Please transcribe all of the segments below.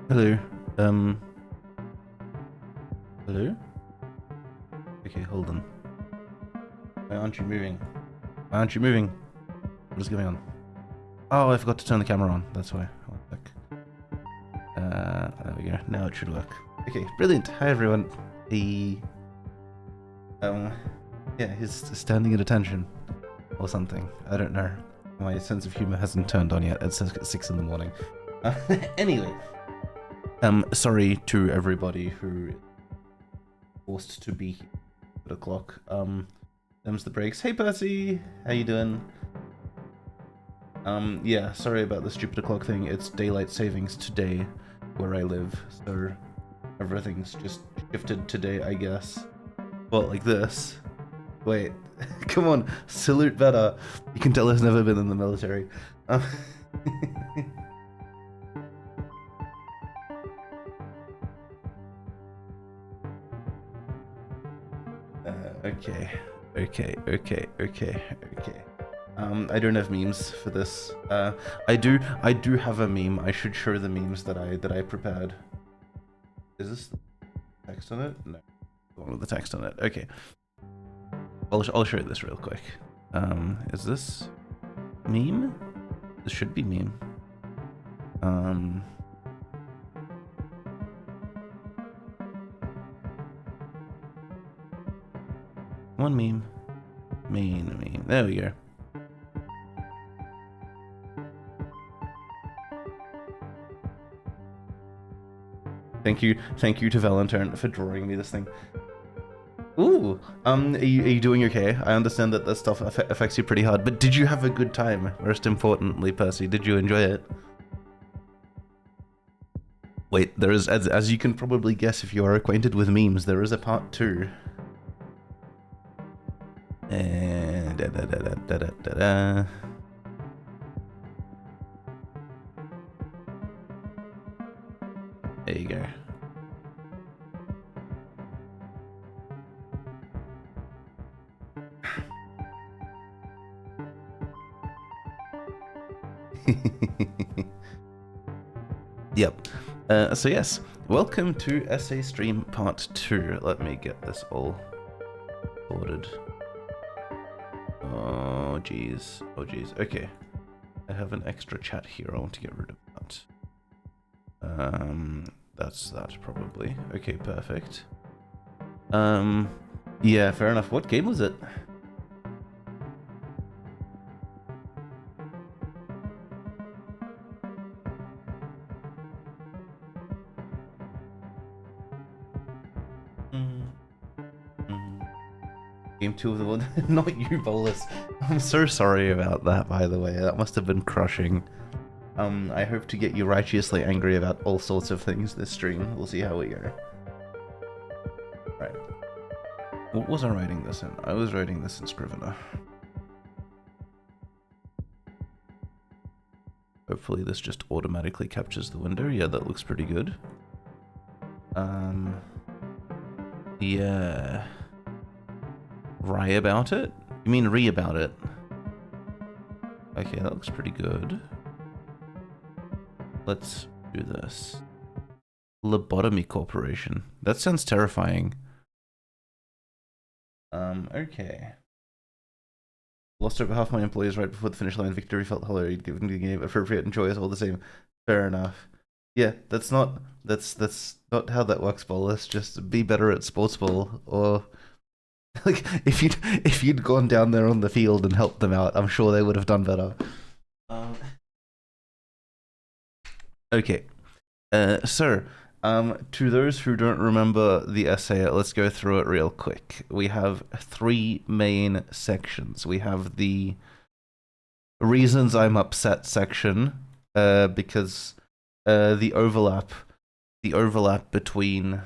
Hello. Hello? Okay, hold on. Why aren't you moving? Why aren't you moving? What is going on? Oh, I forgot to turn the camera on. That's why. One sec. There we go. Now it should work. Okay, brilliant. Hi, everyone. Yeah, he's standing at attention. Or something. I don't know. My sense of humor hasn't turned on yet. It's 6 in the morning. Anyway. Sorry to everybody who is forced to be here at 8 o'clock. Them's the breaks. Hey Percy! How you doing? Yeah, sorry about the stupid o'clock thing. It's daylight savings today where I live, so everything's just shifted today, I guess. Well, like this. Wait, come on, salute better. You can tell I've never been in the military. Okay. I don't have memes for this. I do have a meme. I should show the memes that I prepared. Is this text on it? No. One with the text on it. Okay. I'll show you this real quick. Is this meme? This should be meme. One meme. Meme. There we go. Thank you to Valentine for drawing me this thing. Ooh, are you doing okay? I understand that stuff affects you pretty hard, but did you have a good time? Most importantly, Percy, did you enjoy it? Wait, there is, as you can probably guess if you are acquainted with memes, there is a part 2. And There you go. Yep. So yes, welcome to Essay Stream Part 2. Let me get this all ordered. Oh jeez. Okay. I have an extra chat here. I want to get rid of that. That's that probably. Okay, perfect. Yeah, fair enough. What game was it? Game 2 of the world. Not you, Bolus. I'm so sorry about that, by the way. That must have been crushing. I hope to get you righteously angry about all sorts of things this stream. We'll see how we go. Right. What was I writing this in? I was writing this in Scrivener. Hopefully this just automatically captures the window. Yeah, that looks pretty good. Yeah. Write about it? You mean re about it? Okay, that looks pretty good. Let's do this. Lobotomy Corporation. That sounds terrifying. Okay. Lost over half my employees right before the finish line. Victory felt hollow. You'd given the game appropriate and joyous all the same. Fair enough. Yeah, that's not how that works, Bolus. Just be better at sports ball, or like if you'd gone down there on the field and helped them out, I'm sure they would have done better. Okay. So, to those who don't remember the essay, let's go through it real quick. We have 3 main sections. We have the reasons I'm upset section, because the overlap between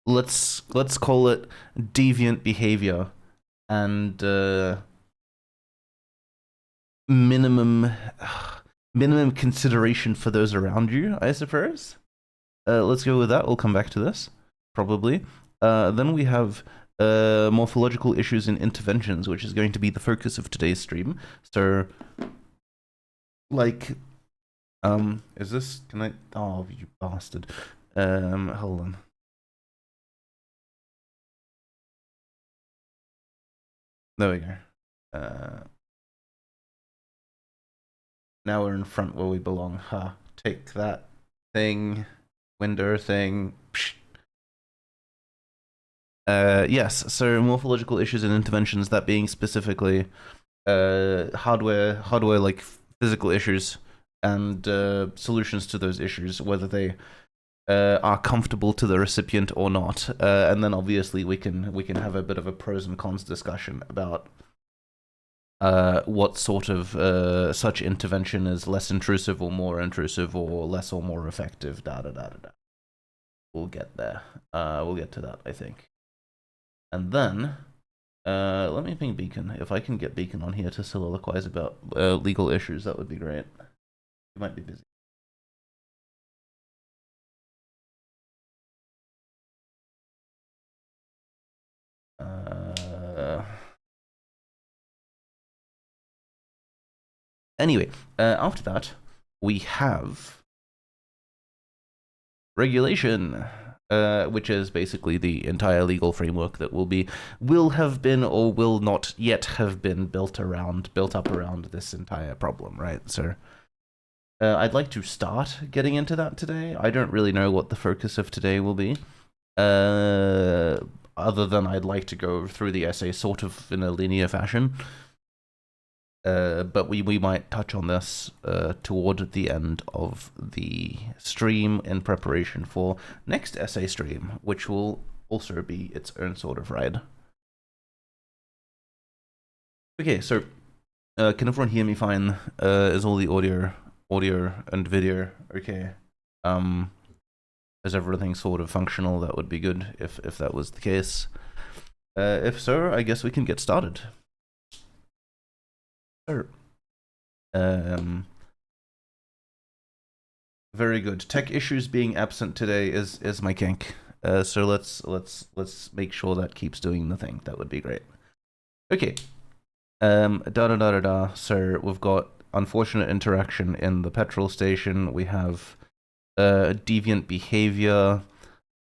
let's call it deviant behavior and minimum consideration for those around you, I suppose. Let's go with that. We'll come back to this probably. Then we have morphological issues and interventions, which is going to be the focus of today's stream. So, like, Is this, can I, oh, you bastard. Hold on. There we go. Now we're in front where we belong. Huh. Take that thing, window thing. Psh. Yes, so morphological issues and interventions, that being specifically hardware like physical issues and solutions to those issues, whether they are comfortable to the recipient or not, and then obviously we can have a bit of a pros and cons discussion about what sort of such intervention is less intrusive or more intrusive or less or more effective. Da da da da da. We'll get there. We'll get to that, I think. And then let me ping Beacon. If I can get Beacon on here to soliloquize about legal issues, that would be great. He might be busy. Anyway, after that, we have regulation, which is basically the entire legal framework that will have been or will not yet have been built up around this entire problem, right? So I'd like to start getting into that today. I don't really know what the focus of today will be, other than I'd like to go through the essay sort of in a linear fashion. But we might touch on this toward the end of the stream in preparation for next essay stream, which will also be its own sort of ride. Okay, so can everyone hear me fine? Is all the audio and video okay? Is everything sort of functional? That would be good if that was the case. If so, I guess we can get started. Sure. Very good. Tech issues being absent today is my kink. So let's make sure that keeps doing the thing. That would be great. Okay. So we've got unfortunate interaction in the petrol station. We have deviant behavior,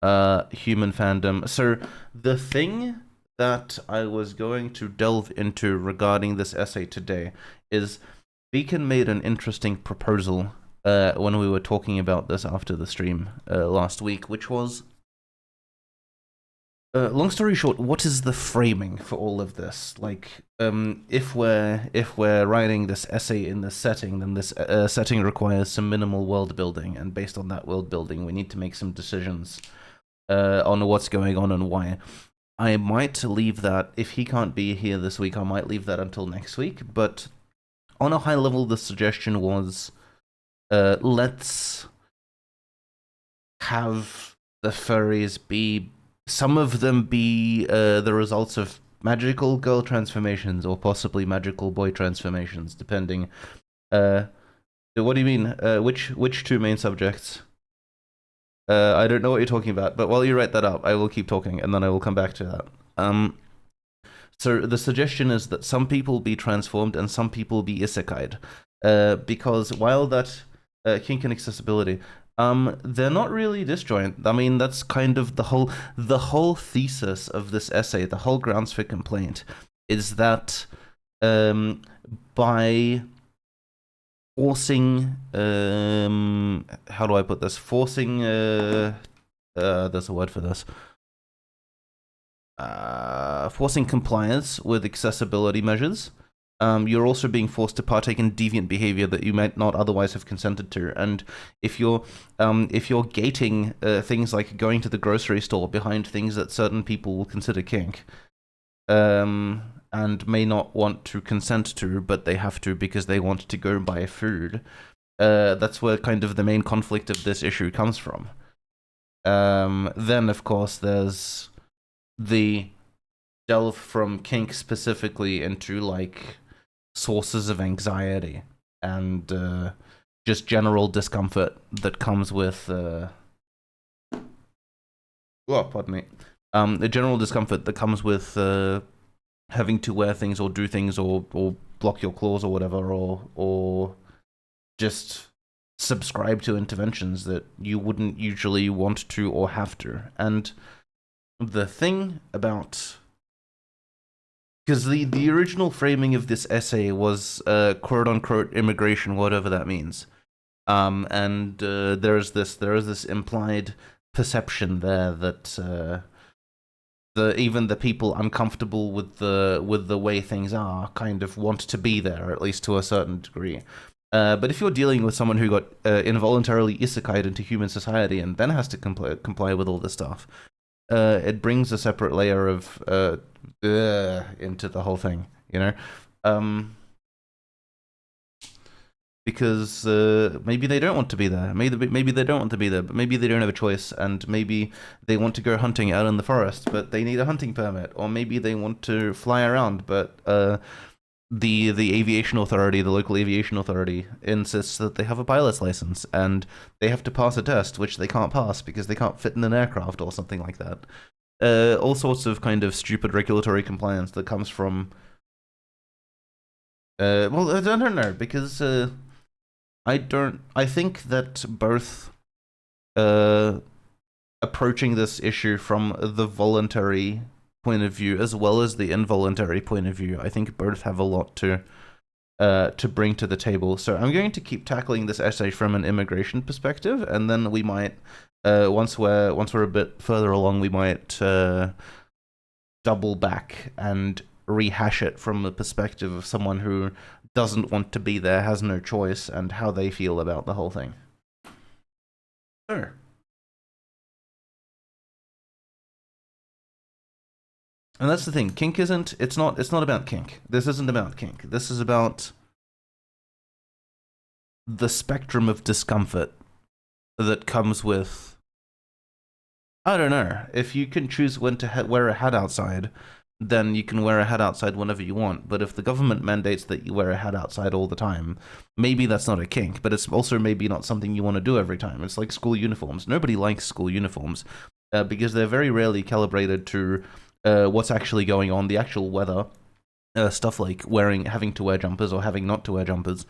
human fandom. So the thing that I was going to delve into regarding this essay today is Beacon made an interesting proposal when we were talking about this after the stream last week, which was, long story short, what is the framing for all of this? Like, if we're writing this essay in this setting, then this setting requires some minimal world building, and based on that world building, we need to make some decisions on what's going on and why. I might leave that, if he can't be here this week, I might leave that until next week, but on a high level, the suggestion was, let's have the furries be, some of them be the results of magical girl transformations or possibly magical boy transformations, depending. What do you mean? Which two main subjects? I don't know what you're talking about, but while you write that up, I will keep talking, and then I will come back to that. So the suggestion is that some people be transformed and some people be isekai'd, because while that kink and accessibility, they're not really disjoint. I mean, that's kind of the whole thesis of this essay, the whole grounds for complaint, is that by forcing, how do I put this? Forcing, there's a word for this. Forcing compliance with accessibility measures. You're also being forced to partake in deviant behavior that you might not otherwise have consented to. And if you're gating things like going to the grocery store behind things that certain people will consider kink, and may not want to consent to, but they have to because they want to go buy food, that's where kind of the main conflict of this issue comes from. Then, of course, there's the delve from kink specifically into, like, sources of anxiety and just general discomfort that comes with... oh, pardon me. The general discomfort that comes with having to wear things or do things or block your claws or whatever, or just subscribe to interventions that you wouldn't usually want to or have to. And the thing about, because the original framing of this essay was quote unquote immigration, whatever that means. And there is this implied perception there that even the people uncomfortable with the way things are kind of want to be there, at least to a certain degree. But if you're dealing with someone who got involuntarily isekai'd into human society and then has to comply with all this stuff, it brings a separate layer of into the whole thing, you know? Because maybe they don't want to be there. Maybe they don't want to be there, but maybe they don't have a choice, and maybe they want to go hunting out in the forest, but they need a hunting permit, or maybe they want to fly around, but the aviation authority, the local aviation authority, insists that they have a pilot's license, and they have to pass a test, which they can't pass because they can't fit in an aircraft or something like that. All sorts of kind of stupid regulatory compliance that comes from. Well, I don't know, because I think that both approaching this issue from the voluntary point of view as well as the involuntary point of view, I think both have a lot to bring to the table. So I'm going to keep tackling this essay from an immigration perspective, and then we might, once we're a bit further along, we might double back and rehash it from the perspective of someone who doesn't want to be there, has no choice, and how they feel about the whole thing. Sure. And that's the thing. Kink isn't. It's not about kink. This isn't about kink. This is about the spectrum of discomfort that comes with. I don't know. If you can choose when to wear a hat outside, then you can wear a hat outside whenever you want. But if the government mandates that you wear a hat outside all the time, maybe that's not a kink, but it's also maybe not something you want to do every time. It's like school uniforms. Nobody likes school uniforms because they're very rarely calibrated to what's actually going on, the actual weather. Stuff like having to wear jumpers or having not to wear jumpers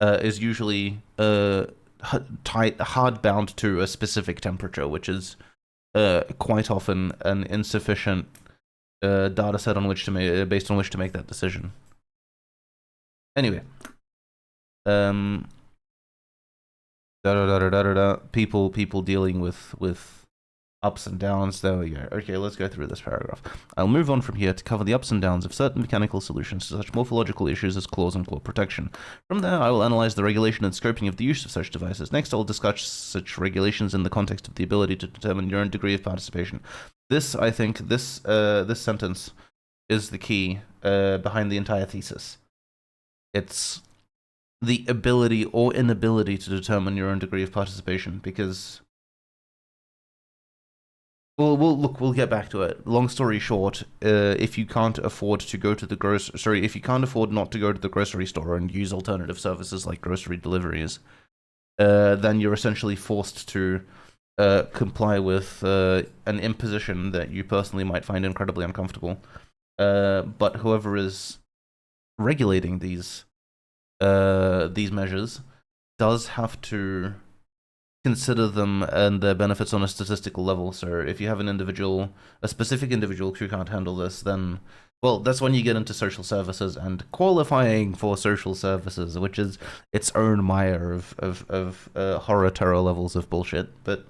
is usually hard bound to a specific temperature, which is quite often an insufficient data set on which to based on which to make that decision. Anyway, people dealing with ups and downs. There we go. Okay, let's go through this paragraph. I'll move on from here to cover the ups and downs of certain mechanical solutions to such morphological issues as claws and claw protection. From there, I will analyze the regulation and scoping of the use of such devices. Next, I will discuss such regulations in the context of the ability to determine your own degree of participation. This, I think, this sentence is the key behind the entire thesis. It's the ability or inability to determine your own degree of participation, because we'll get back to it. Long story short, if you can't afford to go to the if you can't afford not to go to the grocery store and use alternative services like grocery deliveries, then you're essentially forced to comply with an imposition that you personally might find incredibly uncomfortable. But whoever is regulating these measures does have to consider them and their benefits on a statistical level. So if you have a specific individual who can't handle this, then, well, that's when you get into social services and qualifying for social services, which is its own mire of horror terror levels of bullshit. But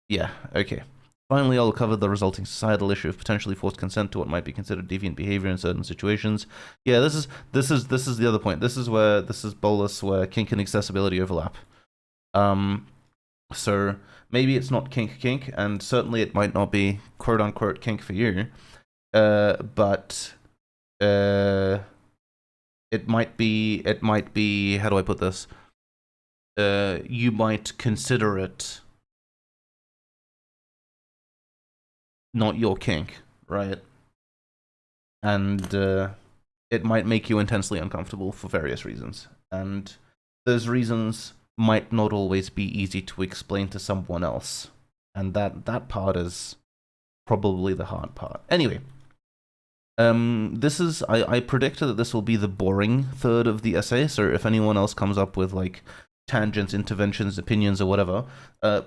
yeah, okay. Finally, I'll cover the resulting societal issue of potentially forced consent to what might be considered deviant behavior in certain situations. Yeah, this is the other point. This is bolus where kink and accessibility overlap. So maybe it's not kink, and certainly it might not be quote unquote kink for you. But it might be, how do I put this? You might consider it not your kink, right? And it might make you intensely uncomfortable for various reasons. And those reasons might not always be easy to explain to someone else. And that part is probably the hard part. Anyway, I predicted that this will be the boring third of the essay, so if anyone else comes up with like tangents, interventions, opinions, or whatever,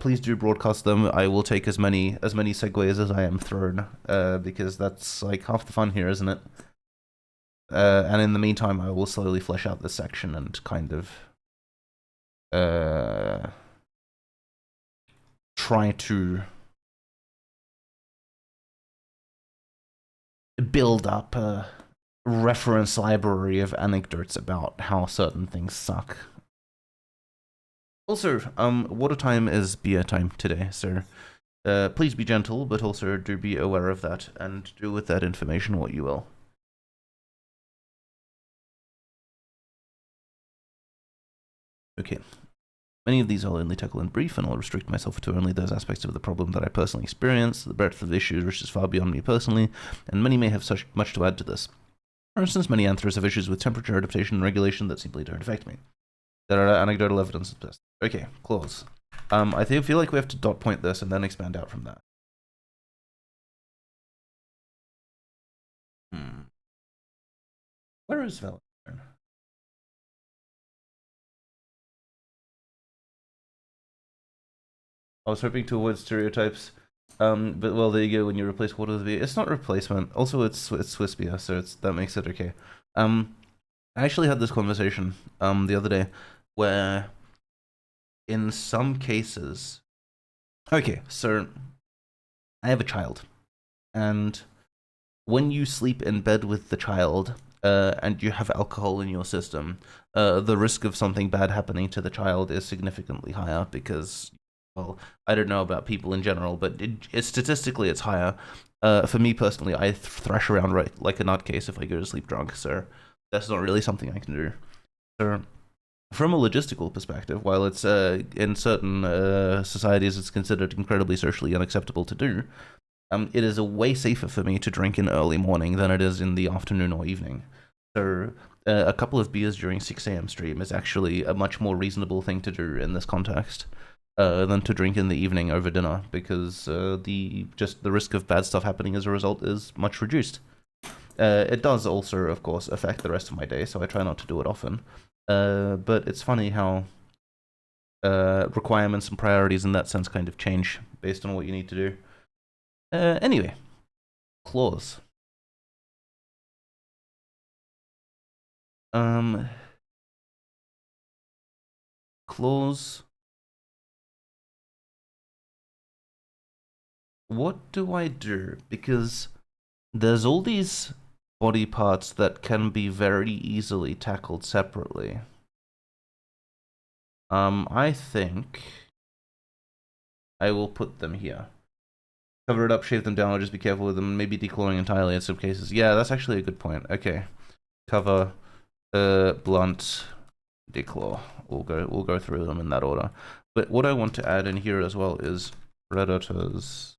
please do broadcast them. I will take as many segues as I am thrown, because that's like half the fun here, isn't it? And in the meantime, I will slowly flesh out this section and kind of try to build up a reference library of anecdotes about how certain things suck. Also, water time is beer time today, so please be gentle, but also do be aware of that and do with that information what you will. Okay. Many of these I'll only tackle in brief, and I'll restrict myself to only those aspects of the problem that I personally experience. The breadth of the issues reaches far beyond me personally, and many may have such much to add to this. For instance, many anthros have issues with temperature adaptation and regulation that simply don't affect me. There are anecdotal evidence of this. Okay, clause. I feel like we have to dot point this and then expand out from that. Where is Valentine? I was hoping to avoid stereotypes, but well, there you go. When you replace water with beer, it's not replacement. Also, it's Swiss beer, so that makes it okay. I actually had this conversation the other day, where in some cases, okay, so I have a child, and when you sleep in bed with the child, and you have alcohol in your system, the risk of something bad happening to the child is significantly higher because, well, I don't know about people in general, but statistically it's higher. For me personally, I thrash around like a nutcase if I go to sleep drunk, so that's not really something I can do. So, from a logistical perspective, while it's in certain societies it's considered incredibly socially unacceptable to do, it is a way safer for me to drink in early morning than it is in the afternoon or evening. So a couple of beers during 6 a.m. stream is actually a much more reasonable thing to do in this context than to drink in the evening over dinner, because the risk of bad stuff happening as a result is much reduced. It does also, of course, affect the rest of my day, so I try not to do it often. But it's funny how requirements and priorities in that sense kind of change based on what you need to do. Anyway, clause. Clause. What do I do? Because there's all these body parts that can be very easily tackled separately. I think I will put them here. Cover it up, shave them down, or just be careful with them. Maybe declawing entirely in some cases. Yeah, that's actually a good point. Okay, cover, blunt, declaw. We'll go through them in that order. But what I want to add in here as well is predators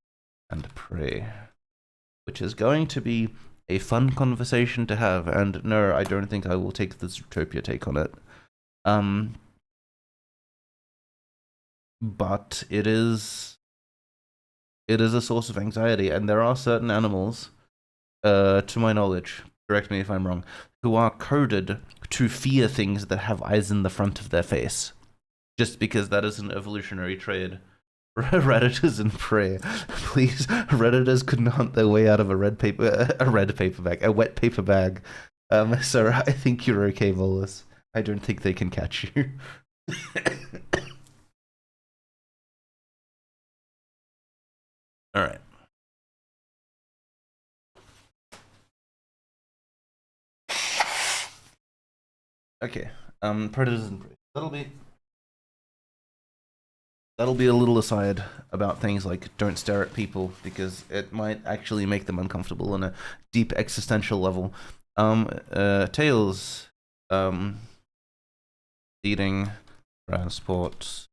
and prey, which is going to be a fun conversation to have. And no, I don't think I will take the Zootopia take on it. But it is a source of anxiety, and there are certain animals, to my knowledge, correct me if I'm wrong, who are coded to fear things that have eyes in the front of their face, just because that is an evolutionary trait. Redditors and prey. Please, Redditors couldn't hunt their way out of a wet paper bag. So I think you're okay, Volus. I don't think they can catch you. All right. Okay. Predators and prey. That'll be a little aside about things like don't stare at people, because it might actually make them uncomfortable on a deep existential level. Tails, eating, transport.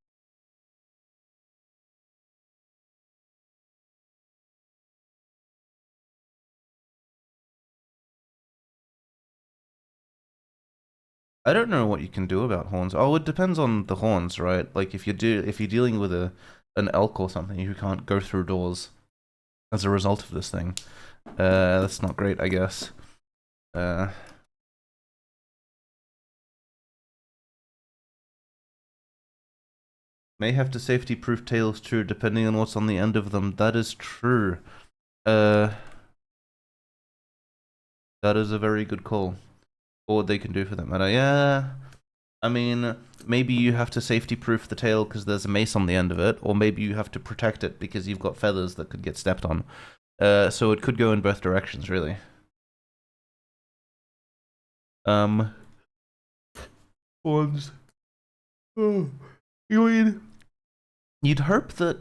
I don't know what you can do about horns. Oh, it depends on the horns, right? Like if you're dealing with an elk or something who can't go through doors as a result of this thing, that's not great, I guess. May have to safety-proof tails too, depending on what's on the end of them. That is true. That is a very good call. Or what they can do for that matter. Yeah. I mean, maybe you have to safety-proof the tail because there's a mace on the end of it, or maybe you have to protect it because you've got feathers that could get stepped on. So it could go in both directions, really. Horns. Oh, you'd hope that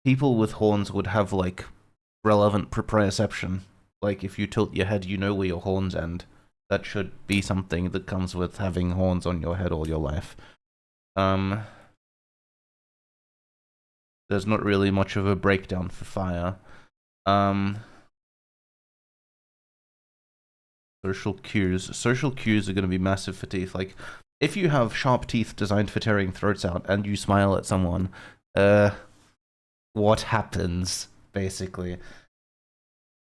people with horns would have like relevant proprioception. Like if you tilt your head, you know where your horns end. That should be something that comes with having horns on your head all your life. There's not really much of a breakdown for fire. Social cues. Social cues are going to be massive for teeth. Like, if you have sharp teeth designed for tearing throats out and you smile at someone, what happens, basically?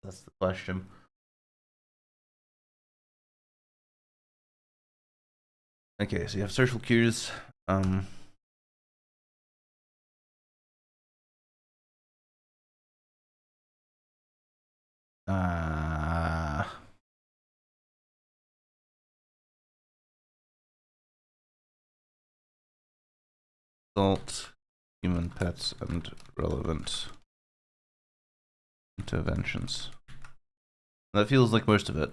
That's the question. Okay, so you have social cues. Adult, human pets, and relevant interventions. That feels like most of it.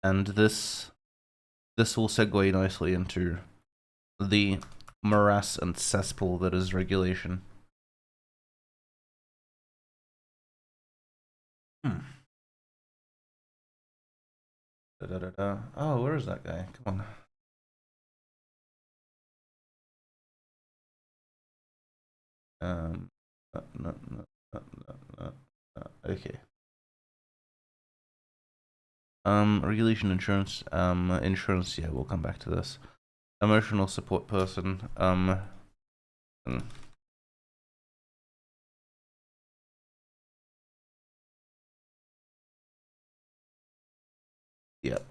And this will segue nicely into the morass and cesspool that is regulation. Oh, where is that guy? Come on. Okay. Regulation insurance. Insurance. Yeah, we'll come back to this. Emotional support person. Yep.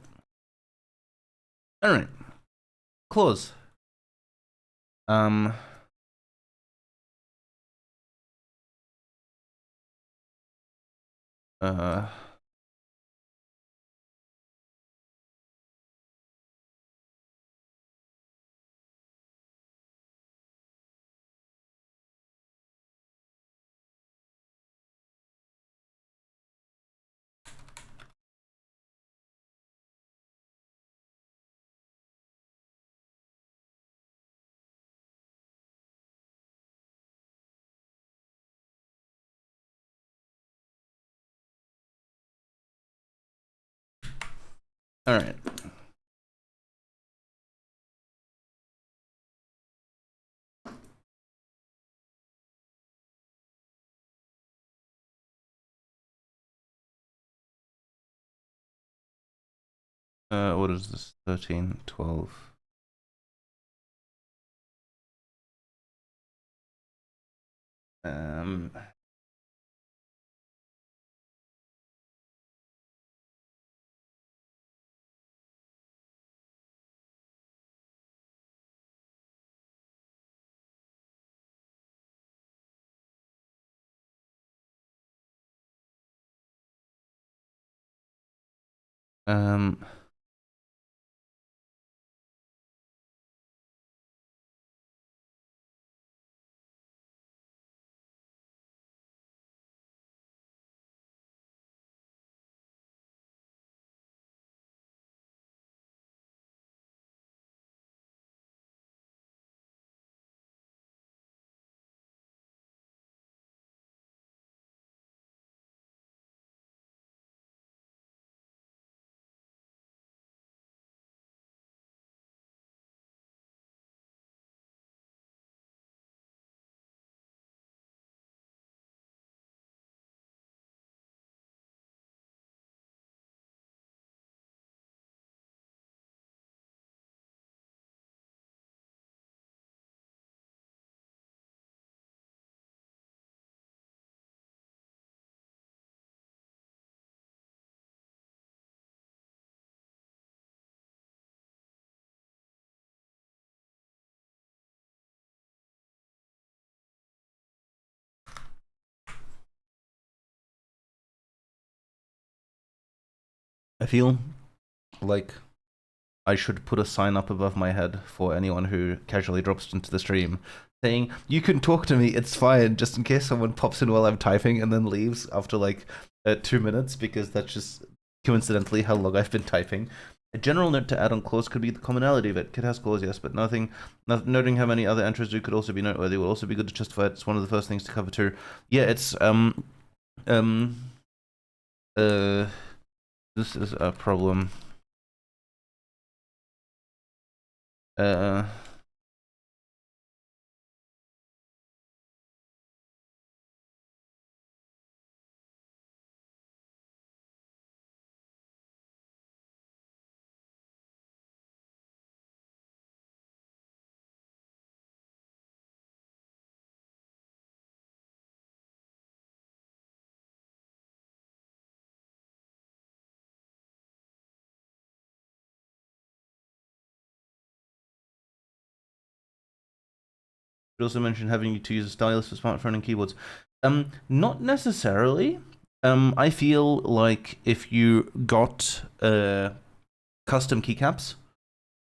All right. Clause. Uh. All right. What is this? 13, 12. Um. I feel like I should put a sign up above my head for anyone who casually drops into the stream saying, "You can talk to me, it's fine," just in case someone pops in while I'm typing and then leaves after like 2 minutes, because that's just coincidentally how long I've been typing. A general note to add on clause could be the commonality of it. Kit has clause, yes, but noting how many other entries do could also be noteworthy. Will also be good to justify it. It's one of the first things to cover too. Yeah, it's this is a problem. Uh, you also mentioned having to use a stylus for smartphone and keyboards. Not necessarily. I feel like if you got custom keycaps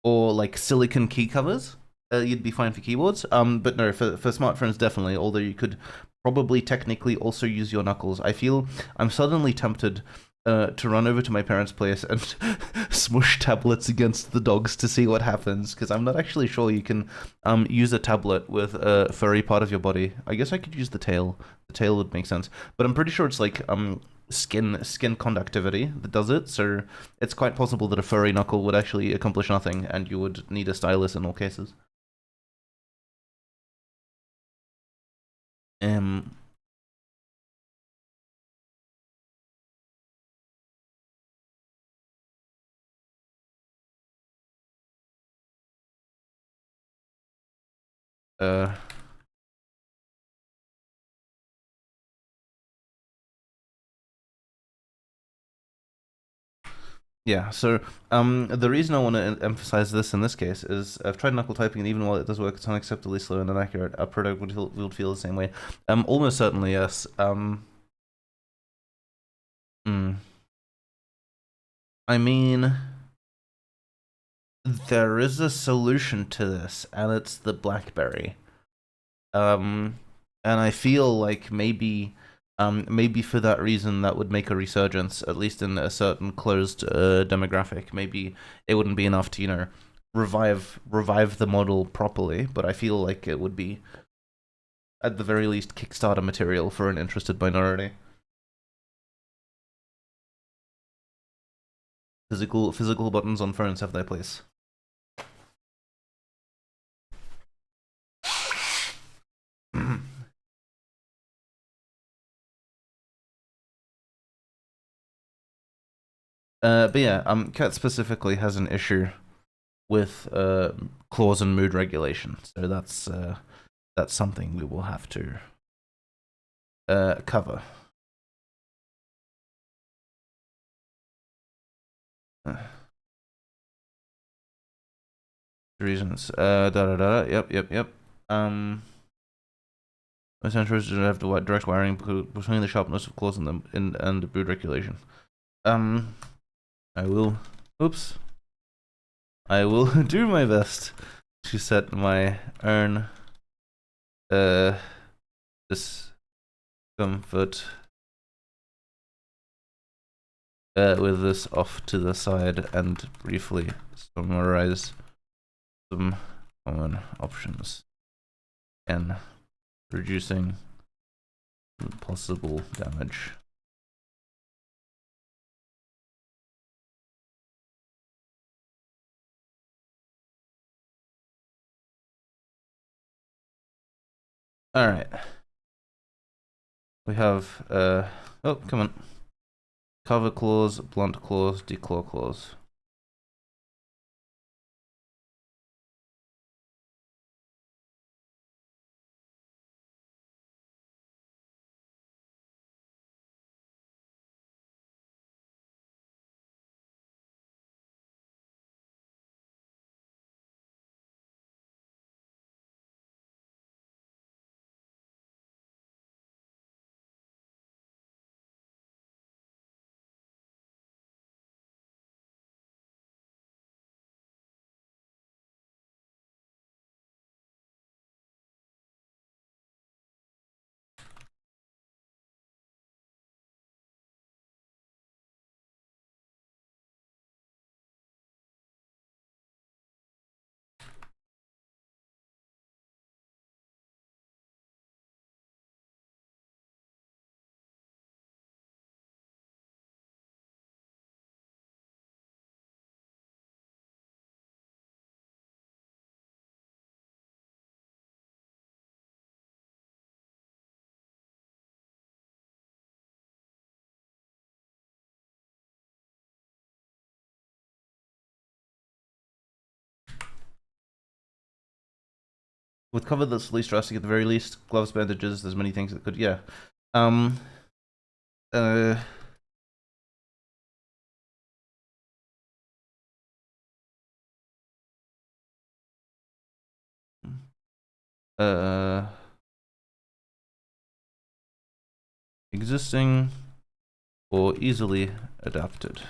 or like silicon key covers, you'd be fine for keyboards. But no, for smartphones definitely. Although you could probably technically also use your knuckles. I feel I'm suddenly tempted to run over to my parents' place and smush tablets against the dogs to see what happens, because I'm not actually sure you can use a tablet with a furry part of your body. I guess I could use the tail. The tail would make sense, but I'm pretty sure it's like skin conductivity that does it. So it's quite possible that a furry knuckle would actually accomplish nothing, and you would need a stylus in all cases. Um. Uh. Yeah, so the reason I want to emphasize this in this case is I've tried knuckle typing, and even while it does work, it's unacceptably slow and inaccurate. A product would feel the same way. Almost certainly, yes. Hmm. I mean, there is a solution to this, and it's the BlackBerry. Um, and I feel like maybe for that reason that would make a resurgence, at least in a certain closed demographic. Maybe it wouldn't be enough to, revive the model properly, but I feel like it would be, at the very least, Kickstarter material for an interested minority. Physical buttons on phones have their place. But yeah, Cat specifically has an issue with clause and mood regulation, so that's something we will have to cover. Reasons. Yep. Essentials to have the direct wiring between the sharpness of claws and the boot regulation. I will. Oops. I will do my best to set my own discomfort with this off to the side and briefly summarize some common options and reducing possible damage. All right. We have oh, come on. Cover clause, blunt clause, declaw clause. with cover that's least drastic at the very least. Gloves, bandages, there's many things that could, yeah. Uh, uh, existing or easily adapted.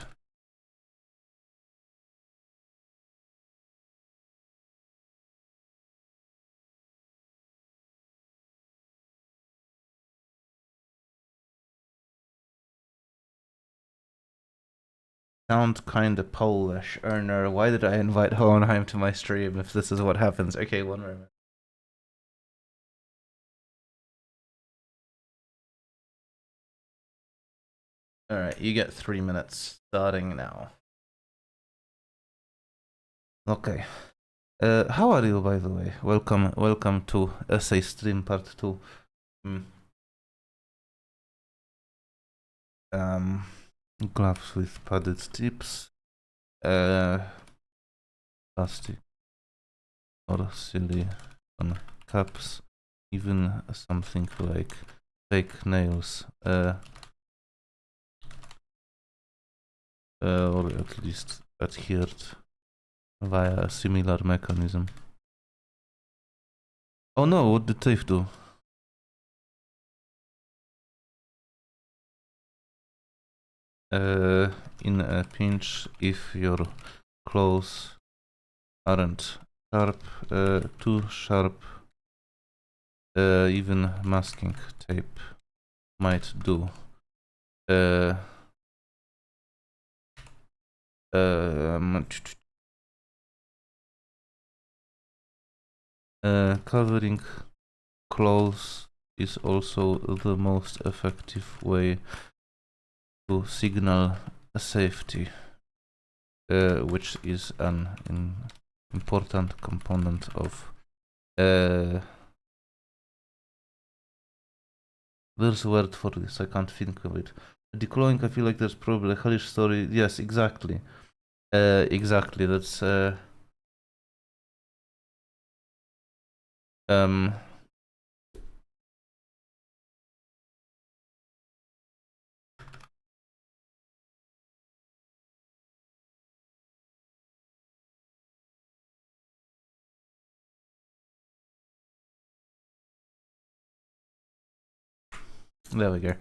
Sound kinda Polish. Erner, why did I invite Hohenheim to my stream if this is what happens? Okay, one moment. Alright, you get 3 minutes starting now. Okay. How are you, by the way? Welcome to Essay Stream Part 2. Gloves with padded tips. Plastic or silicone caps. Even something like fake nails. Or at least adhered via a similar mechanism. Oh no, what did Tafe do? In a pinch, if your clothes aren't sharp, too sharp, even masking tape might do. Covering clothes is also the most effective way to signal safety, which is an important component of there's a word for this, I can't think of it. Declawing, I feel like there's probably a hellish story. Yes, exactly. Exactly, that's there we go.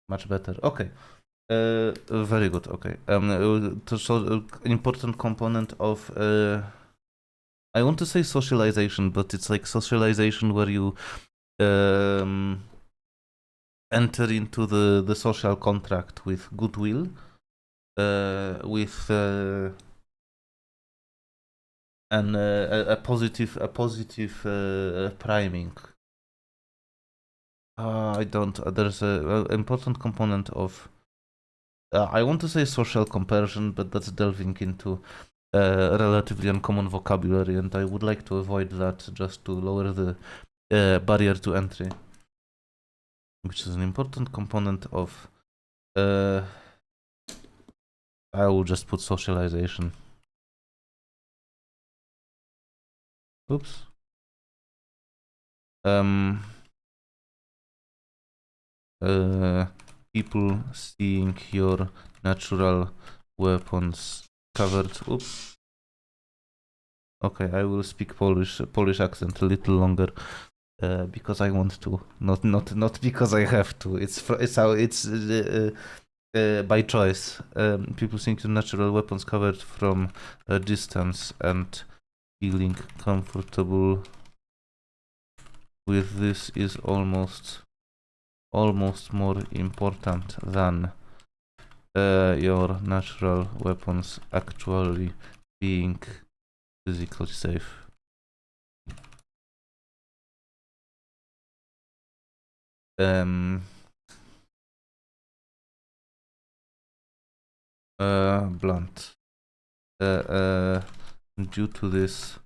Much better. Okay. Very good. Okay. So an important component of I want to say socialization, but it's like socialization where you enter into the social contract with goodwill, with a positive priming. I don't. There's a important component of. I want to say social comparison, but that's delving into relatively uncommon vocabulary, and I would like to avoid that just to lower the barrier to entry, which is an important component of. I will just put socialization. Oops. People seeing your natural weapons covered. Oops. Okay, I will speak Polish accent a little longer because I want to, not because I have to. It's how it's by choice. People seeing your natural weapons covered from a distance and feeling comfortable with this is almost more important than your natural weapons actually being physically safe. Blunt. Due to this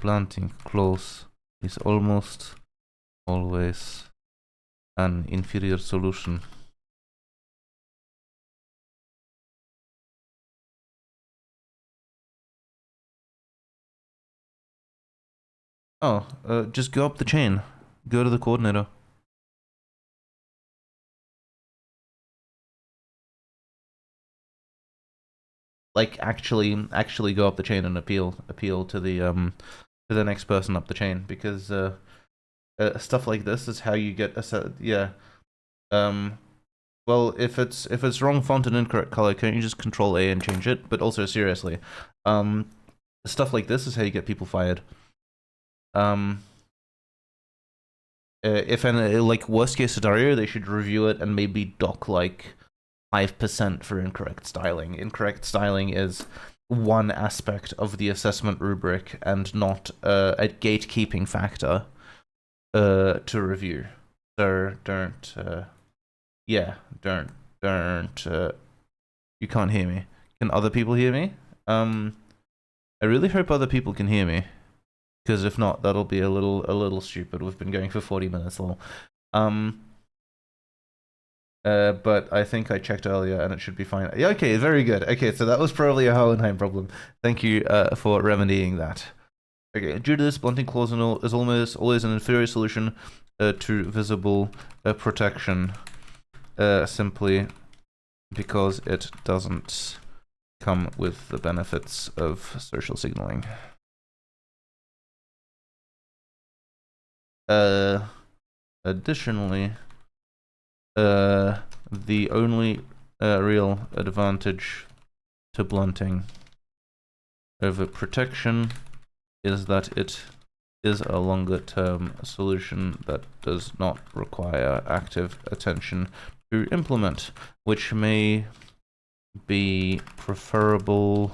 blunting close is almost always an inferior solution. Oh, just go up the chain. Go to the coordinator. Like actually go up the chain and appeal to the next person up the chain, because stuff like this is how you get a set. Yeah. Um. Well, if it's wrong font and incorrect color, can't you just Control A and change it? But also seriously, stuff like this is how you get people fired. Um. If in like worst case scenario, they should review it and maybe dock like 5% for incorrect styling. Incorrect styling is one aspect of the assessment rubric and not a gatekeeping factor to review. So don't yeah, don't you can't hear me. Can other people hear me? I really hope other people can hear me, because if not, that'll be a little stupid. We've been going for 40 minutes long. But I think I checked earlier and it should be fine. Yeah, okay, very good. Okay, so that was probably a Hohenheim problem. Thank you for remedying that. Okay, due to this, blunting clause is almost always an inferior solution to visible protection, simply because it doesn't come with the benefits of social signaling. Additionally, the only real advantage to blunting over protection is that it is a longer term solution that does not require active attention to implement, which may be preferable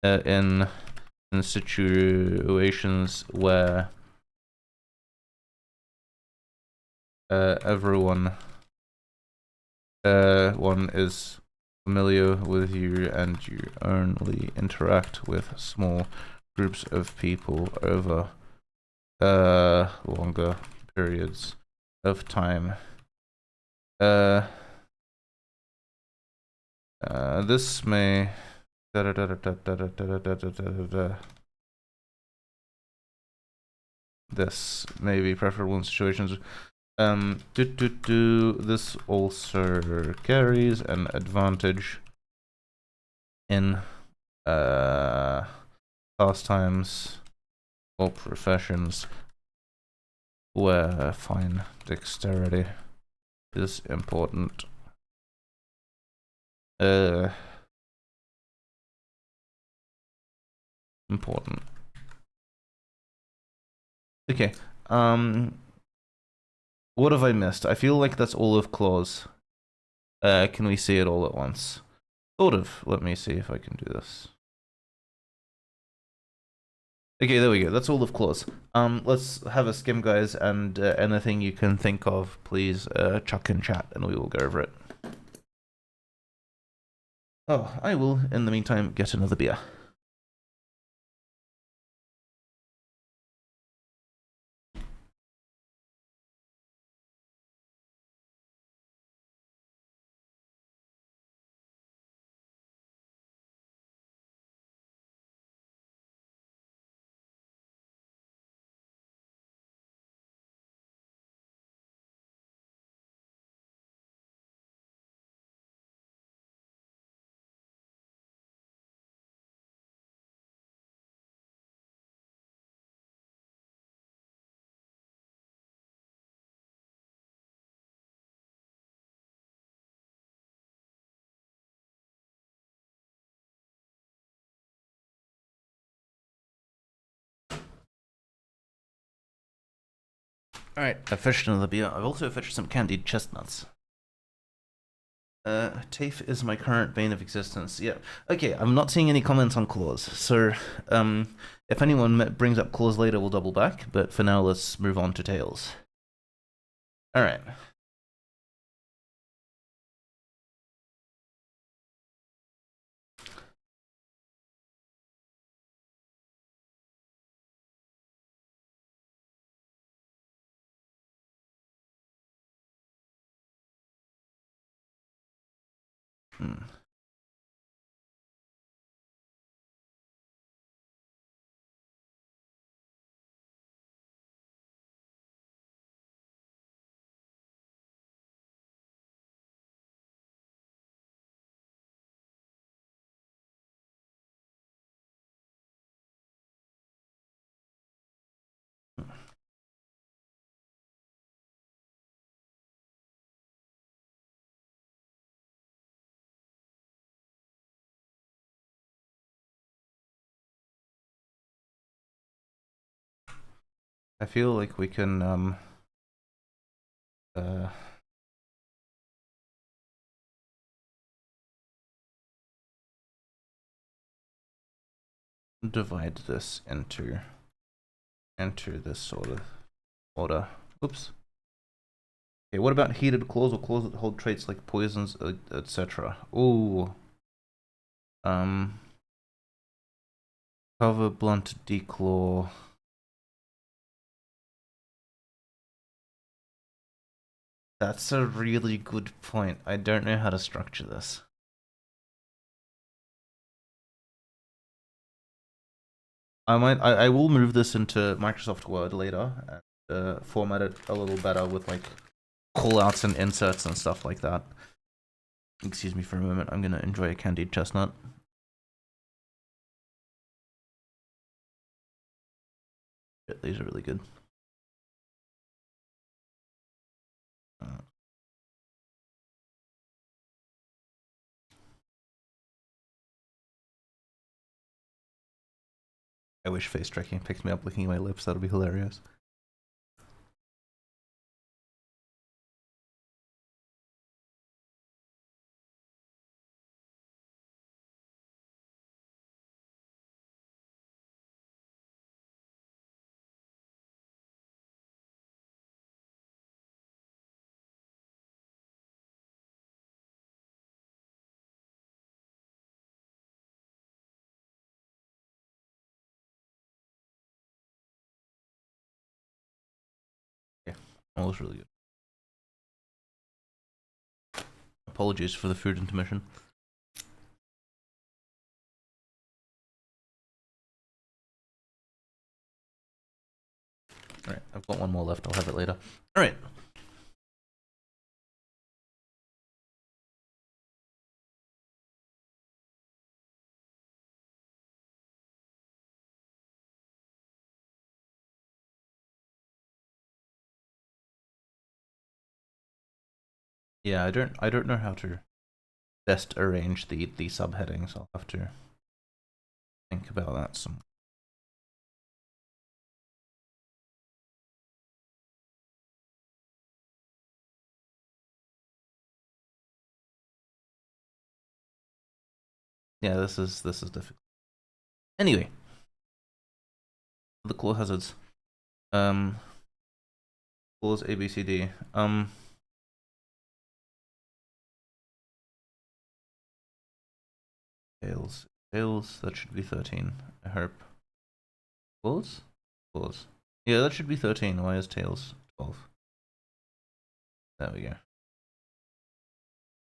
in situations where everyone one is familiar with you and you only interact with small groups of people over longer periods of time. This may this may be preferable in situations. This also carries an advantage in pastimes or professions where fine dexterity is important. Important. Okay. What have I missed? I feel like that's all of clause. Can we see it all at once? Sort of. Let me see if I can do this. Okay, there we go. That's all of clause. Let's have a skim, guys, and anything you can think of, please chuck in chat, and we will go over it. Oh, I will, in the meantime, get another beer. Alright, I fished another beer. I've also fished some candied chestnuts. TAFE is my current bane of existence. Yeah. Okay, I'm not seeing any comments on clause. So, if anyone brings up clause later, we'll double back. But for now, let's move on to tails. Alright. I feel like we can divide this into this sort of order. Oops. Okay, what about heated claws or claws that hold traits like poisons, etc.? Ooh. Cover, blunt, declaw. That's a really good point. I don't know how to structure this. I will move this into Microsoft Word later and format it a little better with like callouts and inserts and stuff like that. Excuse me for a moment. I'm gonna enjoy a candied chestnut. These are really good. I wish face tracking picked me up licking my lips. That would be hilarious. Yeah, that was really good. Apologies for the food intermission. Alright, I've got one more left. I'll have it later. Alright. Yeah, I don't know how to best arrange the subheadings. I'll have to think about that some. Yeah, this is difficult. Anyway, the claw hazards. Claws A B C D. Tails. Tails. That should be 13. I hope. Claws. Claws. Yeah, that should be 13. Why is tails 12? There we go.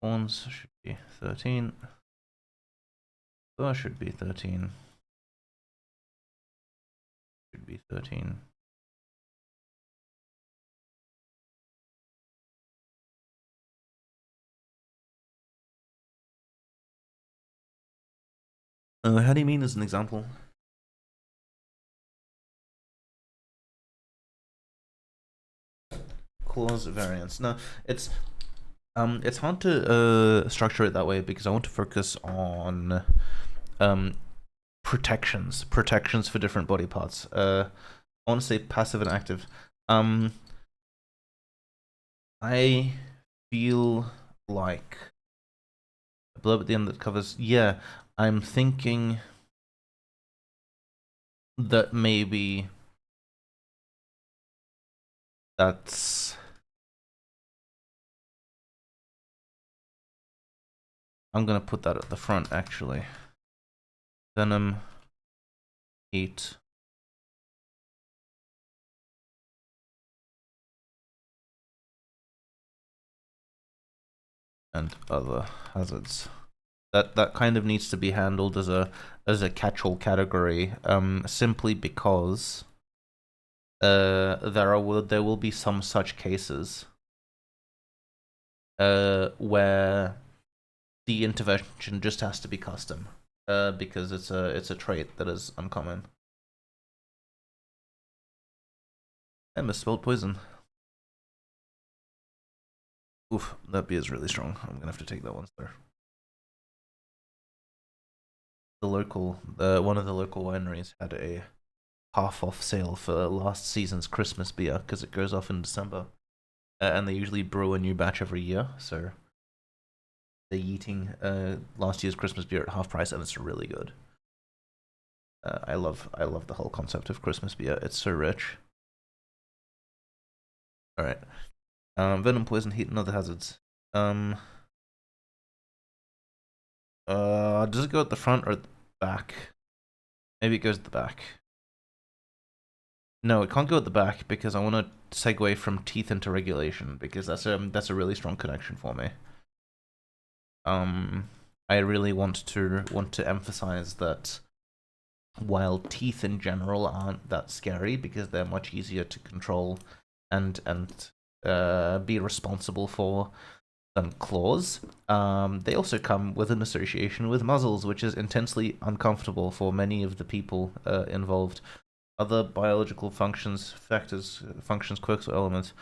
Horns should be 13. Fur should be 13. Should be 13. How do you mean as an example? Clause variance. No, it's hard to structure it that way because I want to focus on protections for different body parts. I want to say passive and active. I feel like a blurb at the end that covers. Yeah, I'm thinking that maybe that's. I'm gonna put that at the front actually. Venom, heat, and other hazards. That kind of needs to be handled as a catch-all category, simply because there will be some such cases where the intervention just has to be custom, because it's a trait that is uncommon. I misspelled poison. Oof, that beer is really strong. I'm gonna have to take that one, sir. The local, one of the local wineries had a half off sale for last season's Christmas beer because it goes off in December, and they usually brew a new batch every year. So they're eating last year's Christmas beer at half price, and it's really good. I love the whole concept of Christmas beer. It's so rich. All right. Venom, poison, heat, and other hazards. Does it go at the front or at the back? Maybe it goes at the back. No, it can't go at the back because I want to segue from teeth into regulation because that's a really strong connection for me. I really want to emphasize that while teeth in general aren't that scary because they're much easier to control and be responsible for than claws, they also come with an association with muzzles, which is intensely uncomfortable for many of the people involved. Other biological functions, factors, functions, quirks, or elements.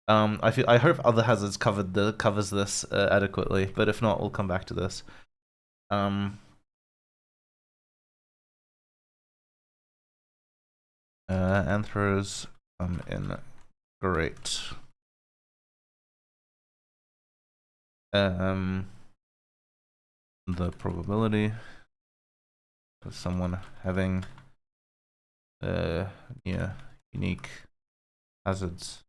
I hope other hazards covers this adequately, but if not, we'll come back to this. Anthros come in great. The probability of someone having unique hazards.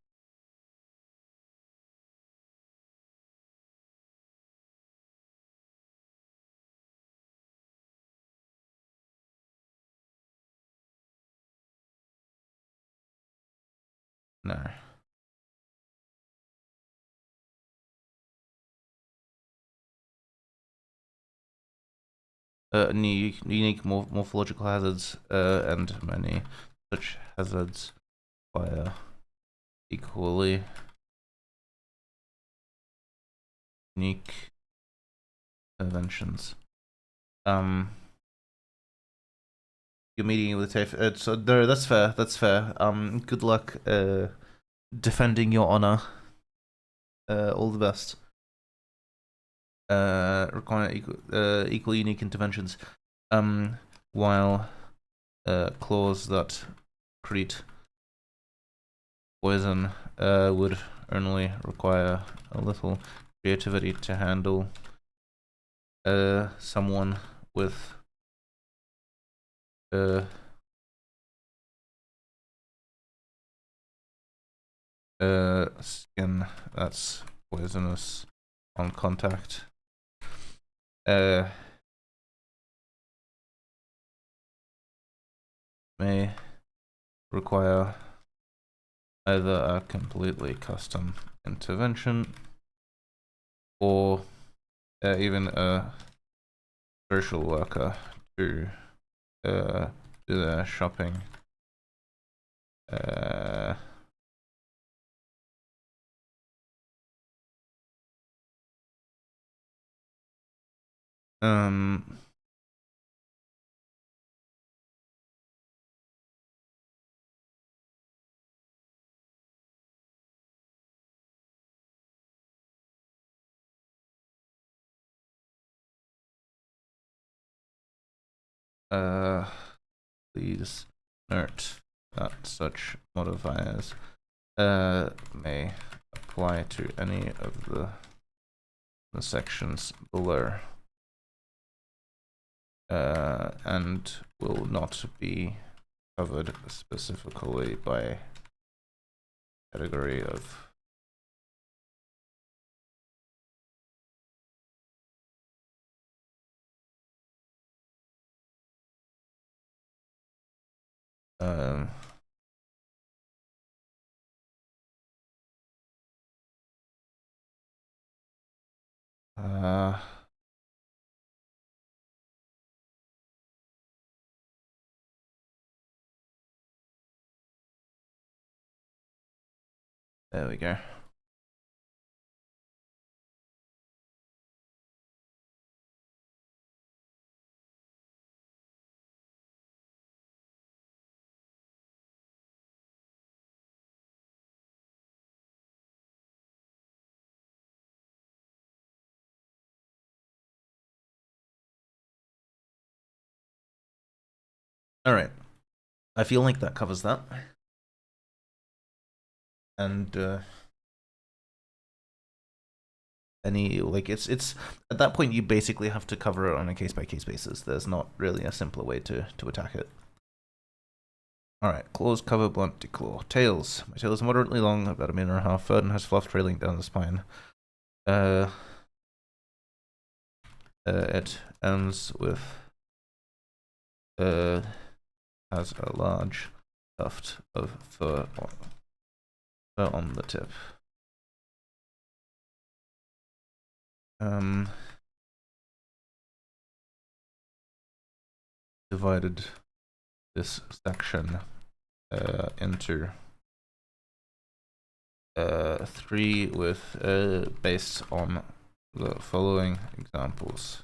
No. Unique morphological hazards and many such hazards require equally unique interventions. You're meeting with a TAFE. So no, that's fair. That's fair. Good luck defending your honor. All the best. Require equal unique interventions. While claws that create poison would only require a little creativity to handle someone with skin that's poisonous on contact. May require either a completely custom intervention or even a social worker to do their shopping. Please note that such modifiers may apply to any of the sections below and will not be covered specifically by category of there we go. All right. I feel like that covers that. And any, like, it's at that point you basically have to cover it on a case-by-case basis. There's not really a simpler way to attack it. Alright, claws cover blunt declaw. Tails. My tail is moderately long, about 1.5 meters, fur and has fluff trailing down the spine. It ends with has a large tuft of fur on the tip. Divided this section into 3 with based on the following examples.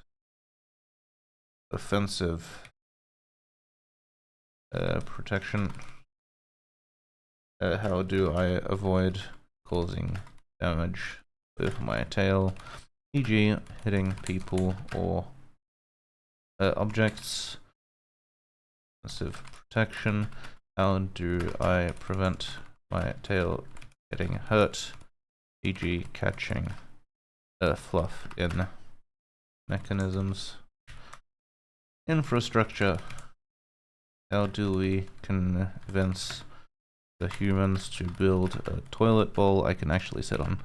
Offensive protection. How do I avoid causing damage with my tail, e.g. hitting people or objects? Offensive protection. How do I prevent my tail getting hurt, e.g. catching fluff in mechanisms? Infrastructure. How do we convince the humans to build a toilet bowl I can actually sit on?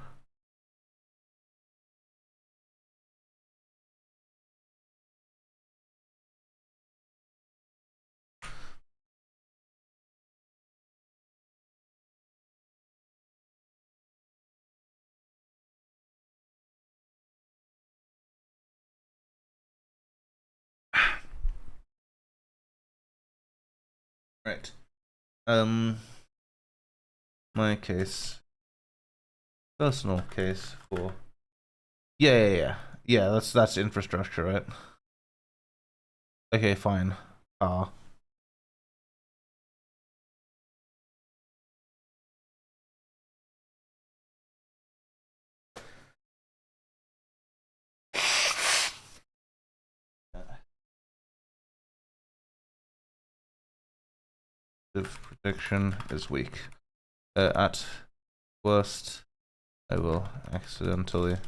Right. My case. Personal case for. Yeah. That's infrastructure, right? Okay, fine. Protection is weak. At worst, I will accidentally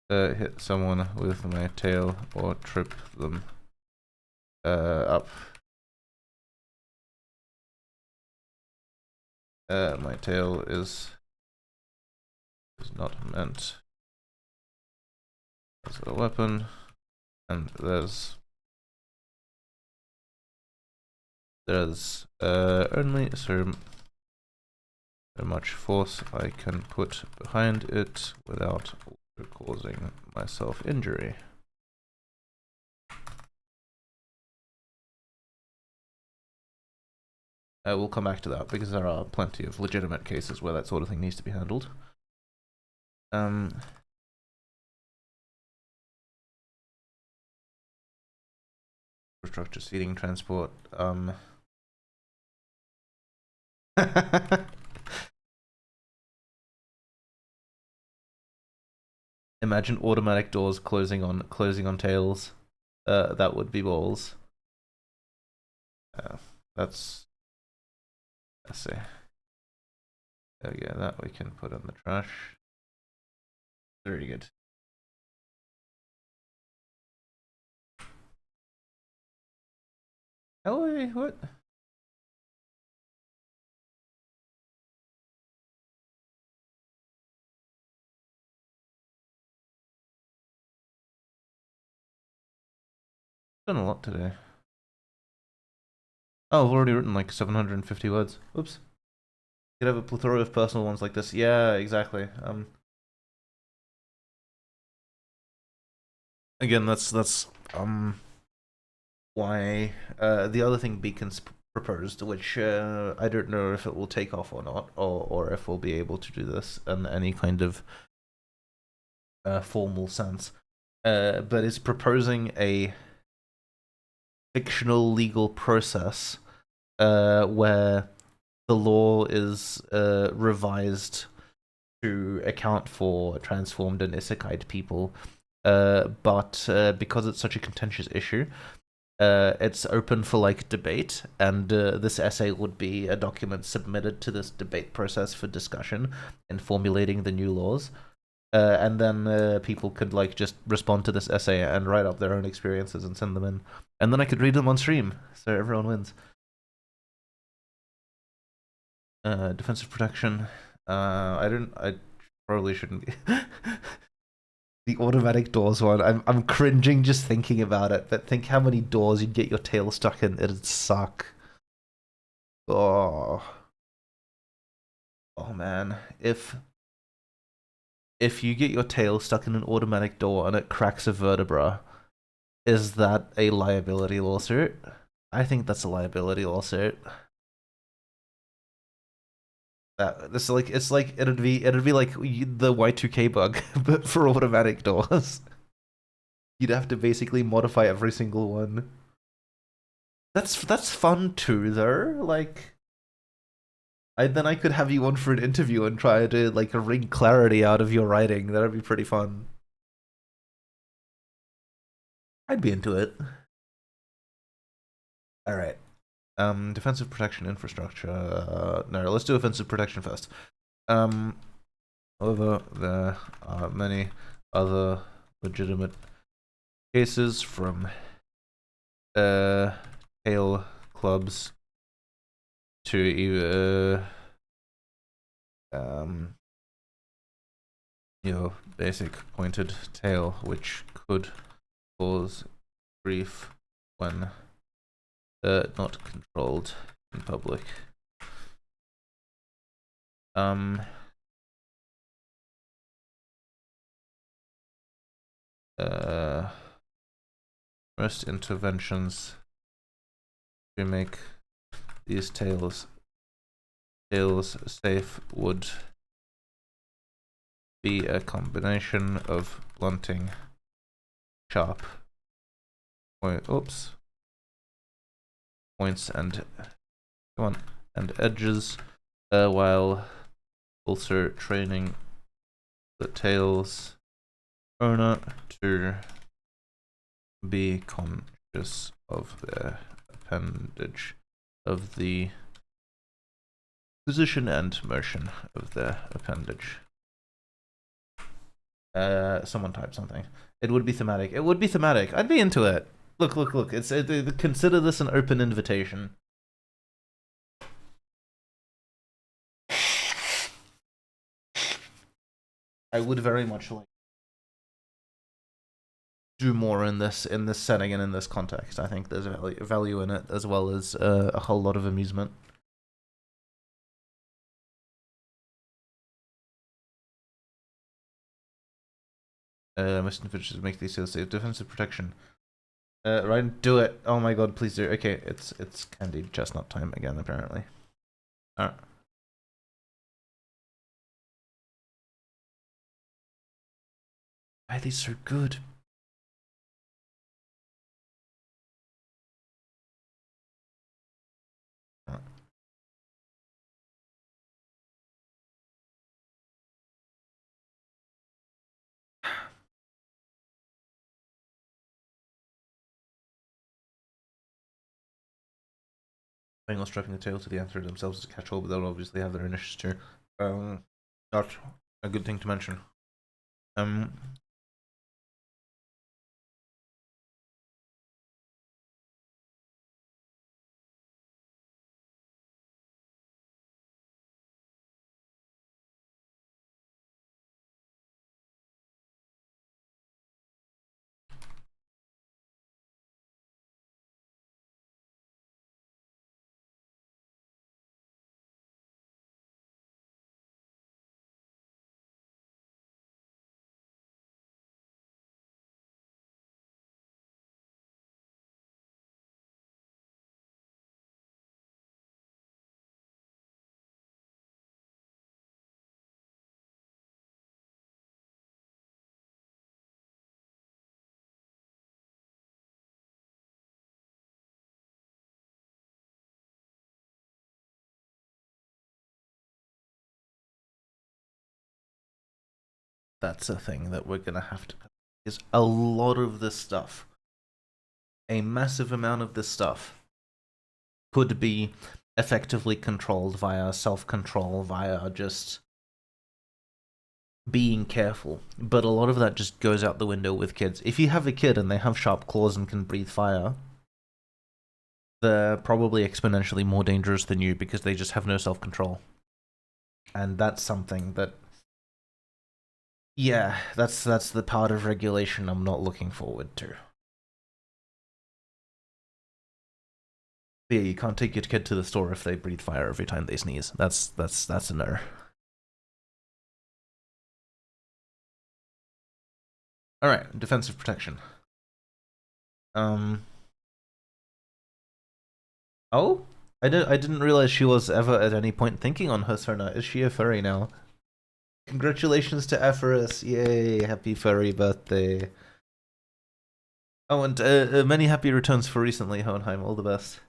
hit someone with my tail or trip them up. My tail is not meant as a weapon, and there's only so much force I can put behind it without also causing myself injury. We'll come back to that because there are plenty of legitimate cases where that sort of thing needs to be handled. Infrastructure, seating, transport. Imagine automatic doors closing on tails. That would be balls. Let's see. Oh yeah, that we can put in the trash. Very good. Oh wait, what? Done a lot today. Oh, I've already written like 750 words. Oops. You could have a plethora of personal ones like this. Yeah, exactly. Again, that's why the other thing Beacon's proposed, which I don't know if it will take off or not, or if we'll be able to do this in any kind of formal sense, but is proposing a fictional legal process where the law is revised to account for transformed and isekai'd people, but because it's such a contentious issue, it's open for like debate, and this essay would be a document submitted to this debate process for discussion in formulating the new laws. And then people could like just respond to this essay and write up their own experiences and send them in, and then I could read them on stream, so everyone wins. Defensive protection. I probably shouldn't be. The automatic doors one. I'm cringing just thinking about it. But think how many doors you'd get your tail stuck in. It'd suck. Oh. Oh man. If you get your tail stuck in an automatic door and it cracks a vertebra, is that a liability lawsuit? I think that's a liability lawsuit. It's like it'd be like the Y2K bug, but for automatic doors. You'd have to basically modify every single one. That's fun too, though. Like, then I could have you on for an interview and try to like wring clarity out of your writing. That'd be pretty fun. I'd be into it. All right. Defensive protection infrastructure. No, let's do offensive protection first. However, there are many other legitimate cases from tail clubs to your basic pointed tail, which could cause grief when not controlled in public. Most interventions to make these tails safe would be a combination of blunting sharp points and edges, while also training the tail's owner to be conscious of their appendage, of the position and motion of their appendage. Someone type something. It would be thematic. It would be thematic. I'd be into it. Look. It's consider this an open invitation. I would very much like do more in this setting and in this context. I think there's value in it, as well as a whole lot of amusement. Most individuals make these sales safe. Defensive protection. Ryan, do it. Oh my god, please do. Okay, it's candied chestnut time again, apparently. Alright. Why are these so good? Bengals strapping the tail to the antler themselves as a catch-all, but they'll obviously have their initiatives too. Not a good thing to mention. That's a thing that we're gonna have to. Is a lot of this stuff a massive amount of this stuff could be effectively controlled via self-control, via just being careful. But a lot of that just goes out the window with kids. If you have a kid and they have sharp claws and can breathe fire, they're probably exponentially more dangerous than you because they just have no self-control. And that's something that, yeah, that's the part of regulation I'm not looking forward to. Yeah, you can't take your kid to the store if they breathe fire every time they sneeze. That's a no. All right, defensive protection. Oh, I didn't realize she was ever at any point thinking on her Sona. Is she a furry now? Congratulations to Ephrus! Yay! Happy furry birthday. Oh, and many happy returns for recently, Hohenheim. All the best.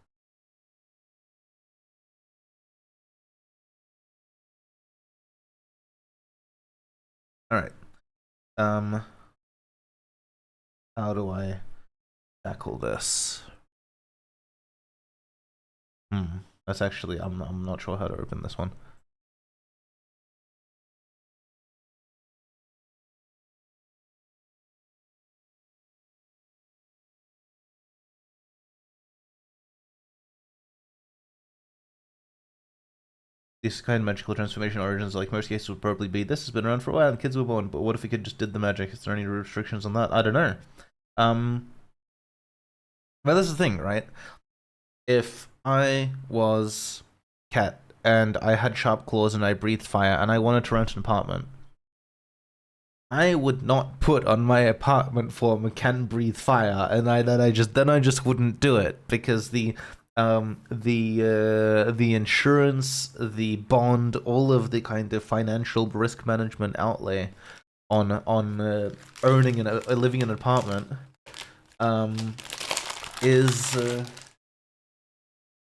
All right. How do I tackle this? That's actually I'm not sure how to open this one. This kind of magical transformation origins, like most cases, would probably be this has been around for a while and kids were born, but what if we could just did the magic? Is there any restrictions on that? I don't know. But this is the thing, right? If I was Cat and I had sharp claws and I breathed fire and I wanted to rent an apartment, I would not put on my apartment form can breathe fire, and then I just wouldn't do it because the insurance, the bond, all of the kind of financial risk management outlay on owning and living in an apartment is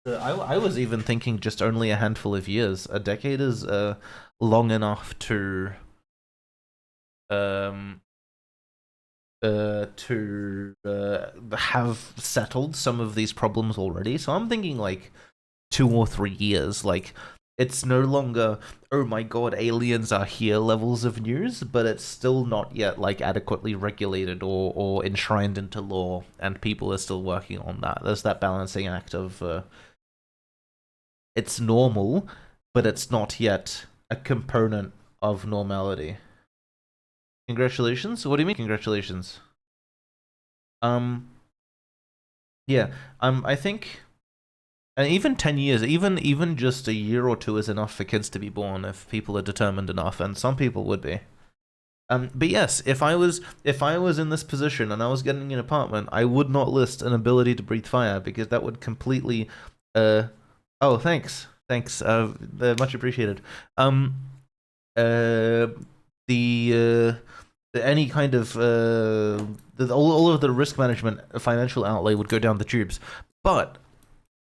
I was even thinking just only a handful of years. A decade is long enough to have settled some of these problems already. So I'm thinking like 2 or 3 years. Like it's no longer, oh my god, aliens are here levels of news, but it's still not yet like adequately regulated or enshrined into law, and people are still working on that. There's that balancing act of it's normal, but it's not yet a component of normality. Congratulations? What do you mean congratulations? Yeah, I think, and even 10 years, even just a year or two is enough for kids to be born if people are determined enough, and some people would be. But yes, if I was in this position and I was getting an apartment, I would not list an ability to breathe fire because that would completely, oh, thanks, much appreciated. Any kind of all of the risk management financial outlay would go down the tubes. But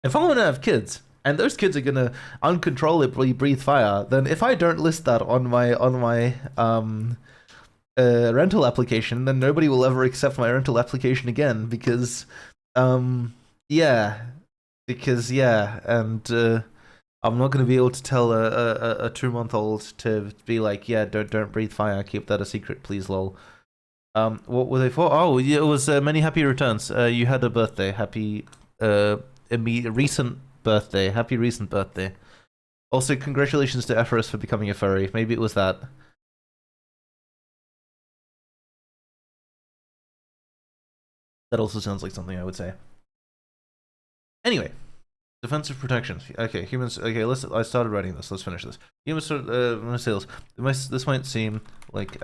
if I want to have kids and those kids are gonna uncontrollably breathe fire, then if I don't list that on my rental application, then nobody will ever accept my rental application again because yeah, and I'm not going to be able to tell a 2-month-old to be like, yeah, don't breathe fire, keep that a secret, please, lol. What were they for? Oh, yeah, it was many happy returns. You had a birthday, happy recent birthday, happy recent birthday. Also, congratulations to Ephrus for becoming a furry. Maybe it was that. That also sounds like something I would say. Anyway. Defensive protection. Okay, humans. Okay, I started writing this. Let's finish this. Humans. I'm gonna say this. This might seem like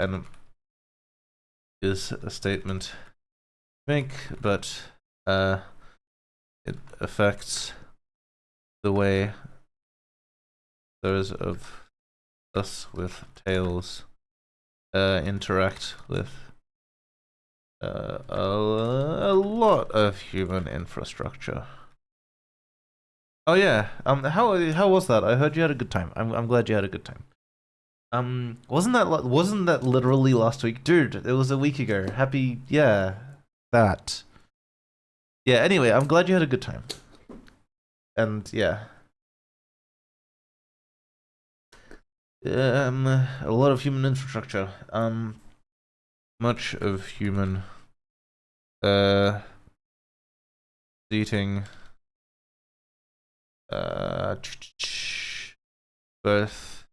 is a statement, I think, but it affects the way those of us with tails interact with a lot of human infrastructure. Oh yeah. How was that? I heard you had a good time. I'm glad you had a good time. Wasn't that literally last week, dude? It was a week ago. Happy, yeah, that. Yeah, anyway, I'm glad you had a good time. And yeah. A lot of human infrastructure. Much of human seating both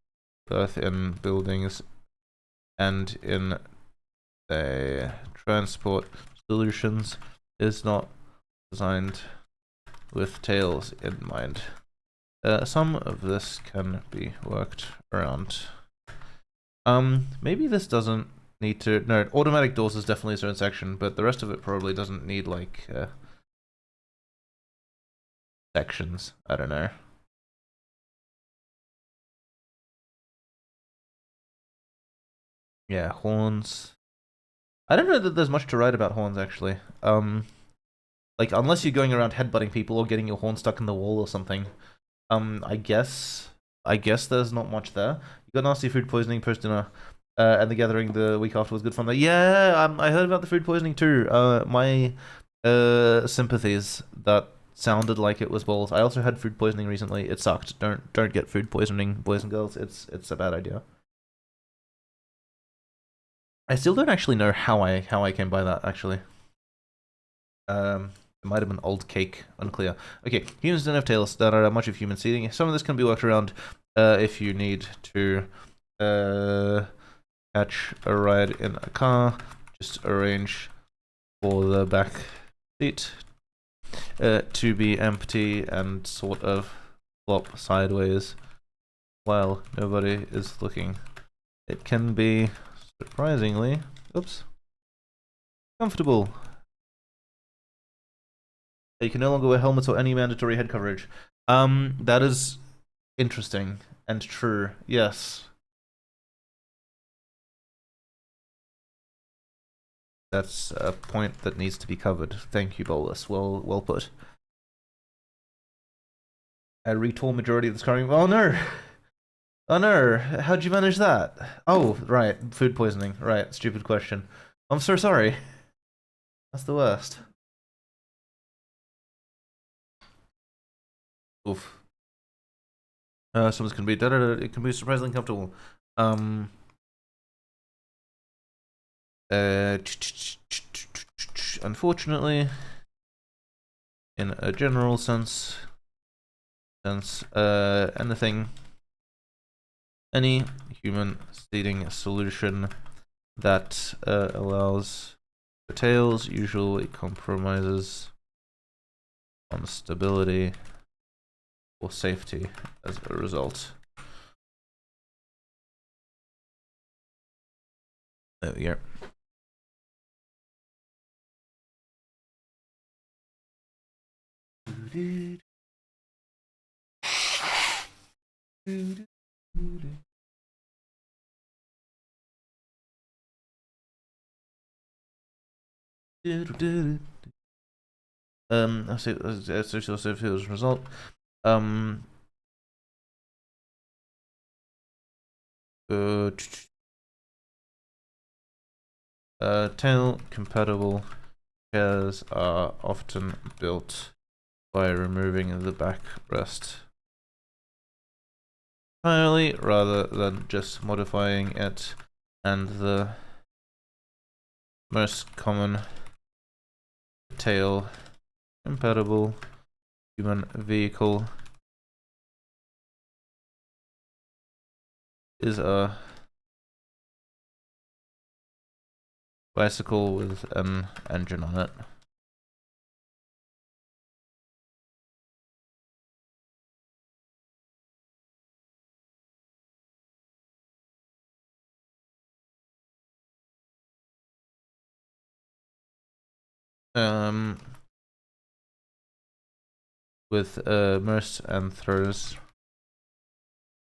in buildings and in transport solutions is not designed with tails in mind. Some of this can be worked around. Maybe this doesn't need to. No, automatic doors is definitely its own section, but the rest of it probably doesn't need like sections. I don't know. Yeah, horns. I don't know that there's much to write about horns actually. Like unless you're going around headbutting people or getting your horn stuck in the wall or something. I guess there's not much there. You got nasty food poisoning post dinner, and the gathering the week after was good fun. Yeah, I heard about the food poisoning too. My sympathies. That sounded like it was balls. I also had food poisoning recently. It sucked. Don't get food poisoning, boys and girls. It's a bad idea. I still don't actually know how I came by that actually. It might have been old cake, unclear. Okay, humans don't have tails that are much of human seating. Some of this can be worked around if you need to catch a ride in a car. Just arrange for the back seat to be empty and sort of flop sideways while nobody is looking. It can be surprisingly, comfortable. You can no longer wear helmets or any mandatory head coverage. That is interesting and true. Yes. That's a point that needs to be covered. Thank you, Bolus. Well put. A retool majority of this current. Oh no! Oh no! How'd you manage that? Oh, right. Food poisoning. Right. Stupid question. I'm so sorry. That's the worst. Oof. Someone's can be it can be surprisingly comfortable. Unfortunately, in a general sense, anything, any human seating solution that allows for tails usually compromises on stability or safety as a result. There we go. I see social safety as a result. Tail compatible chairs are often built by removing the backrest entirely rather than just modifying it, and the most common tail compatible human vehicle is a bicycle with an engine on it. With most anthros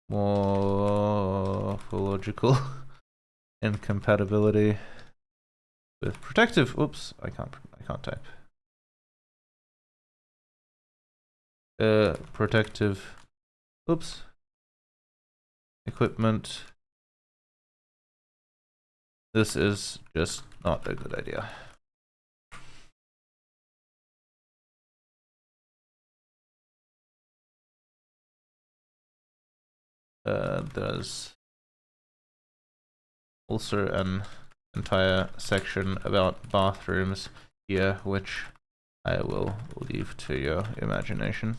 morphological incompatibility with protective. Oops, I can't type. Protective. Oops. Equipment. This is just not a good idea. there's also an entire section about bathrooms here, which I will leave to your imagination.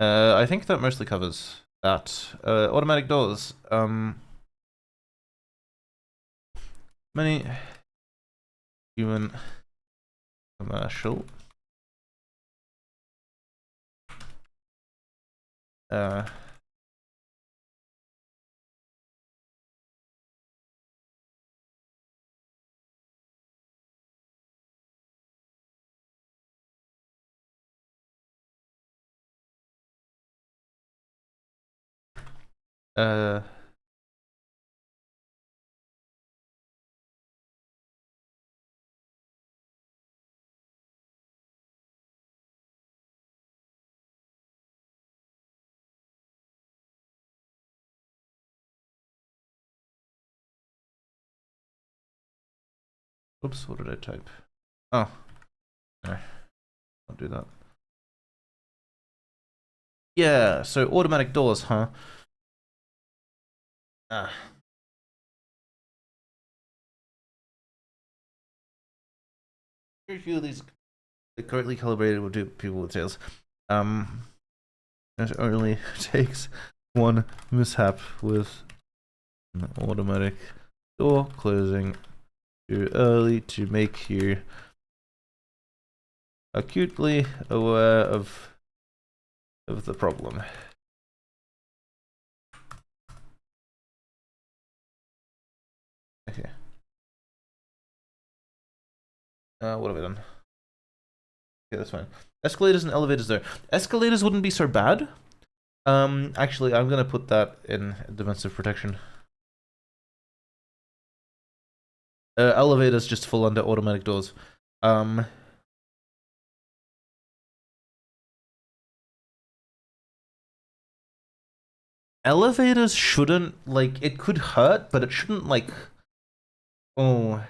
I think that mostly covers that. Automatic doors. Many human commercial. Oops, what did I type? Oh, no, I'll do that. Yeah, so automatic doors, huh? Very few of these correctly calibrated will do people with tails. It only takes one mishap with an automatic door closing too early to make you acutely aware of the problem. Okay. What have I done? Okay, that's fine. Escalators and elevators though. Escalators wouldn't be so bad. Actually, I'm gonna put that in defensive protection. Elevators just fall under automatic doors. Elevators shouldn't, like, it could hurt, but it shouldn't, like, oh.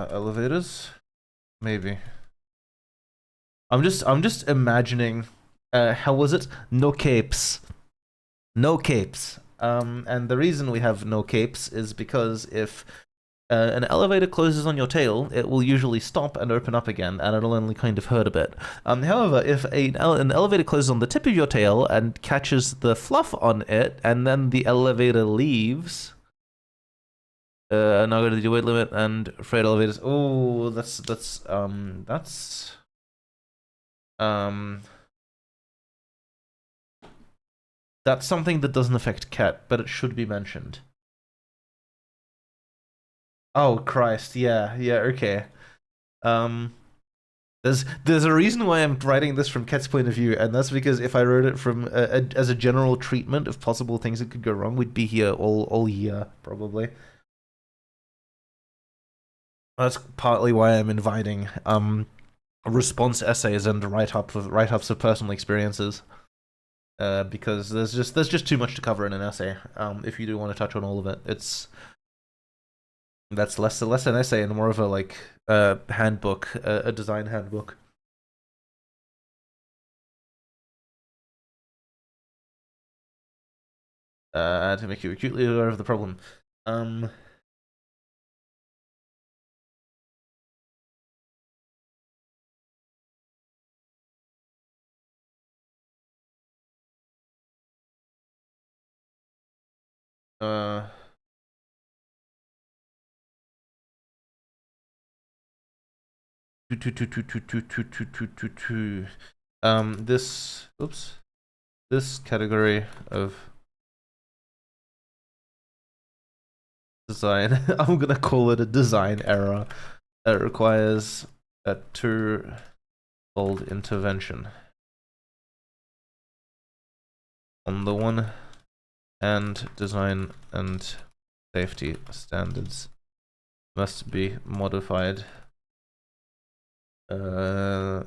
Elevators? Maybe. I'm just imagining, how was it? No capes. No capes. And the reason we have no capes is because if an elevator closes on your tail, it will usually stop and open up again, and it'll only kind of hurt a bit. However, if an elevator closes on the tip of your tail and catches the fluff on it, and then the elevator leaves, now go to the weight limit and freight elevators. Oh, that's something that doesn't affect Cat, but it should be mentioned. Oh Christ, yeah, okay. There's a reason why I'm writing this from Ket's point of view, and that's because if I wrote it from as a general treatment of possible things that could go wrong, we'd be here all year probably. That's partly why I'm inviting response essays and write-ups of personal experiences, because there's just too much to cover in an essay. If you do want to touch on all of it, that's less an essay and more of a like handbook, a design handbook. To make you acutely aware of the problem. This category of design, I'm gonna call it a design error that requires a two-fold intervention. On the one hand, design and safety standards must be modified to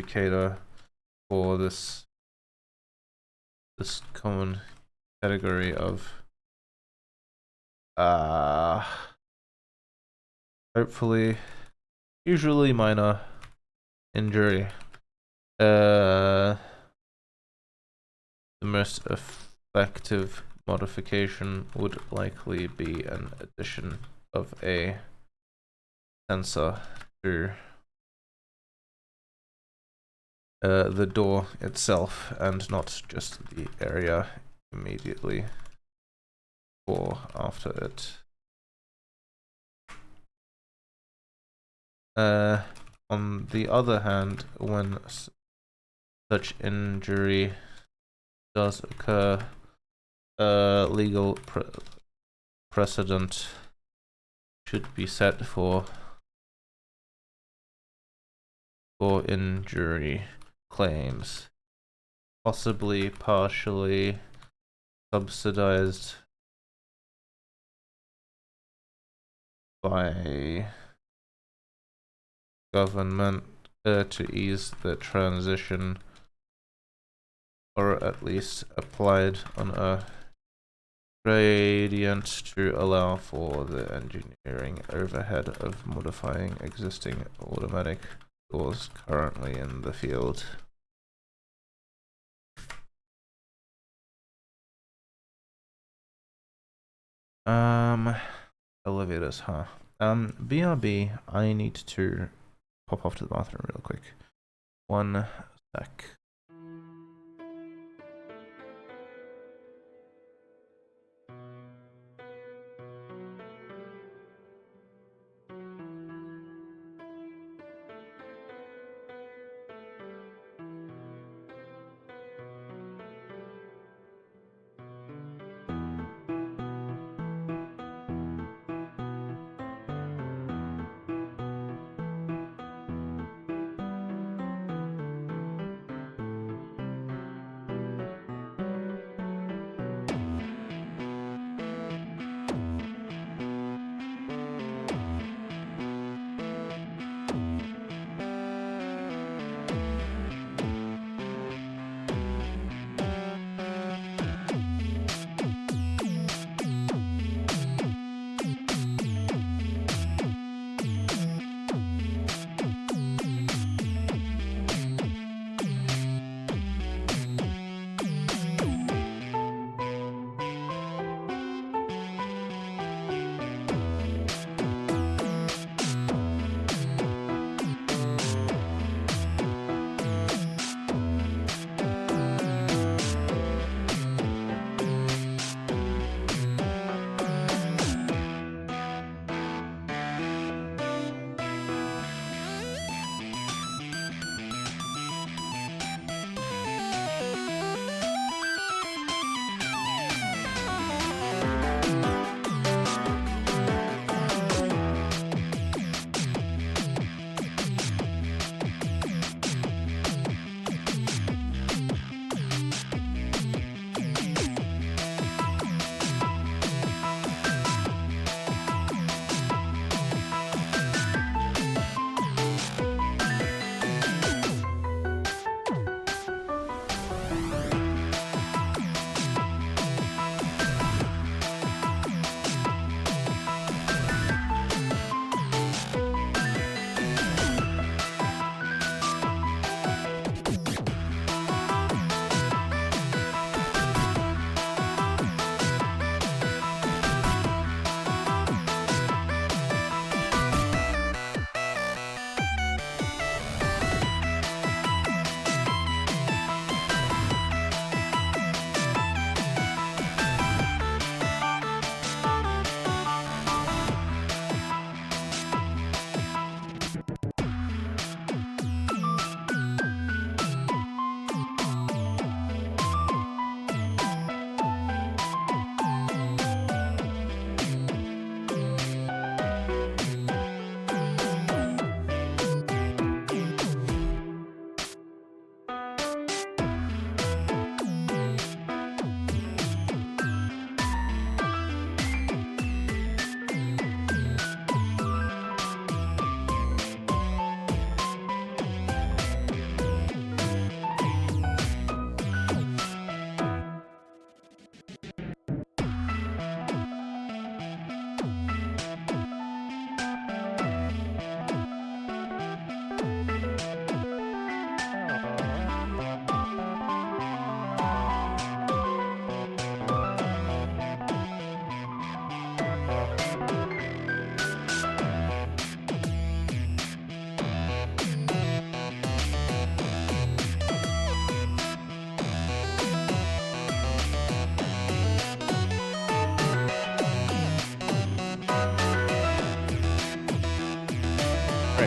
cater for this common category of hopefully usually minor injury. The most effective modification would likely be an addition of a sensor to the door itself and not just the area immediately or after it. On the other hand, when such injury does occur, legal precedent should be set for injury claims, possibly partially subsidized by government to ease the transition, or at least applied on a gradient to allow for the engineering overhead of modifying existing automatic doors currently in the field. Elevators, huh? BRB, I need to pop off to the bathroom real quick. 1 sec.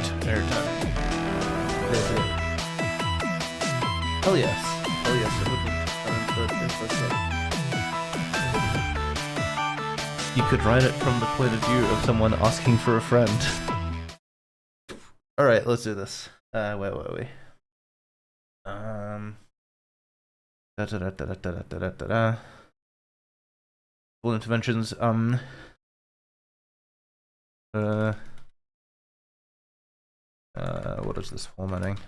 Alright, airtime. Hell yes. Hell yes, it would be. You could write it from the point of view of someone asking for a friend. Alright, let's do this. Where were we? Full interventions. What is this formatting?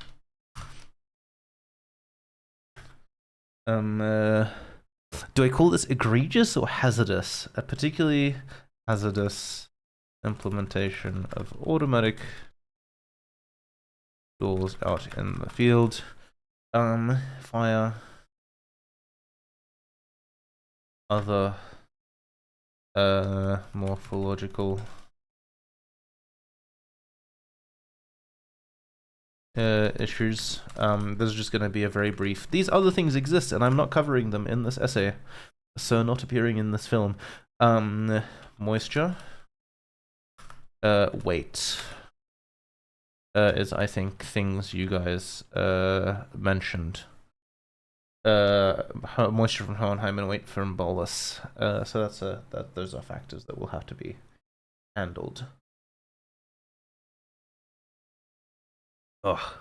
Do I call this egregious or hazardous? A particularly hazardous implementation of automatic doors out in the field. Fire. Other morphological issues. This is just going to be a very brief. These other things exist, and I'm not covering them in this essay, so not appearing in this film. Moisture. Weight. Is I think things you guys mentioned. Moisture from Hohenheim and weight from bolus. So those are factors that will have to be handled. Oh.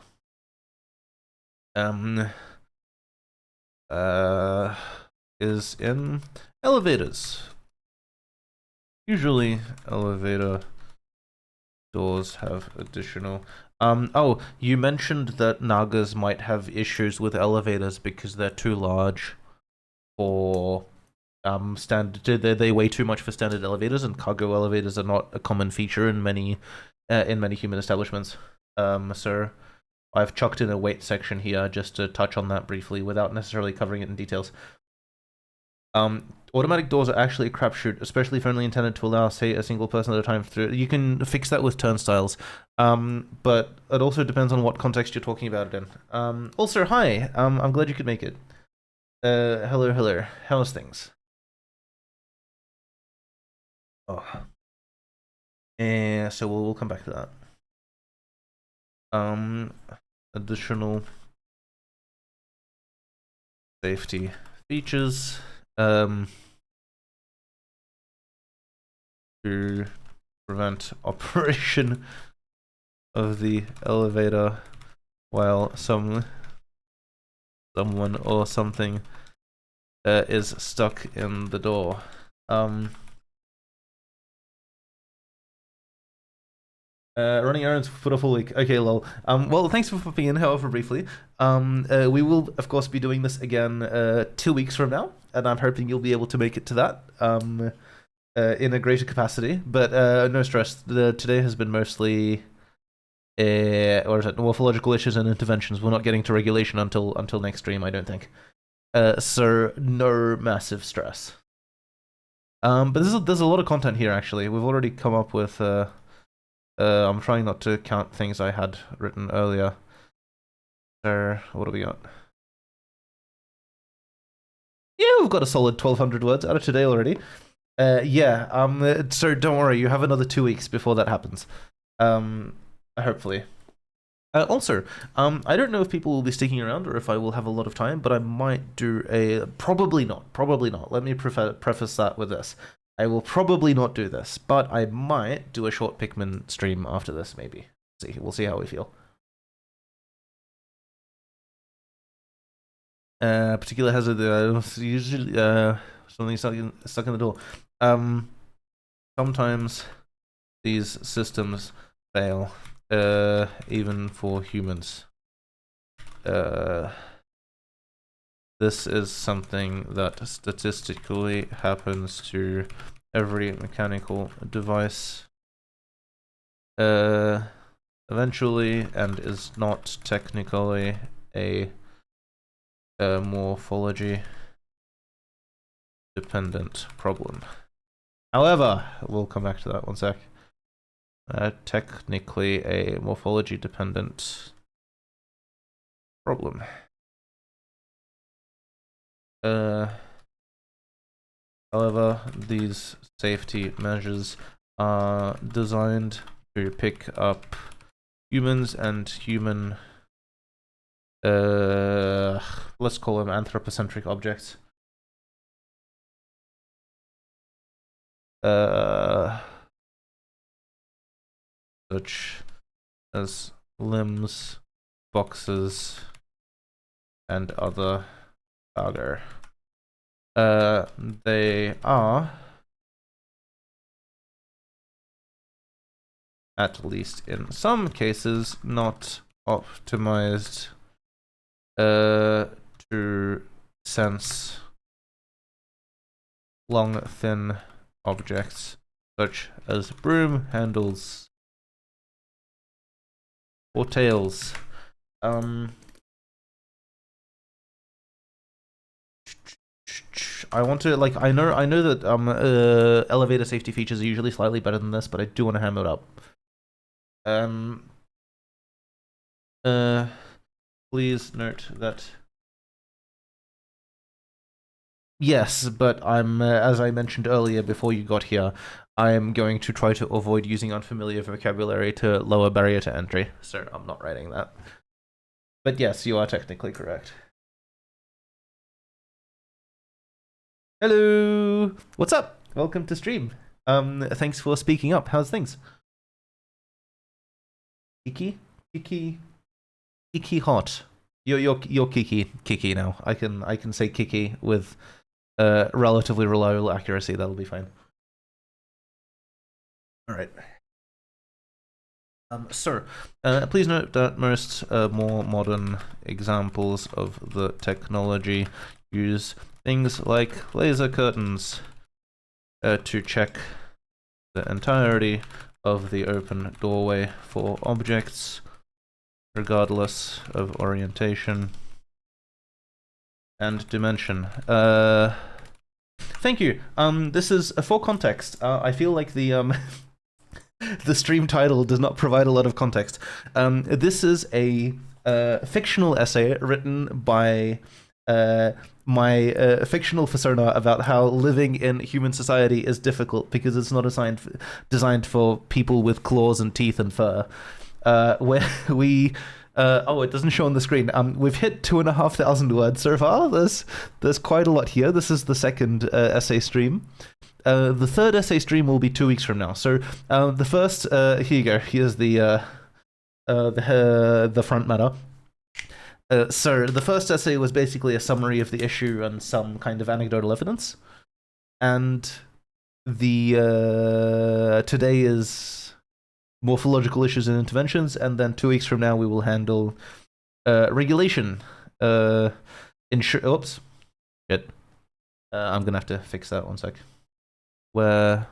Is in elevators. Usually elevator doors have additional. Oh, you mentioned that Nagas might have issues with elevators because they're too large for standard. They weigh too much for standard elevators, and cargo elevators are not a common feature in many human establishments. So I've chucked in a weight section here just to touch on that briefly without necessarily covering it in details. Automatic doors are actually a crapshoot, especially if only intended to allow, say, a single person at a time through. You can fix that with turnstiles, but it also depends on what context you're talking about it in. Also, hi, I'm glad you could make it. Hello, how's things? Oh. So we'll come back to that. Additional safety features. To prevent operation of the elevator while someone or something is stuck in the door. Running errands for a full week. Okay, lol. Well, thanks for popping in, however briefly. We will, of course, be doing this again 2 weeks from now, and I'm hoping you'll be able to make it to that in a greater capacity. But no stress. Today has been mostly morphological issues and interventions. We're not getting to regulation until next stream, I don't think. So no massive stress. But there's a lot of content here, actually. We've already come up with I'm trying not to count things I had written earlier. So, what do we got? Yeah, we've got a solid 1,200 words out of today already. Yeah, so don't worry, you have another 2 weeks before that happens. Hopefully. Also, I don't know if people will be sticking around or if I will have a lot of time, but I might do a... Probably not. Let me preface that with this. I will probably not do this, but I might do a short Pikmin stream after this, maybe. We'll see how we feel. Particular hazard, usually something stuck in the door. Sometimes these systems fail, even for humans. This is something that statistically happens to every mechanical device eventually, and is not technically a morphology dependent problem. However, we'll come back to that one sec. Technically a morphology dependent problem. However, these safety measures are designed to pick up humans and human, let's call them anthropocentric objects. Such as limbs, boxes, and other cargo. They are, at least in some cases, not optimized to sense long, thin objects, such as broom handles or tails. I want to, like, I know that elevator safety features are usually slightly better than this, but I do want to hammer it up. Please note that. Yes, but I'm, as I mentioned earlier before you got here, I'm going to try to avoid using unfamiliar vocabulary to lower barrier to entry, so I'm not writing that. But yes, you are technically correct. Hello! What's up? Welcome to stream. Thanks for speaking up. How's things? Kiki hot. You're Kiki now. I can say Kiki with relatively reliable accuracy. That'll be fine. All right. Sir, please note that most more modern examples of the technology use things like laser curtains to check the entirety of the open doorway for objects, regardless of orientation and dimension. Thank you. This is for context. I feel like the the stream title does not provide a lot of context. This is a fictional essay written by my fictional persona about how living in human society is difficult because it's not designed for people with claws and teeth and fur. Where we it doesn't show on the screen. We've hit 2,500 words so far. There's quite a lot here. This is the second essay stream. The third essay stream will be 2 weeks from now. So the first, here you go. Here's the front matter. So the first essay was basically a summary of the issue and some kind of anecdotal evidence, and the today is morphological issues and interventions, and then 2 weeks from now we will handle regulation. Oops, shit. I'm gonna have to fix that 1 sec. Where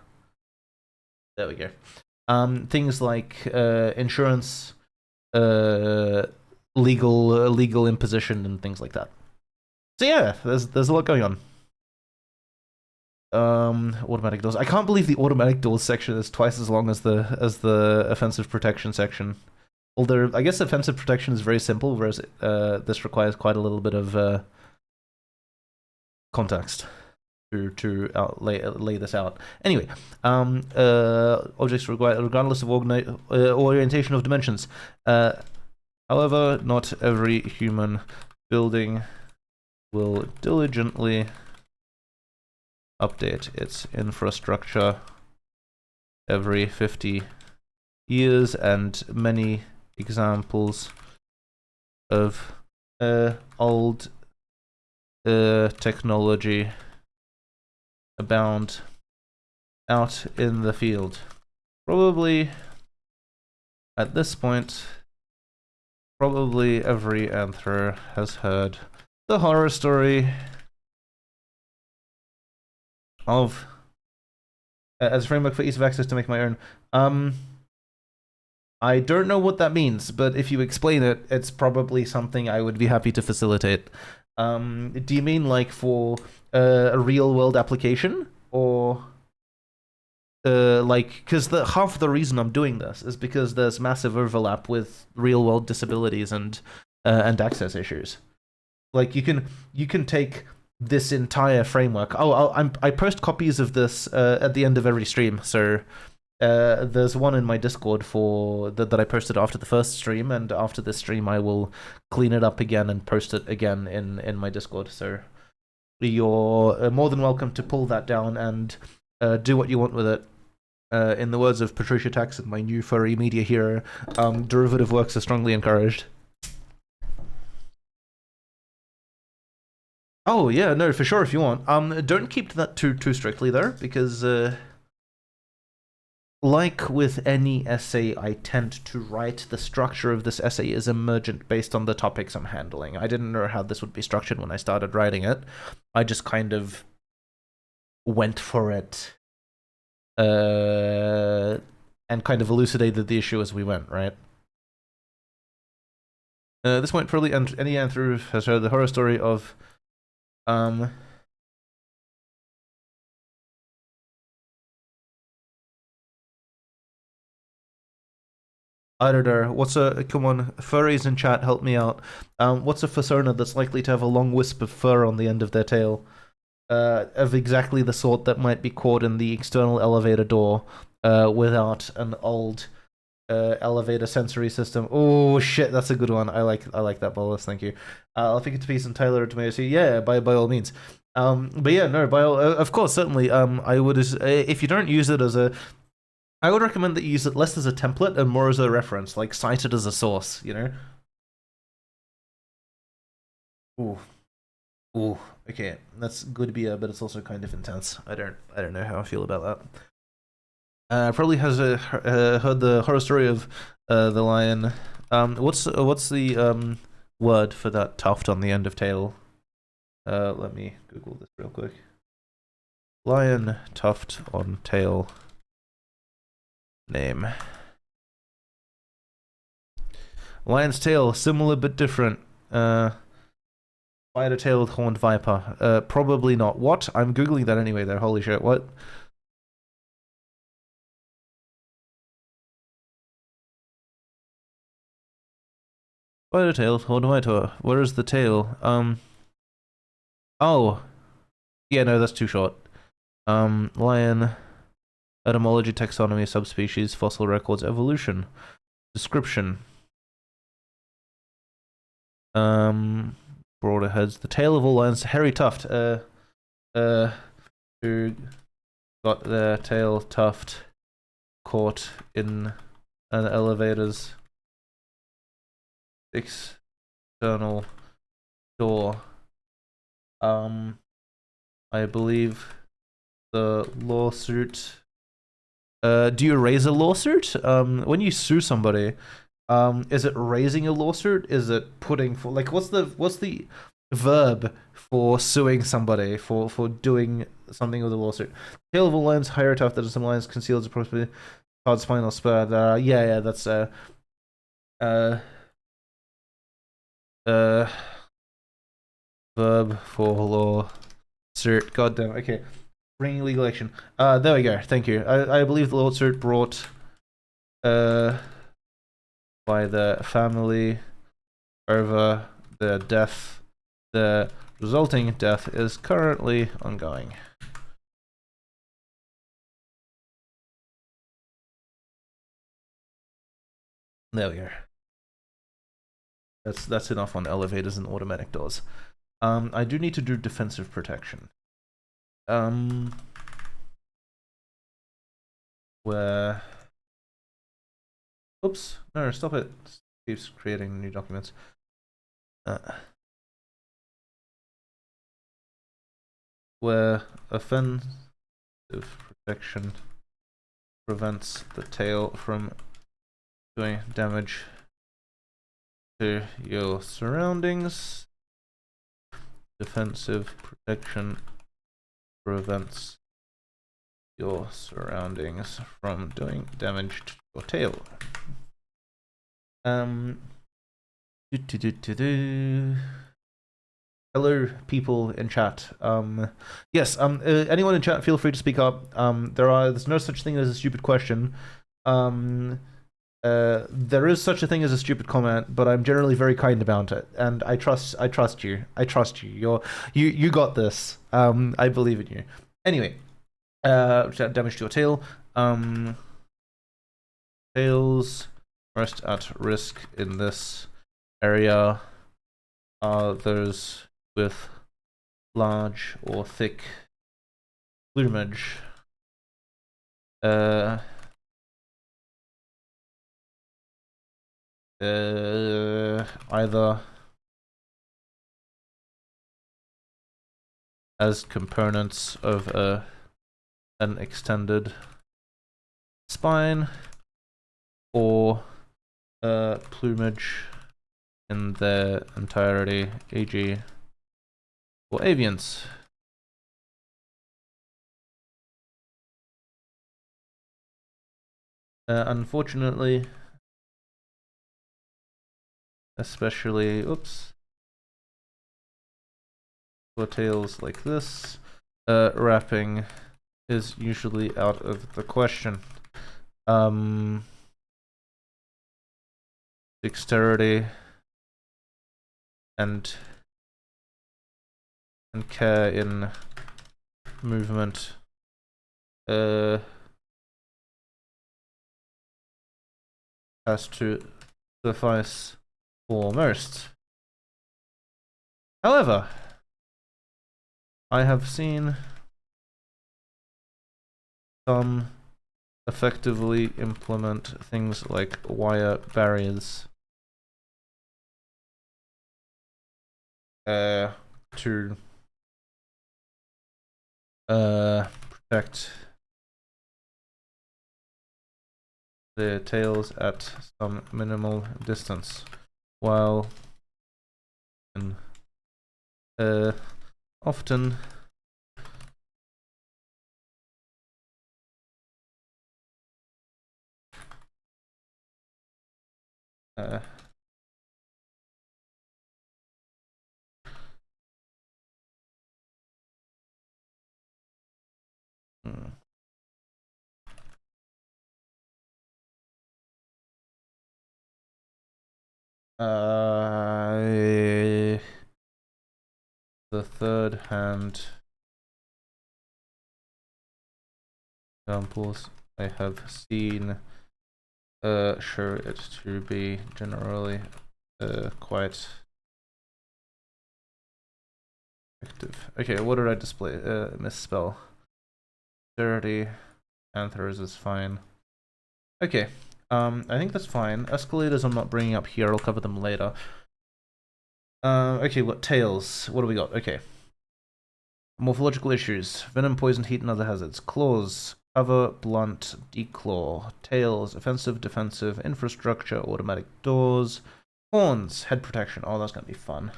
there we go. Things like insurance, legal imposition, and things like that. So yeah, there's a lot going on. Automatic doors. I can't believe the automatic doors section is twice as long as the offensive protection section. Although I guess offensive protection is very simple, whereas this requires quite a little bit of context to lay this out. Anyway, objects regardless of orientation of dimensions. However, not every human building will diligently update its infrastructure every 50 years, and many examples of old technology abound out in the field. Probably, at this point, probably every anthro has heard the horror story of as a framework for ease of access to make my own. I don't know what that means, but if you explain it, it's probably something I would be happy to facilitate. Do you mean like for a real world application, or like, because half the reason I'm doing this is because there's massive overlap with real world disabilities and access issues. Like you can take this entire framework. I post copies of this at the end of every stream, so there's one in my Discord for that I posted after the first stream, and after this stream I will clean it up again and post it again in my Discord. So you're more than welcome to pull that down and do what you want with it. In the words of Patricia Taxon, my new furry media hero, derivative works are strongly encouraged. Oh yeah, no, for sure if you want. Don't keep that too strictly though, because like with any essay, I tend to write the structure of this essay is emergent based on the topics I'm handling. I didn't know how this would be structured when I started writing it. I just kind of went for it and kind of elucidated the issue as we went, right? This won't probably end. Any Andrew has heard the horror story of I don't know. What's a come on, furries in chat, help me out. What's a fursona that's likely to have a long wisp of fur on the end of their tail? Of exactly the sort that might be caught in the external elevator door, without an old elevator sensory system. Oh shit, that's a good one. I like that, Bolus. Thank you. I'll pick it to piece and tailor it to me. Yeah, by all means. But yeah, no, by all, of course, certainly. I would if you don't use it as a, I would recommend that you use it less as a template and more as a reference, like cite it as a source. You know. Ooh. Okay, that's good beer, but it's also kind of intense. I don't know how I feel about that. Probably has heard the horror story of the lion. What's the word for that tuft on the end of tail? Let me Google this real quick. Lion tuft on tail. Name. Lion's tail, similar but different. Spider-tailed horned viper. Probably not. What? I'm googling that anyway though. Holy shit, what? Spider-tailed horned viper. Where is the tail? Oh. Yeah, no, that's too short. Lion. Etymology, taxonomy, subspecies, fossil records, evolution. Description. Broader heads. The tail of all lions. Hairy tuft. Who got their tail tuft caught in an elevator's external door. I believe the lawsuit. Do you raise a lawsuit? When you sue somebody, is it raising a lawsuit? Is it putting for like what's the verb for suing somebody for doing something with a lawsuit? Tail of all lions, higher tuft that some lions concealed approximately hard spinal spur. Yeah, that's verb for lawsuit. Goddamn. Okay. Bringing legal action. There we go. Thank you. I believe the lawsuit brought by the family over the death. The resulting death is currently ongoing. There we go. That's enough on elevators and automatic doors. I do need to do defensive protection. Where oops, no, stop it. It keeps creating new documents. Where offensive protection prevents the tail from doing damage to your surroundings. Defensive protection prevents your surroundings from doing damage to your tail. Hello, people in chat. Yes. Anyone in chat, feel free to speak up. There's no such thing as a stupid question. There is such a thing as a stupid comment, but I'm generally very kind about it, and I trust you. You got this. I believe in you. Anyway, damage to your tail. tails most at risk in this area are those with large or thick plumage. Either as components of an extended spine or plumage in their entirety, e.g. for avians. Unfortunately, especially, for tails like this, wrapping is usually out of the question. Dexterity and care in movement has to suffice for most. However, I have seen some effectively implement things like wire barriers to protect the tails at some minimal distance, while often the third hand examples I have seen show it to be generally quite effective. Okay, what did I display? Misspell. Dirty. Anthers is fine. Okay, I think that's fine. Escalators I'm not bringing up here, I'll cover them later. Okay, what tails? What do we got? Okay. Morphological issues. Venom, poison, heat, and other hazards. Claws. Cover, blunt, declaw. Tails. Offensive, defensive. Infrastructure. Automatic doors. Horns. Head protection. Oh, that's gonna be fun.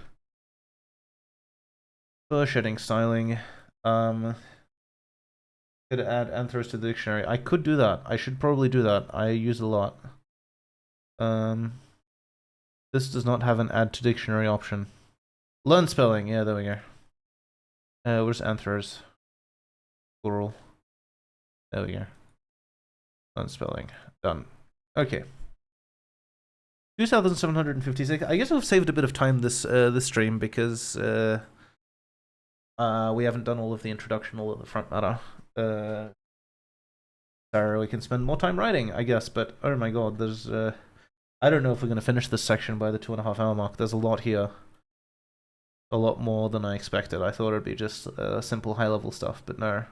Fur shedding, styling. Could add anthers to the dictionary. I could do that. I should probably do that. I use a lot. This does not have an add to dictionary option. Learn spelling. Yeah, there we go. Where's anthers? Plural. There we go. Learn spelling. Done. Okay. 2,756. I guess I've saved a bit of time this stream because we haven't done all of the introduction, all of the front matter. So we can spend more time writing, I guess. But oh my god, there's I don't know if we're gonna finish this section by the 2.5 hour mark. There's a lot here. A lot more than I expected. I thought it'd be just simple high level stuff, but no.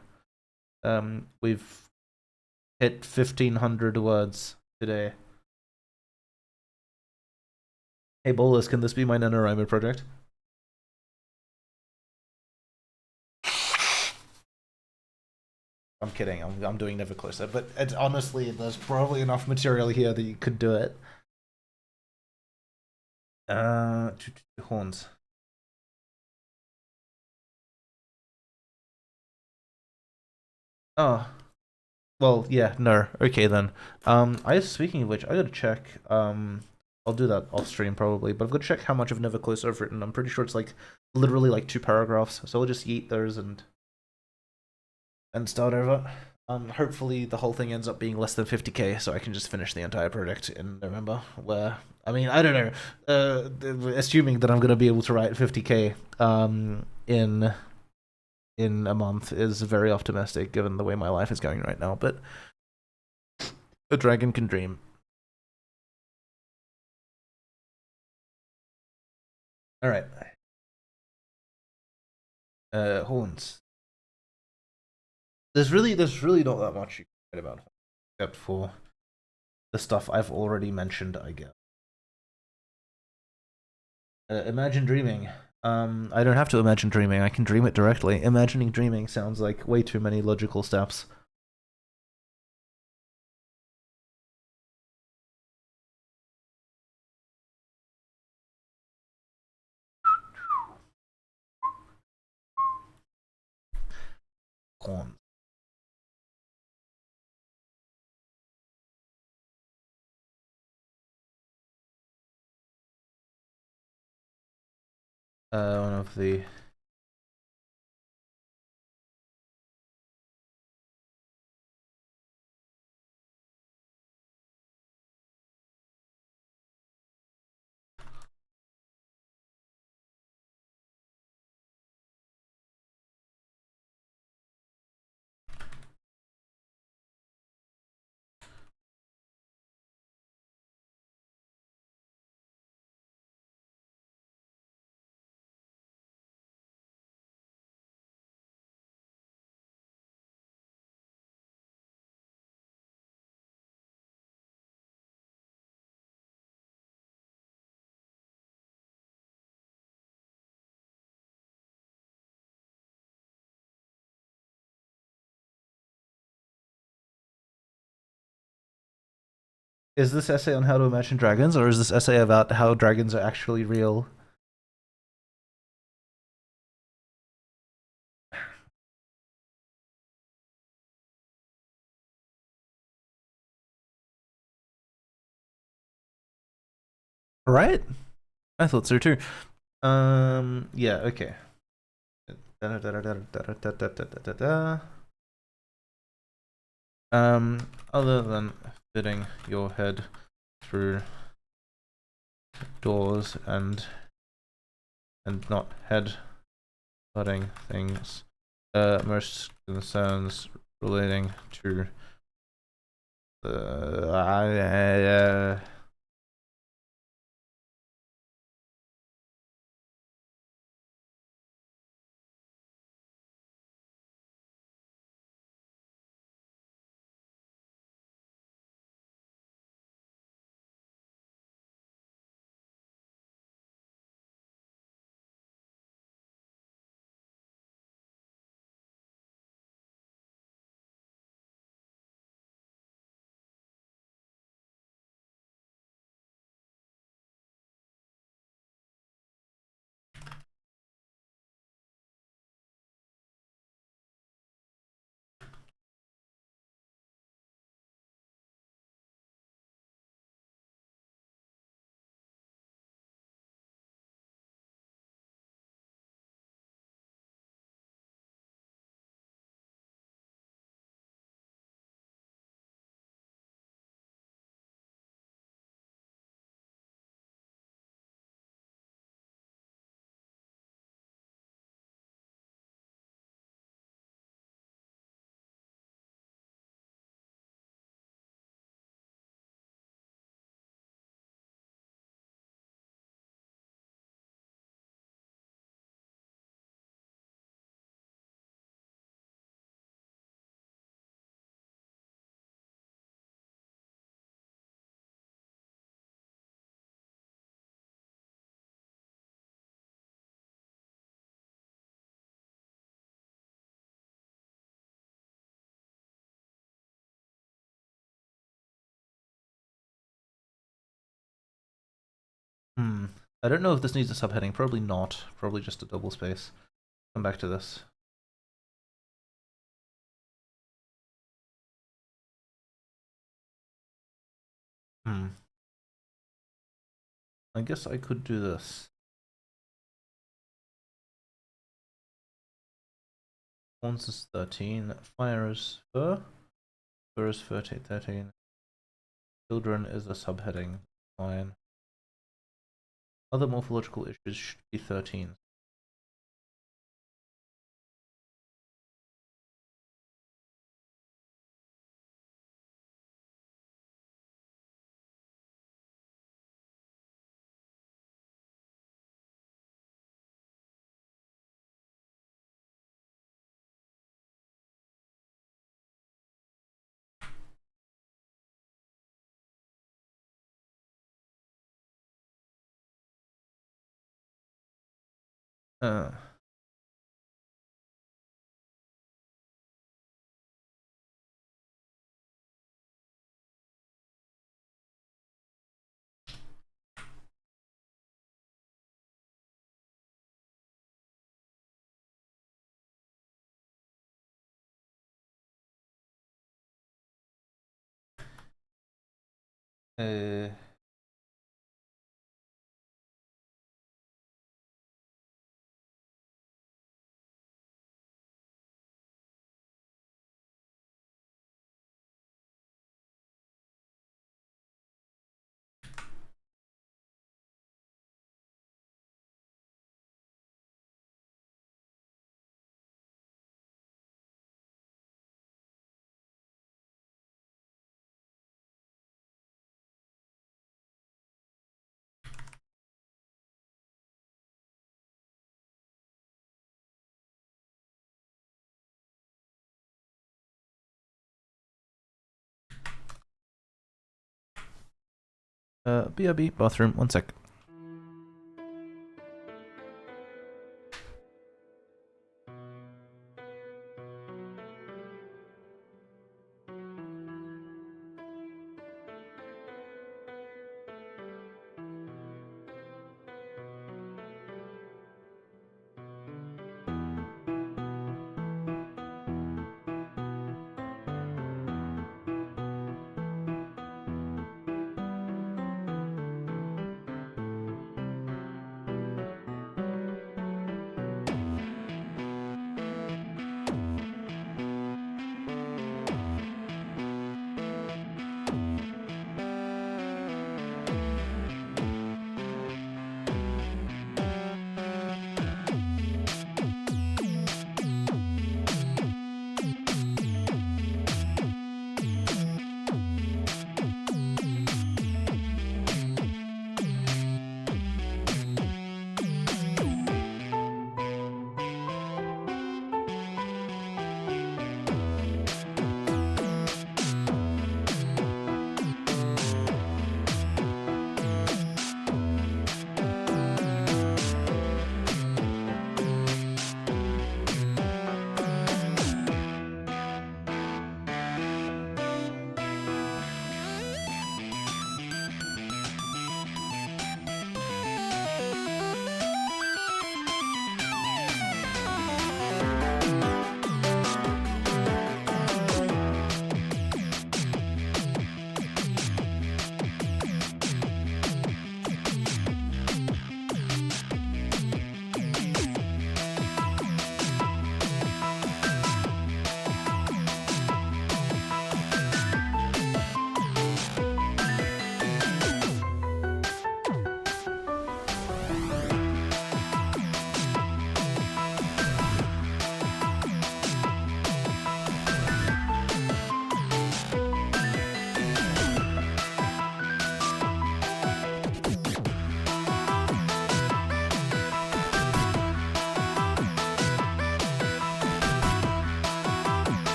We've hit 1,500 words today. Hey Bolus, can this be my NaNoWriMo project? I'm kidding. I'm doing Never Closer, but honestly, there's probably enough material here that you could do it. Horns. Oh, well, yeah, no. Okay then. Speaking of which, I gotta check. I'll do that off stream probably, but I've got to check how much of Never Closer I've written. I'm pretty sure it's like literally like 2 paragraphs, so I'll just yeet those and start over. Hopefully the whole thing ends up being less than 50k, so I can just finish the entire project in November. Where I mean, I don't know. Assuming that I'm gonna be able to write 50k in a month is very optimistic, given the way my life is going right now. But a dragon can dream. All right. Horns. There's really not that much you can write about except for the stuff I've already mentioned, I guess. Imagine dreaming. I don't have to imagine dreaming. I can dream it directly. Imagining dreaming sounds like way too many logical steps. Horns. One of the Is this essay on how to imagine dragons, or is this essay about how dragons are actually real? Right? I thought so too. Yeah, okay. Other than fitting your head through doors and not head butting things, most concerns relating to the I don't know if this needs a subheading. Probably not. Probably just a double space. Come back to this. I guess I could do this. Horns is 13. Fire is fur. Fur is 13. Children is a subheading. Fine. Other morphological issues should be 13. Uh. BRB, bathroom, 1 sec.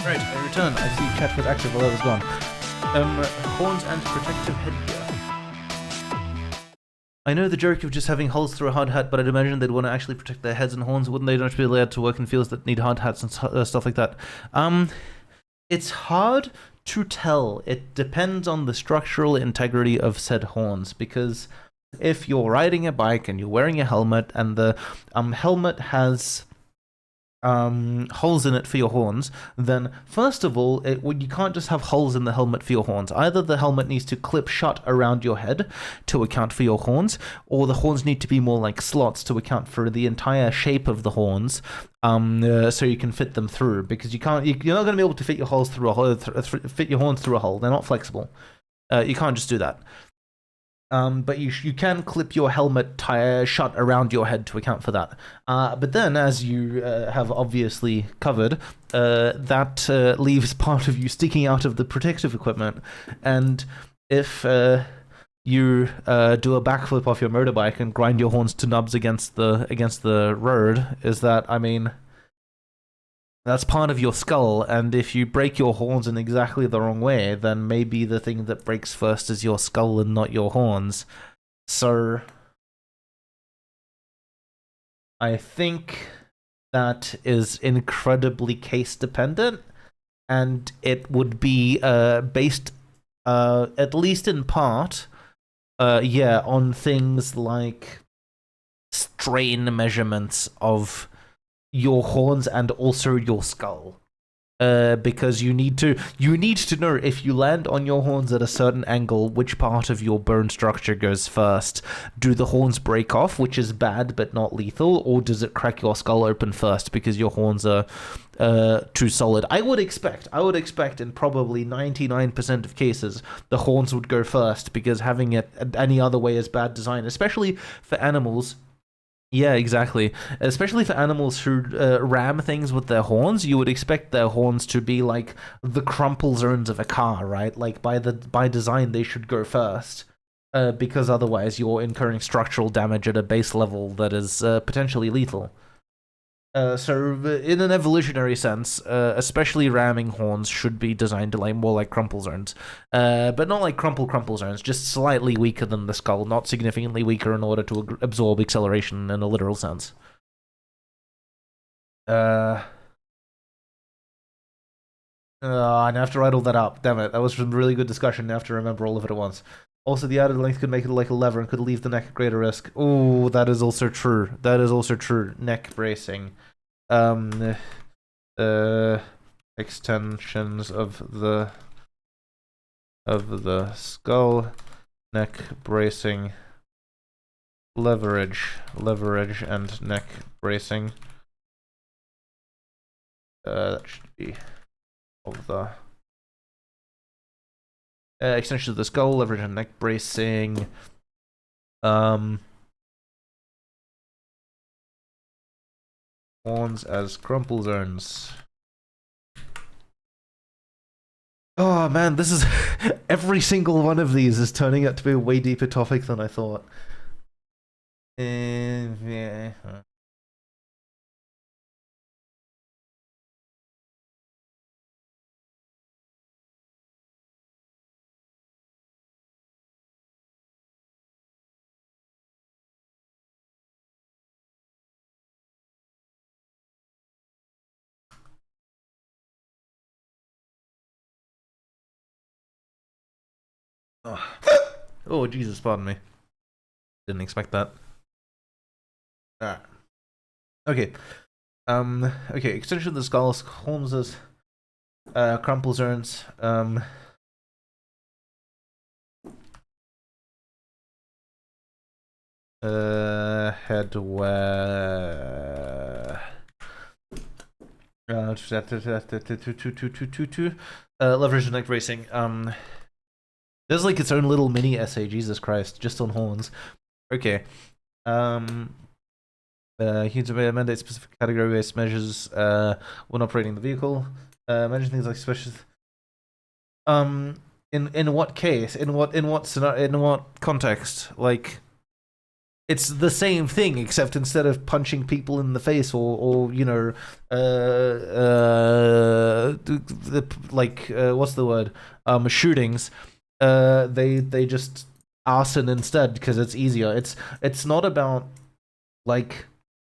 Right, I return. I see chat was active while I was gone. Horns and protective headgear. I know the joke of just having holes through a hard hat, but I'd imagine they'd want to actually protect their heads and horns. Wouldn't they not be allowed to work in fields that need hard hats and stuff like that? It's hard to tell. It depends on the structural integrity of said horns, because if you're riding a bike and you're wearing a helmet and the helmet has holes in it for your horns, then first of all, you can't just have holes in the helmet for your horns. Either the helmet needs to clip shut around your head to account for your horns, or the horns need to be more like slots to account for the entire shape of the horns, so you can fit them through. Because you're not going to be able to fit your horns through a hole. Fit your horns through a hole. They're not flexible. You can't just do that. But you can clip your helmet shut around your head to account for that. But then, as you have obviously covered, that leaves part of you sticking out of the protective equipment. And if you do a backflip off your motorbike and grind your horns to nubs against the road, That's part of your skull, and if you break your horns in exactly the wrong way, then maybe the thing that breaks first is your skull and not your horns. So I think that is incredibly case dependent, and it would be based, at least in part, on things like strain measurements of your horns and also your skull. Because you need to know if you land on your horns at a certain angle, which part of your bone structure goes first. Do the horns break off, which is bad but not lethal, or does it crack your skull open first because your horns are too solid? I would expect in probably 99% of cases the horns would go first, because having it any other way is bad design, especially for animals. Yeah, exactly. Especially for animals who ram things with their horns, you would expect their horns to be like the crumple zones of a car, right? Like by design, they should go first, because otherwise you're incurring structural damage at a base level that is potentially lethal. So in an evolutionary sense, especially ramming horns should be designed to like more like crumple zones, but not like crumple zones, just slightly weaker than the skull, not significantly weaker in order to absorb acceleration in a literal sense. I have to write all that up. Damn it, that was some really good discussion. I have to remember all of it at once. Also, the added length could make it like a lever and could leave the neck at greater risk. Oh, that is also true. That is also true. Neck bracing. Extensions of the skull, neck bracing, leverage, and neck bracing. That should be of the extensions of the skull, leverage, and neck bracing. Horns as crumple zones. Oh man, this is every single one of these is turning out to be a way deeper topic than I thought. Yeah. Oh, Jesus, pardon me. Didn't expect that. Okay. Okay, extension of the skull, horns as crumple zones. Headwear. Leverage and neck bracing. There's like its own little mini essay, Jesus Christ, just on horns. Okay. Huge mandate specific category-based measures when operating the vehicle. Mention things like special. In what case? In what scenario? In what context? Like, it's the same thing, except instead of punching people in the face or you know, what's the word? Shootings. They just arson instead because it's easier. It's not about like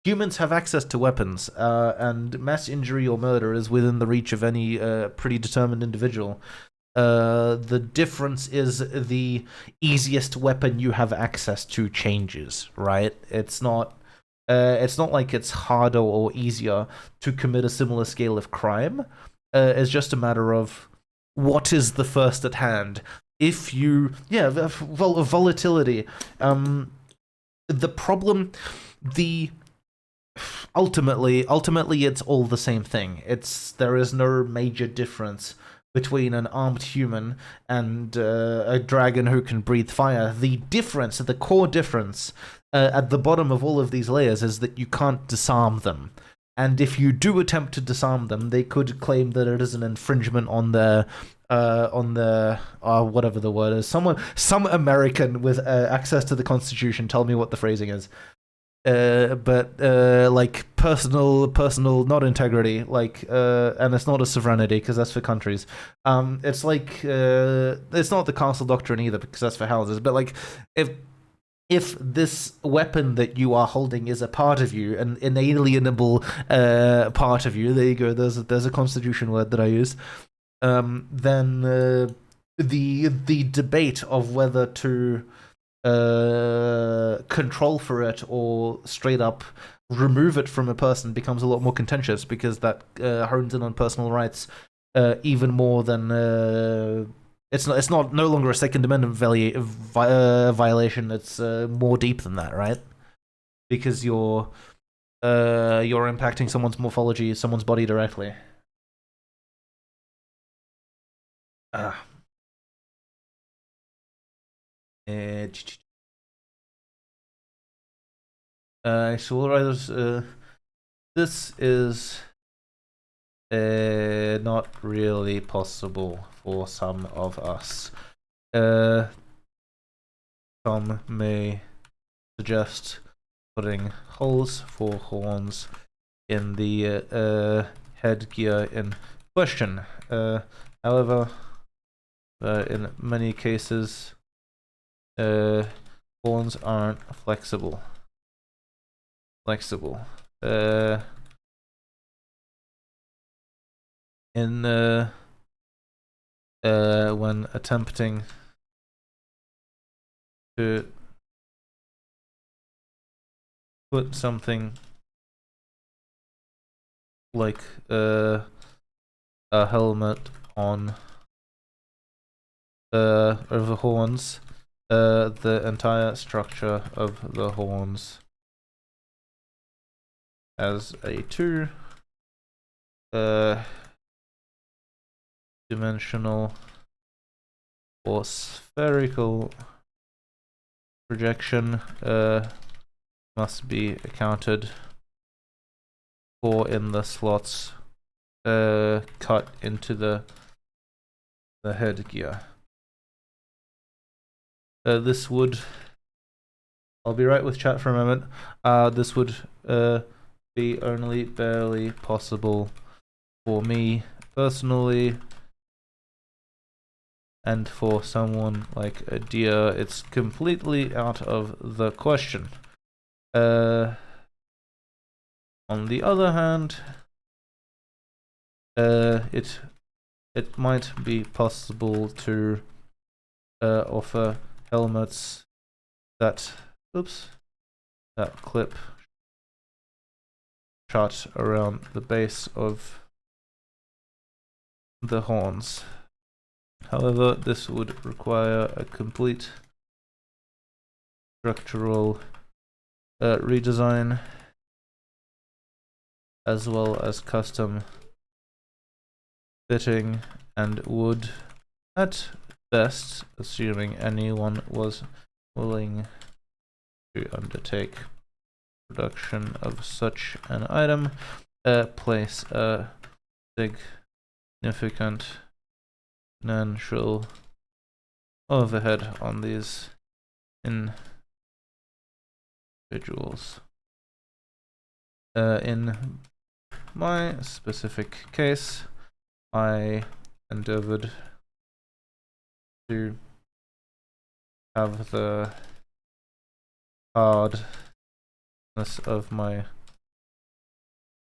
humans have access to weapons, and mass injury or murder is within the reach of any predetermined individual. The difference is the easiest weapon you have access to changes, right? It's not like it's harder or easier to commit a similar scale of crime. It's just a matter of what is the first at hand. If you, volatility. The problem, ultimately, it's all the same thing. There is no major difference between an armed human and a dragon who can breathe fire. The difference, the core difference, at the bottom of all of these layers is that you can't disarm them. And if you do attempt to disarm them, they could claim that it is an infringement on their whatever the word is. Some American with access to the Constitution, tell me what the phrasing is. but like personal, not integrity, like and it's not a sovereignty because that's for countries. It's like it's not the castle doctrine either because that's for houses. But like if this weapon that you are holding is a part of you, an inalienable part of you, there you go. There's a constitution word that I use. Then the debate of whether to control for it or straight up remove it from a person becomes a lot more contentious because that hones in on personal rights even more than it's not no longer a Second Amendment violation. It's more deep than that, right? Because you're impacting someone's morphology, someone's body directly. Ah. So all right, this is not really possible for some of us. Some may suggest putting holes for horns in the headgear in question. However, in many cases, horns aren't flexible. When attempting to put something like a helmet on over horns, the entire structure of the horns as a two-dimensional or spherical projection must be accounted for in the slots cut into the headgear. This would, I'll be right with chat for a moment. This would be only barely possible for me personally, and for someone like a deer, it's completely out of the question. On the other hand, it might be possible to offer helmets that clip shut around the base of the horns. However, this would require a complete structural redesign as well as custom fitting, and would, at best, assuming anyone was willing to undertake production of such an item, place a significant financial overhead on these individuals. In my specific case, I endeavored to have the hardness of my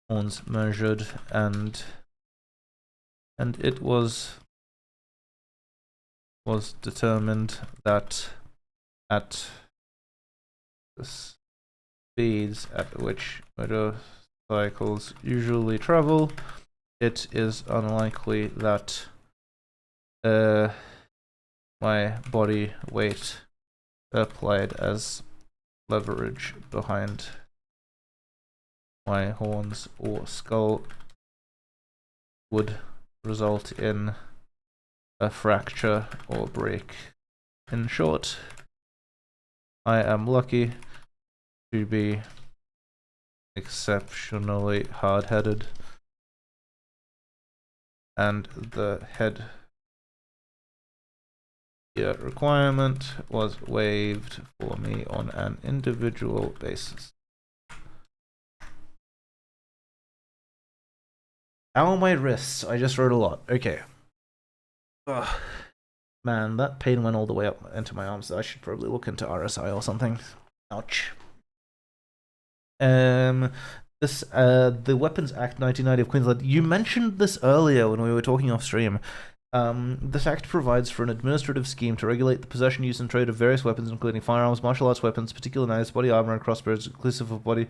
horns measured, and it was determined that at the speeds at which motorcycles usually travel, it is unlikely that my body weight applied as leverage behind my horns or skull would result in a fracture or break. In short, I am lucky to be exceptionally hard-headed, and the head requirement was waived for me on an individual basis. Ow, my wrists. I just wrote a lot. Okay. Ugh. Man, that pain went all the way up into my arms. I should probably look into RSI or something. Ouch. The Weapons Act 1990 of Queensland. You mentioned this earlier when we were talking off stream. This act provides for an administrative scheme to regulate the possession, use, and trade of various weapons, including firearms, martial arts weapons, particular knives, body armor, and crossbows, inclusive of body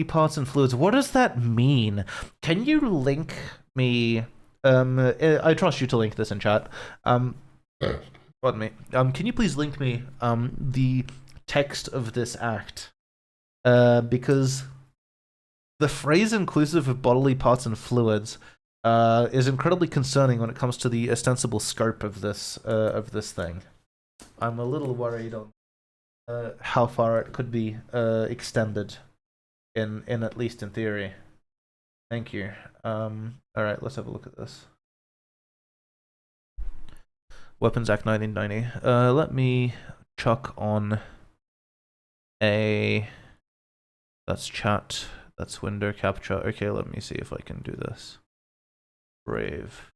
parts and fluids. What does that mean? Can you link me? I trust you to link this in chat. Pardon me. Can you please link me the text of this act? Because the phrase "inclusive of bodily parts and fluids" is incredibly concerning when it comes to the ostensible scope of this thing. I'm a little worried on how far it could be extended, in at least in theory. Thank you. All right, let's have a look at this. Weapons Act 1990. Let me chuck on a. That's chat. That's window capture. Okay, let me see if I can do this. Brave.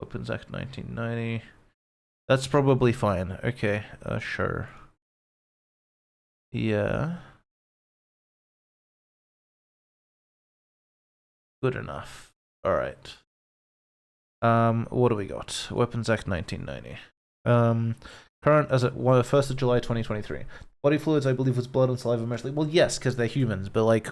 Weapons Act 1990. That's probably fine. Okay, sure. Yeah. Good enough. Alright. What do we got? Weapons Act 1990. Current as at 1st of July 2023. Body fluids, I believe, was blood and saliva mostly. Well, yes, because they're humans, but like,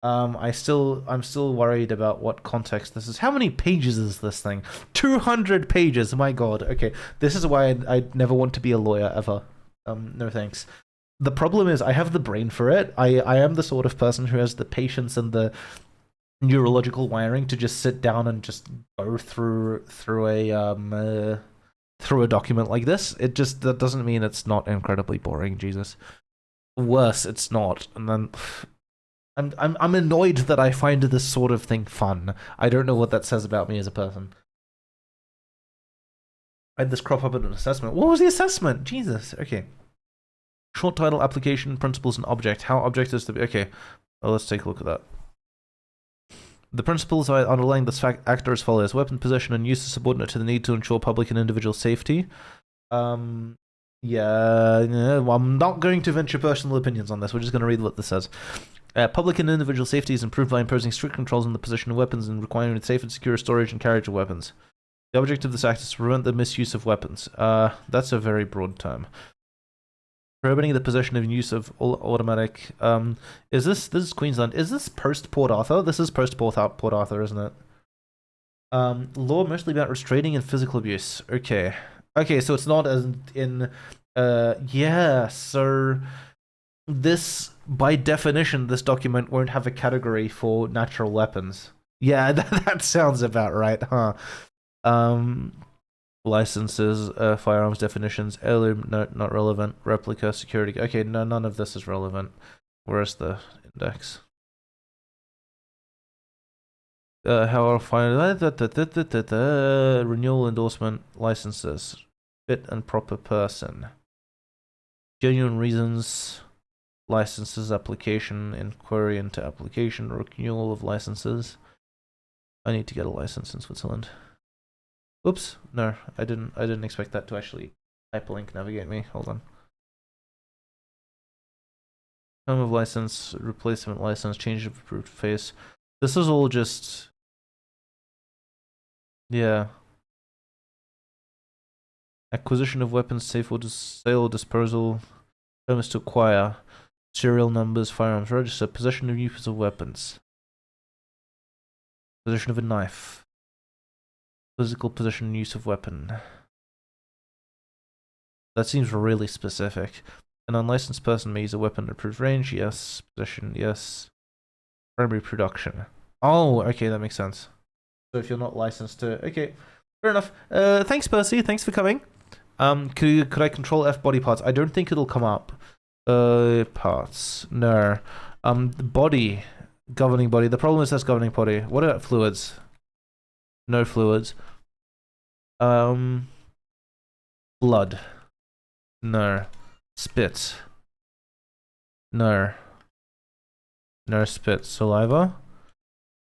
I'm still worried about what context this is. How many pages is this thing? 200 pages. My God. Okay, this is why I never want to be a lawyer ever. No thanks. The problem is I have the brain for it. I am the sort of person who has the patience and the neurological wiring to just sit down and just go through a document like this. That doesn't mean it's not incredibly boring. Jesus. Worse, it's not. And then I'm annoyed that I find this sort of thing fun. I don't know what that says about me as a person. I had this crop up in an assessment. What was the assessment? Jesus. Okay. Short title, application, principles, and object. How object is to be. Okay. Well, let's take a look at that. The principles underlying this act are as follows. Weapon possession and use is subordinate to the need to ensure public and individual safety. Yeah, well, I'm not going to venture personal opinions on this. We're just going to read what this says. Public and individual safety is improved by imposing strict controls on the possession of weapons and requiring safe and secure storage and carriage of weapons. The object of this act is to prevent the misuse of weapons. That's a very broad term. Prohibiting the possession and use of all automatic. This is Queensland. Is this post Port Arthur? This is post Port Arthur, isn't it? Law mostly about restraining and physical abuse. Okay. Okay, so it's not as in. Yeah. So this, by definition, this document won't have a category for natural weapons. Yeah, that sounds about right, huh? Licenses, firearms definitions, heirloom, no, not relevant. Replica, security. Okay, no, none of this is relevant. Where's the index? How I'll find renewal, endorsement, licenses, fit and proper person, genuine reasons, licenses, application, inquiry into application, renewal of licenses. I need to get a license in Switzerland. Oops, no, I didn't expect that to actually hyperlink navigate me. Hold on. Term of license, replacement license, change of approved face. This is all just, yeah. Acquisition of weapons, safe or sale or disposal. Term is to acquire. Serial numbers, firearms register, possession of use of weapons. Possession of a knife. Physical possession and use of weapon. That seems really specific. An unlicensed person may use a weapon at approved range. Yes. Possession. Yes. Primary production. Oh, okay, that makes sense. So if you're not licensed to, okay, fair enough. Thanks, Percy. Thanks for coming. Could I control F body parts? I don't think it'll come up. Parts. No. Body. Governing body. The problem is that's governing body. What about fluids? No fluids. Blood. No. Spit. No. No spit. Saliva.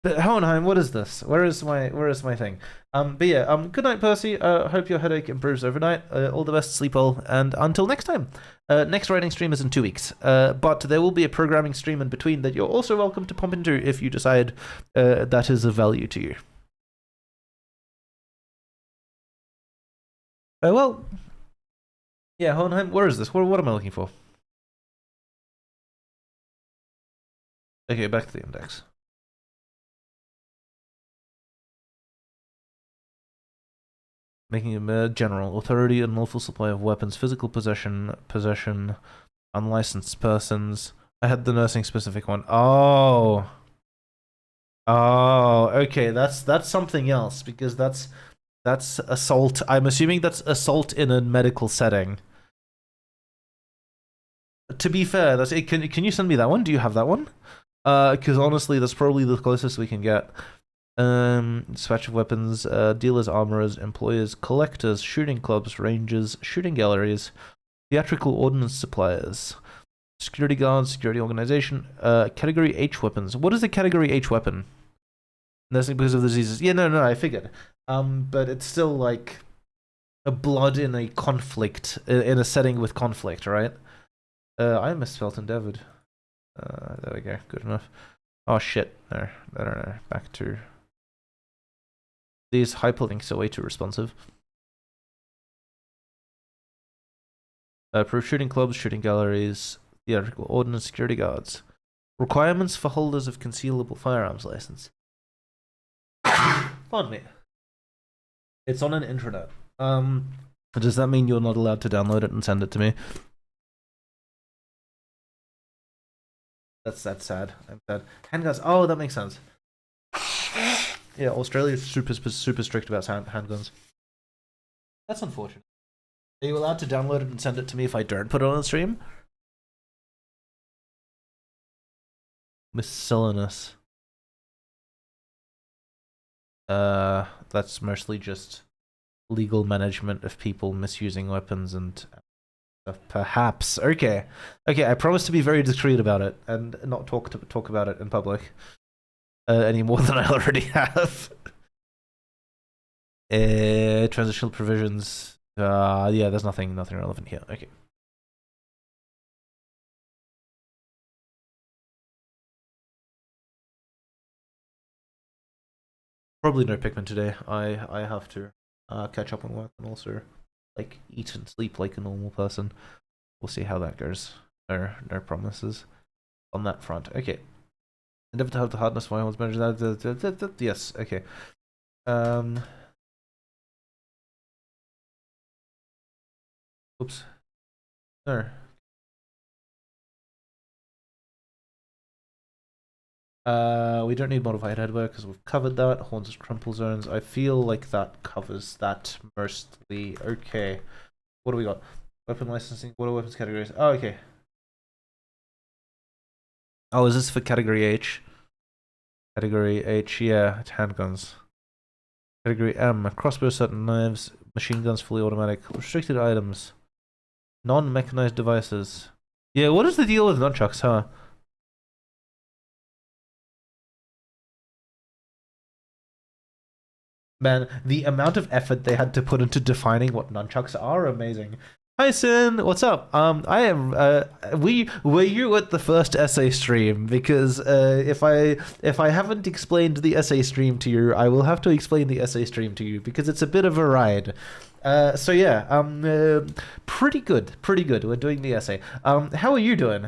But Hohenheim, what is this? Where is my thing? But yeah, good night, Percy. Hope your headache improves overnight. All the best, sleep well, and until next time. Next writing stream is in 2 weeks. But there will be a programming stream in between that you're also welcome to pump into if you decide that is of value to you. Well, yeah, Hohenheim, where is this? What am I looking for? Okay, back to the index. Making him a general authority and lawful supply of weapons, physical possession, unlicensed persons. I had the nursing specific one. Oh, okay. That's something else because that's assault. I'm assuming that's assault in a medical setting. To be fair, that's it. Can you send me that one? Do you have that one? Because honestly, that's probably the closest we can get. Dispatch of weapons, dealers, armorers, employers, collectors, shooting clubs, rangers, shooting galleries, theatrical ordnance suppliers, security guards, security organization, category H weapons. What is a category H weapon? Nursing because of the diseases. Yeah, no, I figured. But it's still like a blood in a conflict, in a setting with conflict, right? I misspelled endeavored. There we go. Good enough. Oh shit. There. Back to. These hyperlinks are way too responsive. Proof shooting clubs, shooting galleries, theatrical ordnance, security guards. Requirements for holders of concealable firearms license. Pardon me. It's on an intranet. Does that mean you're not allowed to download it and send it to me? That's sad. I'm sad. Handguns. Oh, that makes sense. Yeah, Australia's super strict about handguns. That's unfortunate. Are you allowed to download it and send it to me if I don't put it on the stream? Miscellaneous. That's mostly just legal management of people misusing weapons and stuff. Perhaps. Okay. I promise to be very discreet about it and not talk about it in public any more than I already have. Transitional provisions. Yeah, there's nothing relevant here. Okay. Probably no Pikmin today. I have to catch up on work and also like eat and sleep like a normal person. We'll see how that goes. No promises on that front. Okay. Endeavor to have the hardness for one's measure. Yes. Okay. Oops. No. We don't need modified headwear because we've covered that. Horns and crumple zones. I feel like that covers that mostly. Okay. What do we got? Weapon licensing. What are weapons categories? Oh, okay. Oh, is this for category H? Category H, yeah, it's handguns. Category M, crossbow, certain knives, machine guns, fully automatic, restricted items, non-mechanized devices. Yeah, what is the deal with nunchucks, huh? Man, the amount of effort they had to put into defining what nunchucks are amazing. Hi Sin, what's up? I am. Were you at the first essay stream? Because if I haven't explained the essay stream to you, I will have to explain the essay stream to you because it's a bit of a ride. So yeah, pretty good. We're doing the essay. How are you doing?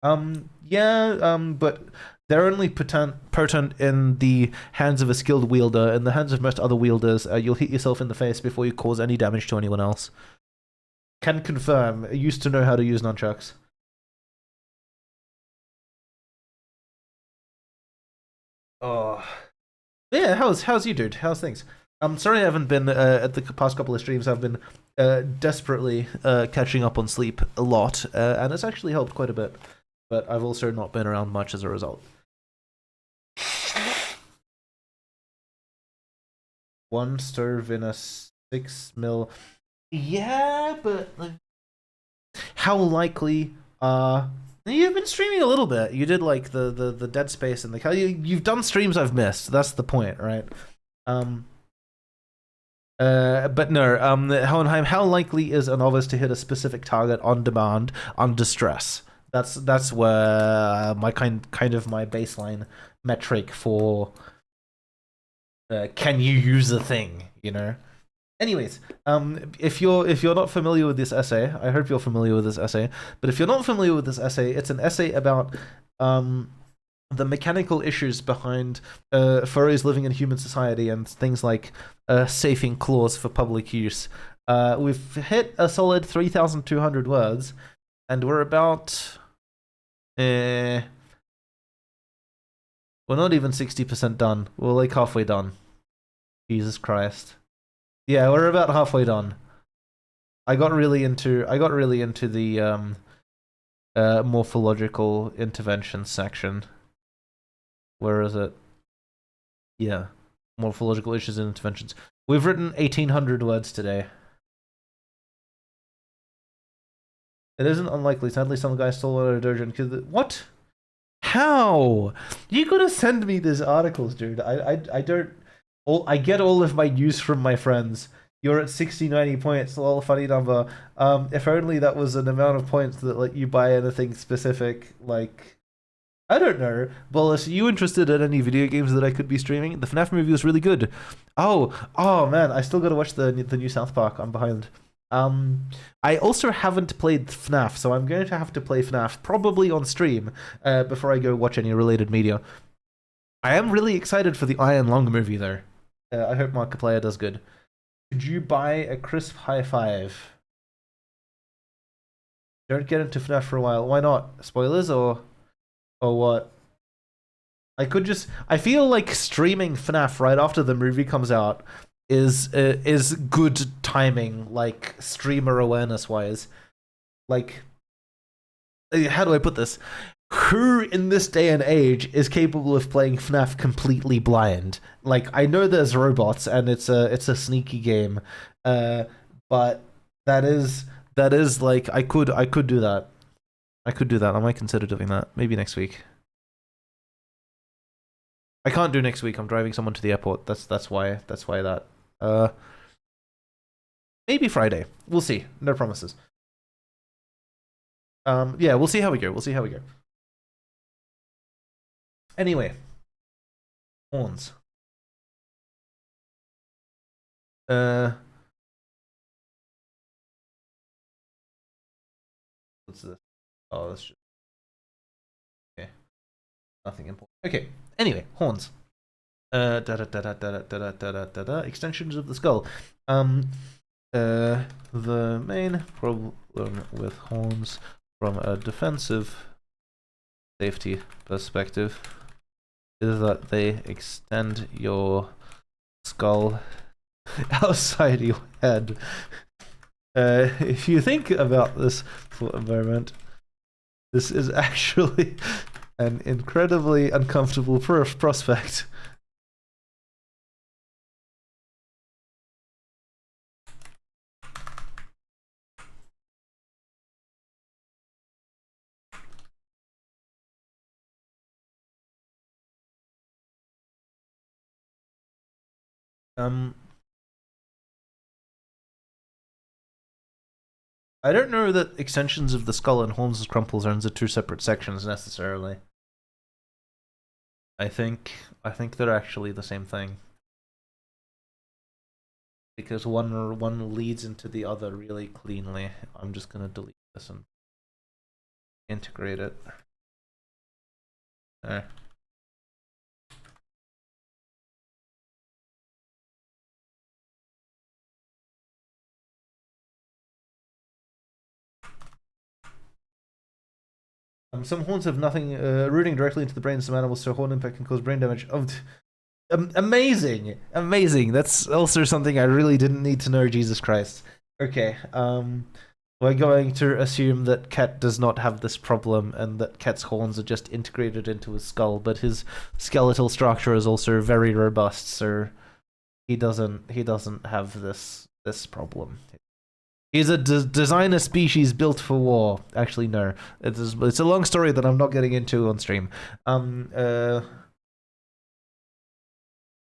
Yeah, but they're only potent in the hands of a skilled wielder. In the hands of most other wielders, you'll hit yourself in the face before you cause any damage to anyone else. Can confirm. I used to know how to use nunchucks. Oh. Yeah, how's you, dude? How's things? I'm sorry I haven't been at the past couple of streams. I've been desperately catching up on sleep a lot, and it's actually helped quite a bit. But I've also not been around much as a result. One stove in a 6 mil. Yeah, but how likely are You've been streaming a little bit. You did like the Dead Space and the you've done streams I've missed. That's the point, right? But no, Hohenheim, how likely is a novice to hit a specific target on demand under stress? That's where my kind of my baseline metric for can you use a thing, you know? Anyways, if you're not familiar with this essay, I hope you're familiar with this essay. But if you're not familiar with this essay, it's an essay about the mechanical issues behind furries living in human society and things like safing clause for public use. We've hit a solid 3,200 words, and we're about we're not even 60% done. We're like halfway done. Jesus Christ. Yeah, we're about halfway done. I got really into the morphological intervention section. Where is it? Yeah, morphological issues and interventions. We've written 1,800 words today. It isn't unlikely. Sadly, some guy stole one of Dojo because what? How? You gotta send me these articles, dude. I don't. I get all of my news from my friends. You're at 60, 90 points. Lol, a funny number. If only that was an amount of points that let you buy anything specific, like I don't know. Bolus, are you interested in any video games that I could be streaming? The FNAF movie was really good. Oh man, I still gotta watch the new South Park. I'm behind. I also haven't played FNAF, so I'm going to have to play FNAF probably on stream before I go watch any related media. I am really excited for the Iron Lung movie, though. I hope Markiplier does good. Could you buy a crisp high five? Don't get into FNAF for a while. Why not? Spoilers or what? I feel like streaming FNAF right after the movie comes out is good timing, like streamer awareness wise. Like, how do I put this? Who in this day and age is capable of playing FNAF completely blind? Like, I know there's robots and it's a sneaky game, but that is like I could do that. I could do that. I might consider doing that. Maybe next week. I can't do next week. I'm driving someone to the airport. That's why that. Maybe Friday. We'll see. No promises. Yeah, we'll see how we go. Anyway, horns. What's this? Oh, that's just okay. Nothing important. Okay. Anyway, horns. Extensions of the skull. The main problem with horns from a defensive safety perspective is that they extend your skull outside your head. If you think about this for a moment, this is actually an incredibly uncomfortable prospect. I don't know that extensions of the skull and Holmes' crumple zones are two separate sections necessarily. I think they're actually the same thing. Because one leads into the other really cleanly. I'm just gonna delete this and integrate it. There. Some horns have nothing rooting directly into the brain of some animals, so horn impact can cause brain damage. Amazing. That's also something I really didn't need to know. Jesus Christ. Okay. We're going to assume that Ket does not have this problem, and that Ket's horns are just integrated into his skull. But his skeletal structure is also very robust, so he doesn't have this problem. He's a designer species built for war. Actually, no. It's a long story that I'm not getting into on stream.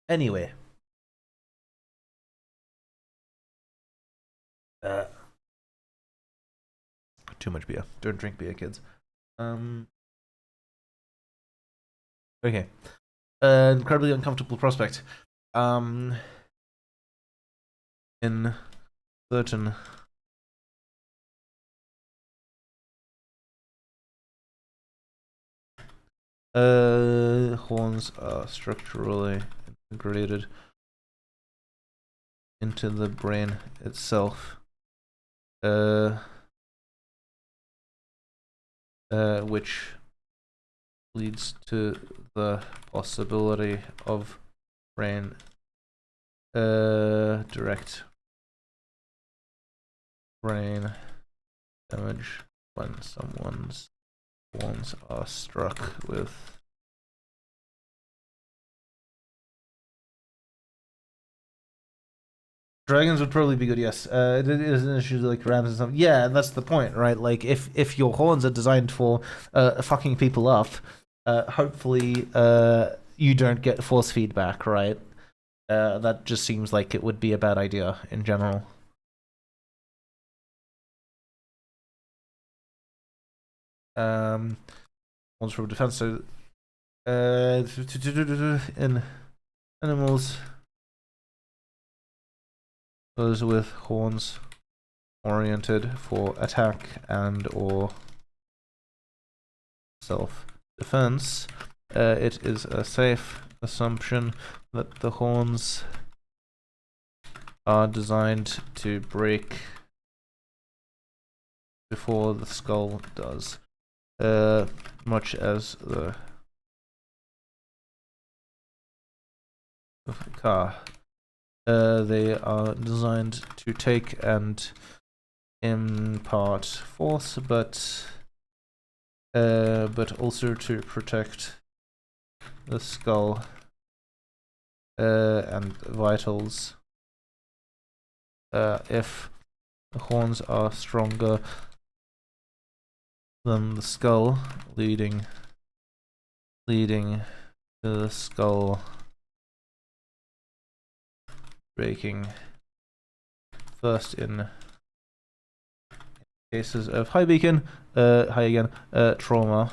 Anyway. Too much beer. Don't drink beer, kids. Okay. Incredibly uncomfortable prospect. In certain horns are structurally integrated into the brain itself, which leads to the possibility of brain direct brain damage when someone's horns are struck with dragons would probably be good, yes. It is an issue like rams and stuff. Yeah, and that's the point, right? Like if your horns are designed for fucking people up, hopefully you don't get force feedback, right? That just seems like it would be a bad idea in general. Horns for defense. So, in animals, those with horns oriented for attack and or self-defense, it is a safe assumption that the horns are designed to break before the skull does, much as the car. They are designed to take and impart force, but also to protect the skull and vitals. If the horns are stronger than the skull, leading to the skull breaking first in cases of hi again, trauma,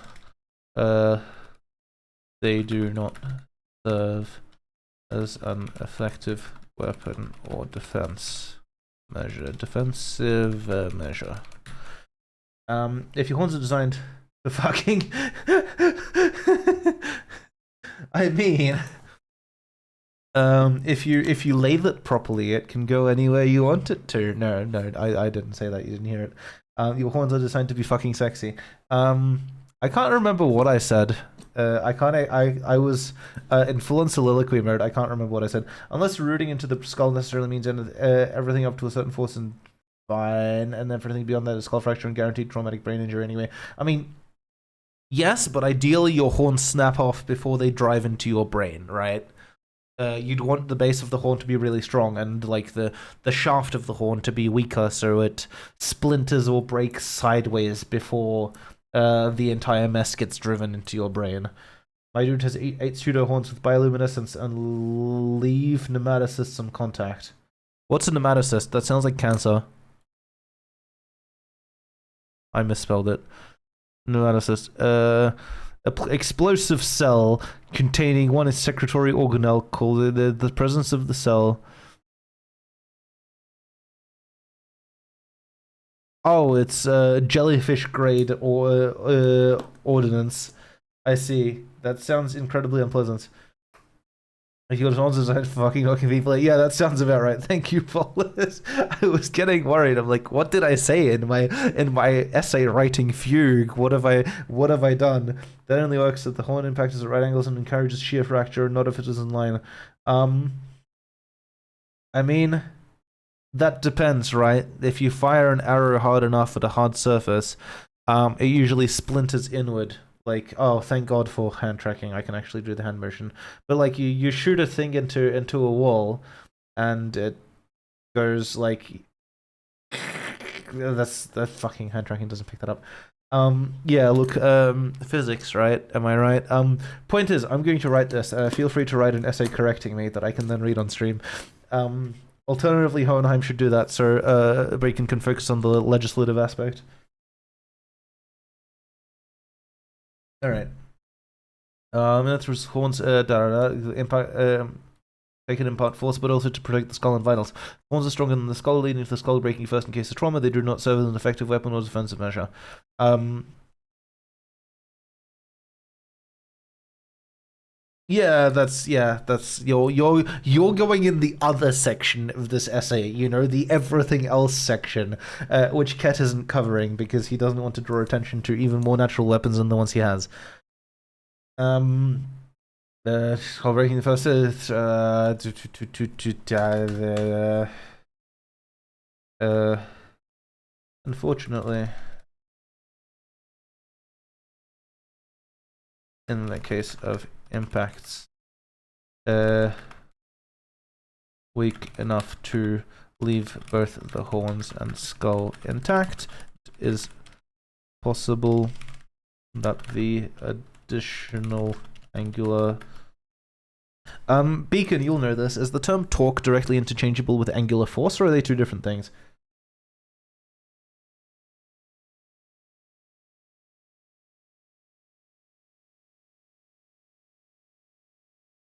they do not serve as an effective weapon or defensive measure. If your horns are designed for fucking I mean, if you lathe it properly, it can go anywhere you want it to. No, I didn't say that. You didn't hear it. Your horns are designed to be fucking sexy. I can't remember what I said. I was in full-on soliloquy mode. I can't remember what I said. Unless rooting into the skull necessarily means everything up to a certain force and fine, and then everything beyond that is skull fracture and guaranteed traumatic brain injury anyway. I mean, yes, but ideally your horns snap off before they drive into your brain, right? You'd want the base of the horn to be really strong and like the shaft of the horn to be weaker so it splinters or breaks sideways before the entire mess gets driven into your brain. My dude has 8 pseudo horns with bioluminescence and leave nematocysts some contact. What's a nematocyst? That sounds like cancer. I misspelled it. Nematocyst. Explosive cell containing one secretory organelle called the presence of the cell. Oh, it's jellyfish grade or ordnance. I see. That sounds incredibly unpleasant. He got horns designed for fucking hooking people. Yeah, that sounds about right. Thank you, Paulus. I was getting worried. I'm like, what did I say in my essay writing fugue? What have I done? That only works if the horn impact is at right angles and encourages shear fracture, not if it is in line. I mean, that depends, right? If you fire an arrow hard enough at a hard surface, it usually splinters inward. Like, oh, thank God for hand tracking. I can actually do the hand motion. But like, you shoot a thing into a wall, and it goes like that's that fucking hand tracking doesn't pick that up. Yeah, look, physics, right? Am I right? Point is, I'm going to write this. Feel free to write an essay correcting me that I can then read on stream. Alternatively, Hohenheim should do that, so Bacon can focus on the legislative aspect. All right. That's horns, impact, they can impart force, but also to protect the skull and vitals. Horns are stronger than the skull, leading to the skull breaking first in case of trauma. They do not serve as an effective weapon or defensive measure. Yeah, that's you're going in the other section of this essay, you know, the everything else section, which Ket isn't covering because he doesn't want to draw attention to even more natural weapons than the ones he has. While breaking the first unfortunately, in the case of impacts, weak enough to leave both the horns and skull intact, it is possible that the additional angular Beacon, you'll know this. Is the term torque directly interchangeable with angular force, or are they two different things?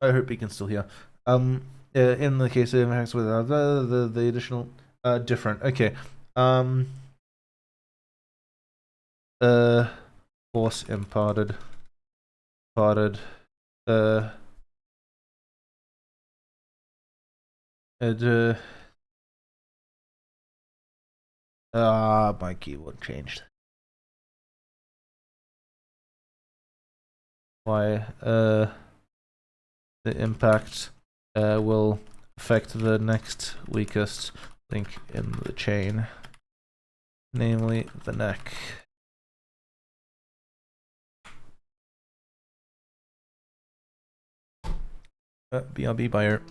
I hope Beacon's still here. In the case of impacts with the additional different. Okay. Force imparted. My keyboard changed. Why? The impact will affect the next weakest link in the chain, namely the neck. BRB buyer.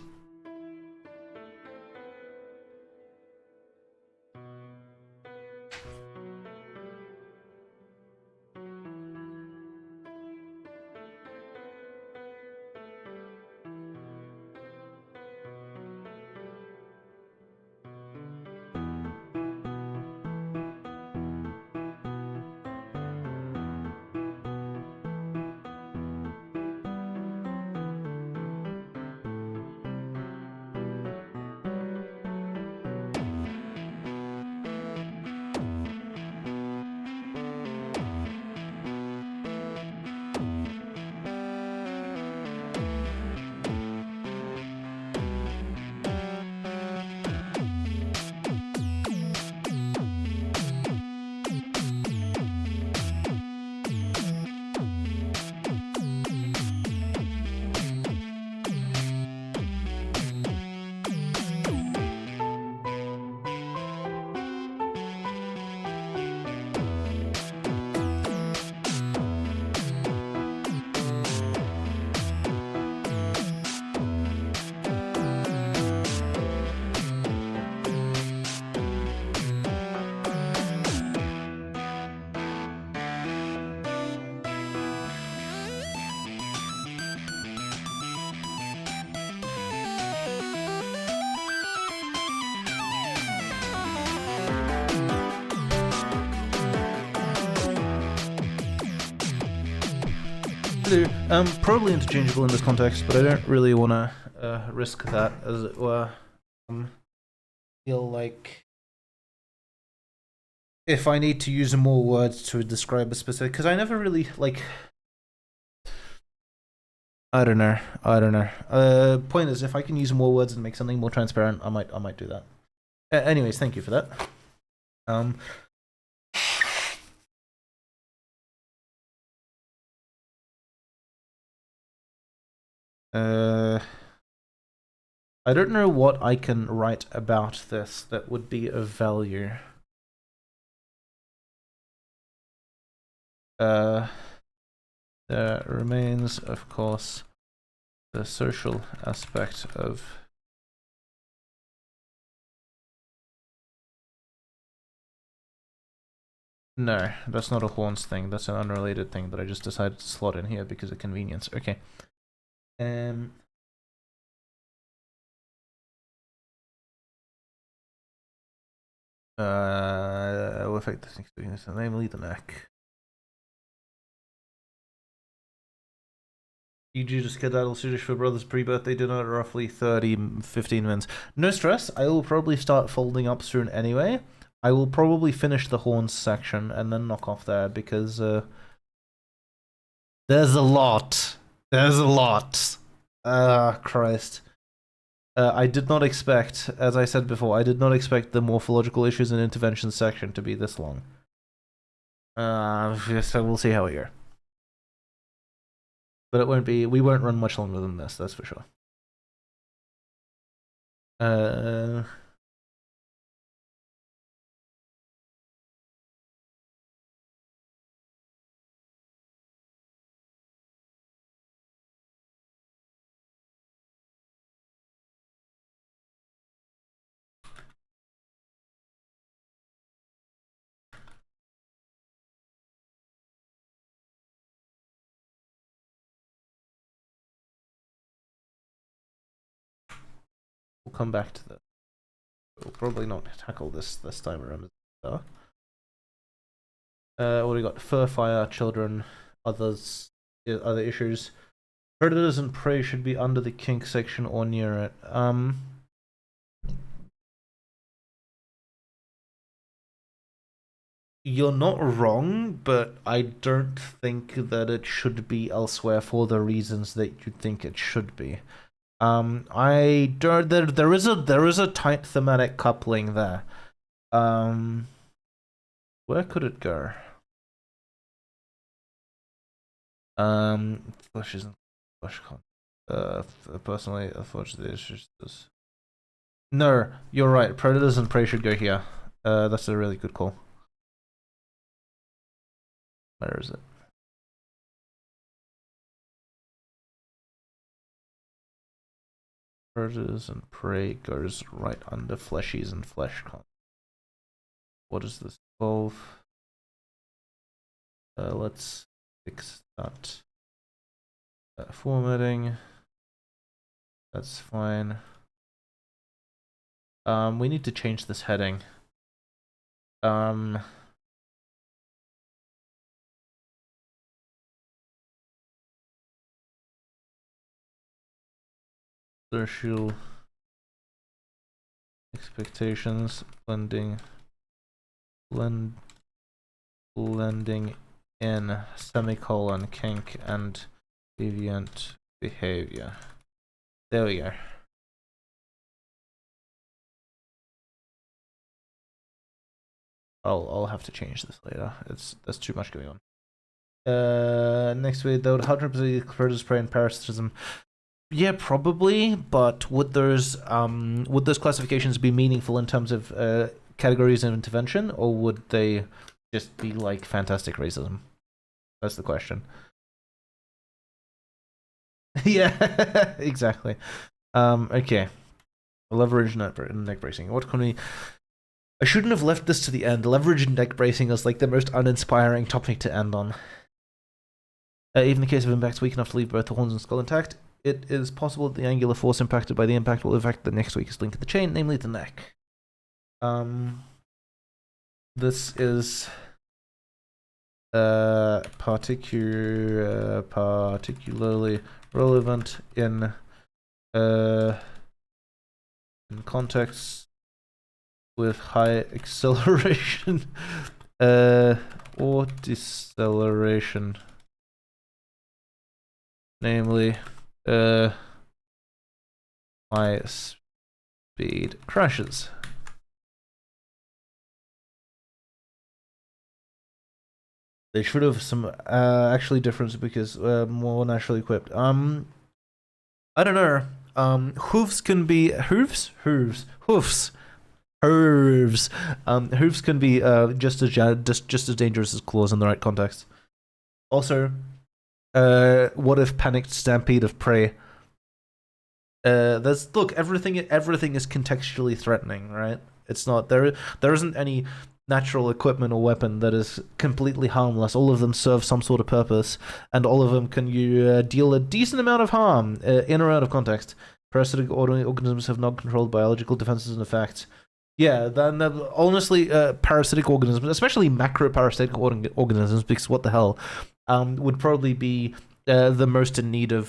Probably interchangeable in this context, but I don't really want to risk that, as it were. Feel like if I need to use more words to describe a specific, because I never really like. I don't know. Point is, if I can use more words and make something more transparent, I might do that. Anyways, thank you for that. I don't know what I can write about this that would be of value. There remains, of course, the social aspect of No, that's not a horns thing. That's an unrelated thing that I just decided to slot in here because of convenience. Okay. Will affect the things, namely the neck. E.g. to skedaddle Swedish for brother's pre-birthday dinner at roughly 15 minutes. No stress, I will probably start folding up soon anyway. I will probably finish the horns section and then knock off there because there's a lot. There's a lot. Christ. I did not expect, as I said before, I did not expect the morphological issues and interventions section to be this long. So we'll see how we go. But it won't be, we won't run much longer than this, that's for sure. We'll come back to that. We'll probably not tackle this time around. What do we got? Fur, fire, children, other issues. Predators and prey should be under the kink section or near it. You're not wrong, but I don't think that it should be elsewhere for the reasons that you think it should be. I don't. There is a tight thematic coupling there. Where could it go? Flesh isn't flesh con. Personally, unfortunately, it's just this. No, you're right. Predators and prey should go here. That's a really good call. Where is it? Predators and prey goes right under fleshies and flesh con. What does this involve? Let's fix that. Formatting. That's fine. We need to change this heading. Social expectations, blending in semicolon kink and deviant behavior. There we go. I'll have to change this later. There's too much going on. Next week, though, 100% predators, prey, and parasitism. Yeah, probably, but would those classifications be meaningful in terms of categories of intervention, or would they just be like fantastic racism? That's the question. Yeah, exactly. Okay. Leverage neck bracing. What can we? I shouldn't have left this to the end. Leverage neck bracing is like the most uninspiring topic to end on. Even in the case of impacts weak enough to leave both the horns and skull intact, it is possible that the angular force impacted by the impact will affect the next weakest link in the chain, namely the neck. This is particularly relevant in contexts with high acceleration or deceleration, namely high speed crashes. They should have some actually difference because more naturally equipped. I don't know. Hooves can be hooves. Hoofs can be just as dangerous as claws in the right context. Also, what if panicked stampede of prey? Look, everything is contextually threatening, right? It's not there isn't any natural equipment or weapon that is completely harmless. All of them serve some sort of purpose, and all of them can deal a decent amount of harm in or out of context. Parasitic organisms have not controlled biological defenses and effects. Yeah, then honestly, parasitic organisms, especially macroparasitic organisms, because what the hell, would probably be the most in need of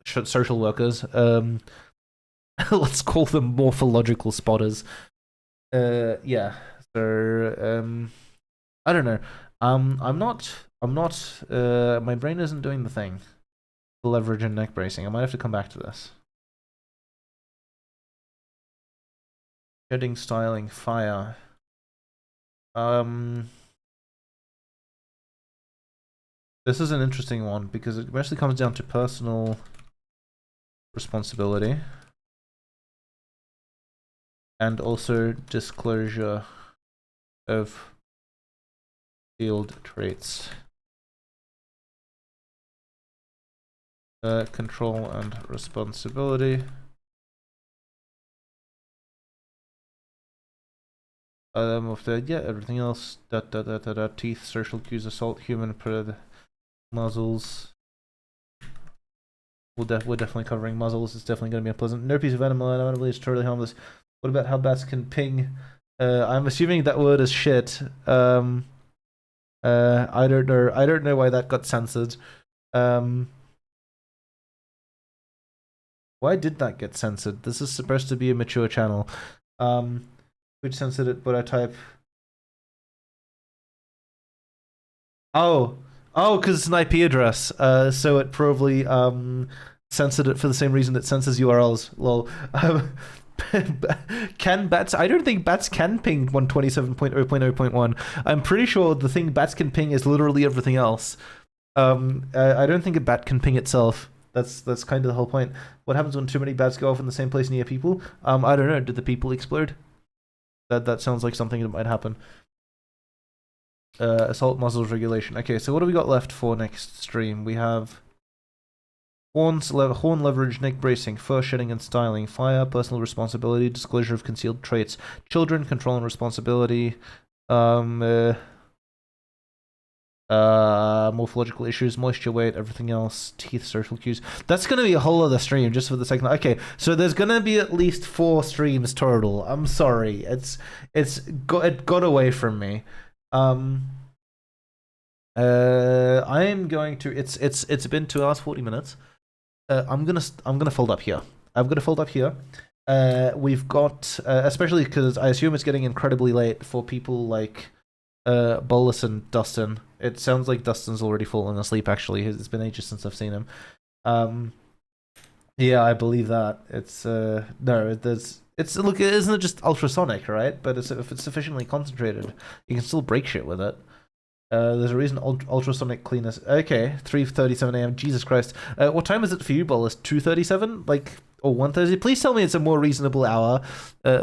social workers. Let's call them morphological spotters. Yeah. So I don't know. I'm not. My brain isn't doing the thing. Leverage and neck bracing. I might have to come back to this. Shedding, styling, fire. This is an interesting one because it mostly comes down to personal responsibility and also disclosure of field traits. Control and responsibility. Of the everything else. Teeth, social cues, assault, human muzzles. We're definitely covering muzzles. It's definitely going to be unpleasant. No piece of animal is totally harmless. What about how bats can ping? I'm assuming that word is shit. I don't know. I don't know why that got censored. Why did that get censored? This is supposed to be a mature channel. Which censored it, but I type. Oh, because it's an IP address. So it probably censored it for the same reason it censors URLs. Lol. Can bats? I don't think bats can ping 127.0.0.1. I'm pretty sure the thing bats can ping is literally everything else. I don't think a bat can ping itself. That's kind of the whole point. What happens when too many bats go off in the same place near people? I don't know. Did the people explode? That sounds like something that might happen. Assault muzzles regulation. Okay, so what do we got left for next stream? We have horn leverage, neck bracing, fur shedding and styling, fire, personal responsibility, disclosure of concealed traits, children, control and responsibility, morphological issues, moisture, weight, everything else, teeth, social cues. That's gonna be a whole other stream just for the second. Okay, so there's gonna be at least 4 streams total. I'm sorry, it got away from me. I'm going to. It's been 2 hours 40 minutes. I'm gonna fold up here. I'm gonna fold up here. We've got especially because I assume it's getting incredibly late for people like Bolus and Dustin. It sounds like Dustin's already fallen asleep. Actually, it's been ages since I've seen him. Yeah, I believe that. It's no, it's look. Isn't it just ultrasonic, right? But if it's sufficiently concentrated, you can still break shit with it. There's a reason ultrasonic cleanness. Okay, 3:37 a.m. Jesus Christ. What time is it for you, Bolus? 2:37, like, or 1:30? Please tell me it's a more reasonable hour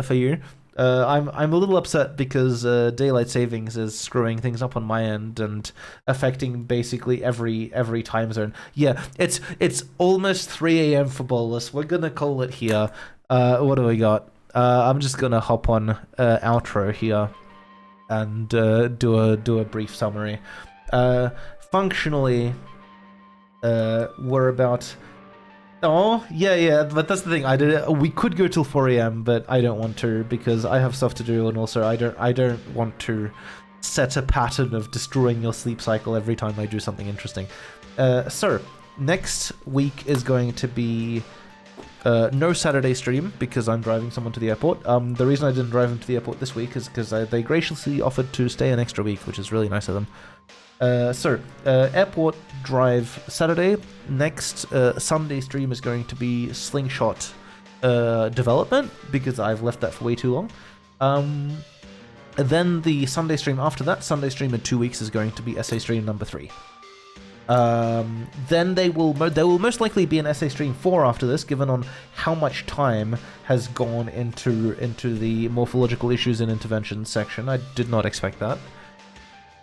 for you. I'm a little upset because daylight savings is screwing things up on my end and affecting basically every time zone. Yeah, it's almost 3 a.m. for Bolus. We're gonna call it here. What do we got? I'm just gonna hop on outro here and do a brief summary. Functionally, we're about. Oh, yeah, but that's the thing. We could go till 4 a.m., but I don't want to because I have stuff to do, and also I don't want to set a pattern of destroying your sleep cycle every time I do something interesting. So next week is going to be no Saturday stream because I'm driving someone to the airport. The reason I didn't drive him to the airport this week is because they graciously offered to stay an extra week, which is really nice of them. Airport drive Saturday. Next Sunday stream is going to be Slingshot development because I've left that for way too long. And then the Sunday stream after that, Sunday stream in 2 weeks, is going to be essay stream number 3. Then there will most likely be an essay stream 4 after this, given on how much time has gone into the morphological issues and interventions section. I did not expect that.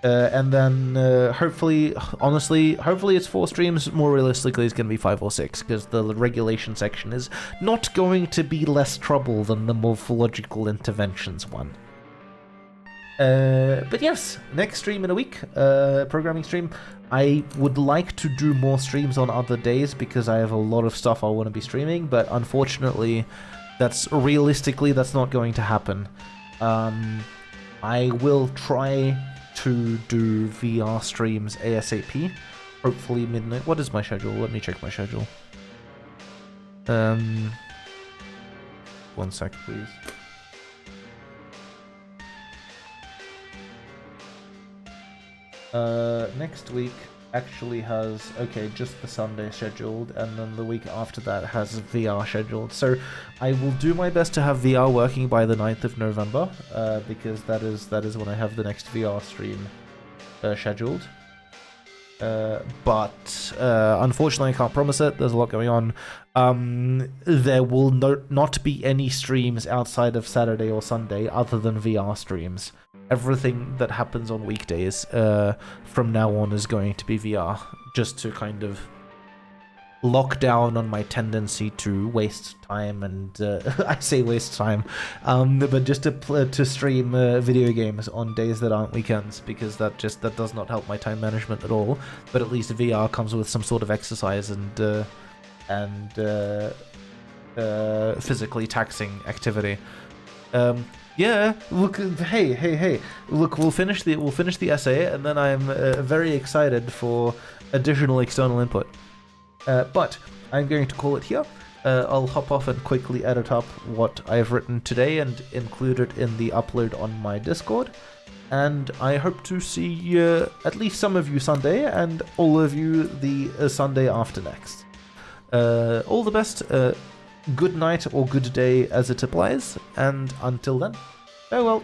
And then hopefully it's 4 streams. More realistically, it's going to be 5 or 6 because the regulation section is not going to be less trouble than the morphological interventions one. But yes, next stream in a week, programming stream. I would like to do more streams on other days because I have a lot of stuff I want to be streaming, but unfortunately, that's not going to happen. I will try to do VR streams ASAP, hopefully midnight. What is my schedule? Let me check my schedule. 1 sec, please. Next week actually has, just the Sunday scheduled, and then the week after that has VR scheduled. So I will do my best to have VR working by the 9th of November, because that is when I have the next VR stream scheduled. But unfortunately I can't promise it. There's a lot going on. There will not be any streams outside of Saturday or Sunday other than VR streams. Everything that happens on weekdays from now on is going to be VR, just to kind of lock down on my tendency to waste time, and I say waste time, but just to stream video games on days that aren't weekends, because that does not help my time management at all. But at least VR comes with some sort of exercise and physically taxing activity. Yeah, look, hey, look, we'll finish the essay, and then I'm very excited for additional external input. But I'm going to call it here. I'll hop off and quickly edit up what I've written today and include it in the upload on my Discord. And I hope to see at least some of you Sunday, and all of you the Sunday after next. All the best. Good night or good day as it applies, and until then, farewell.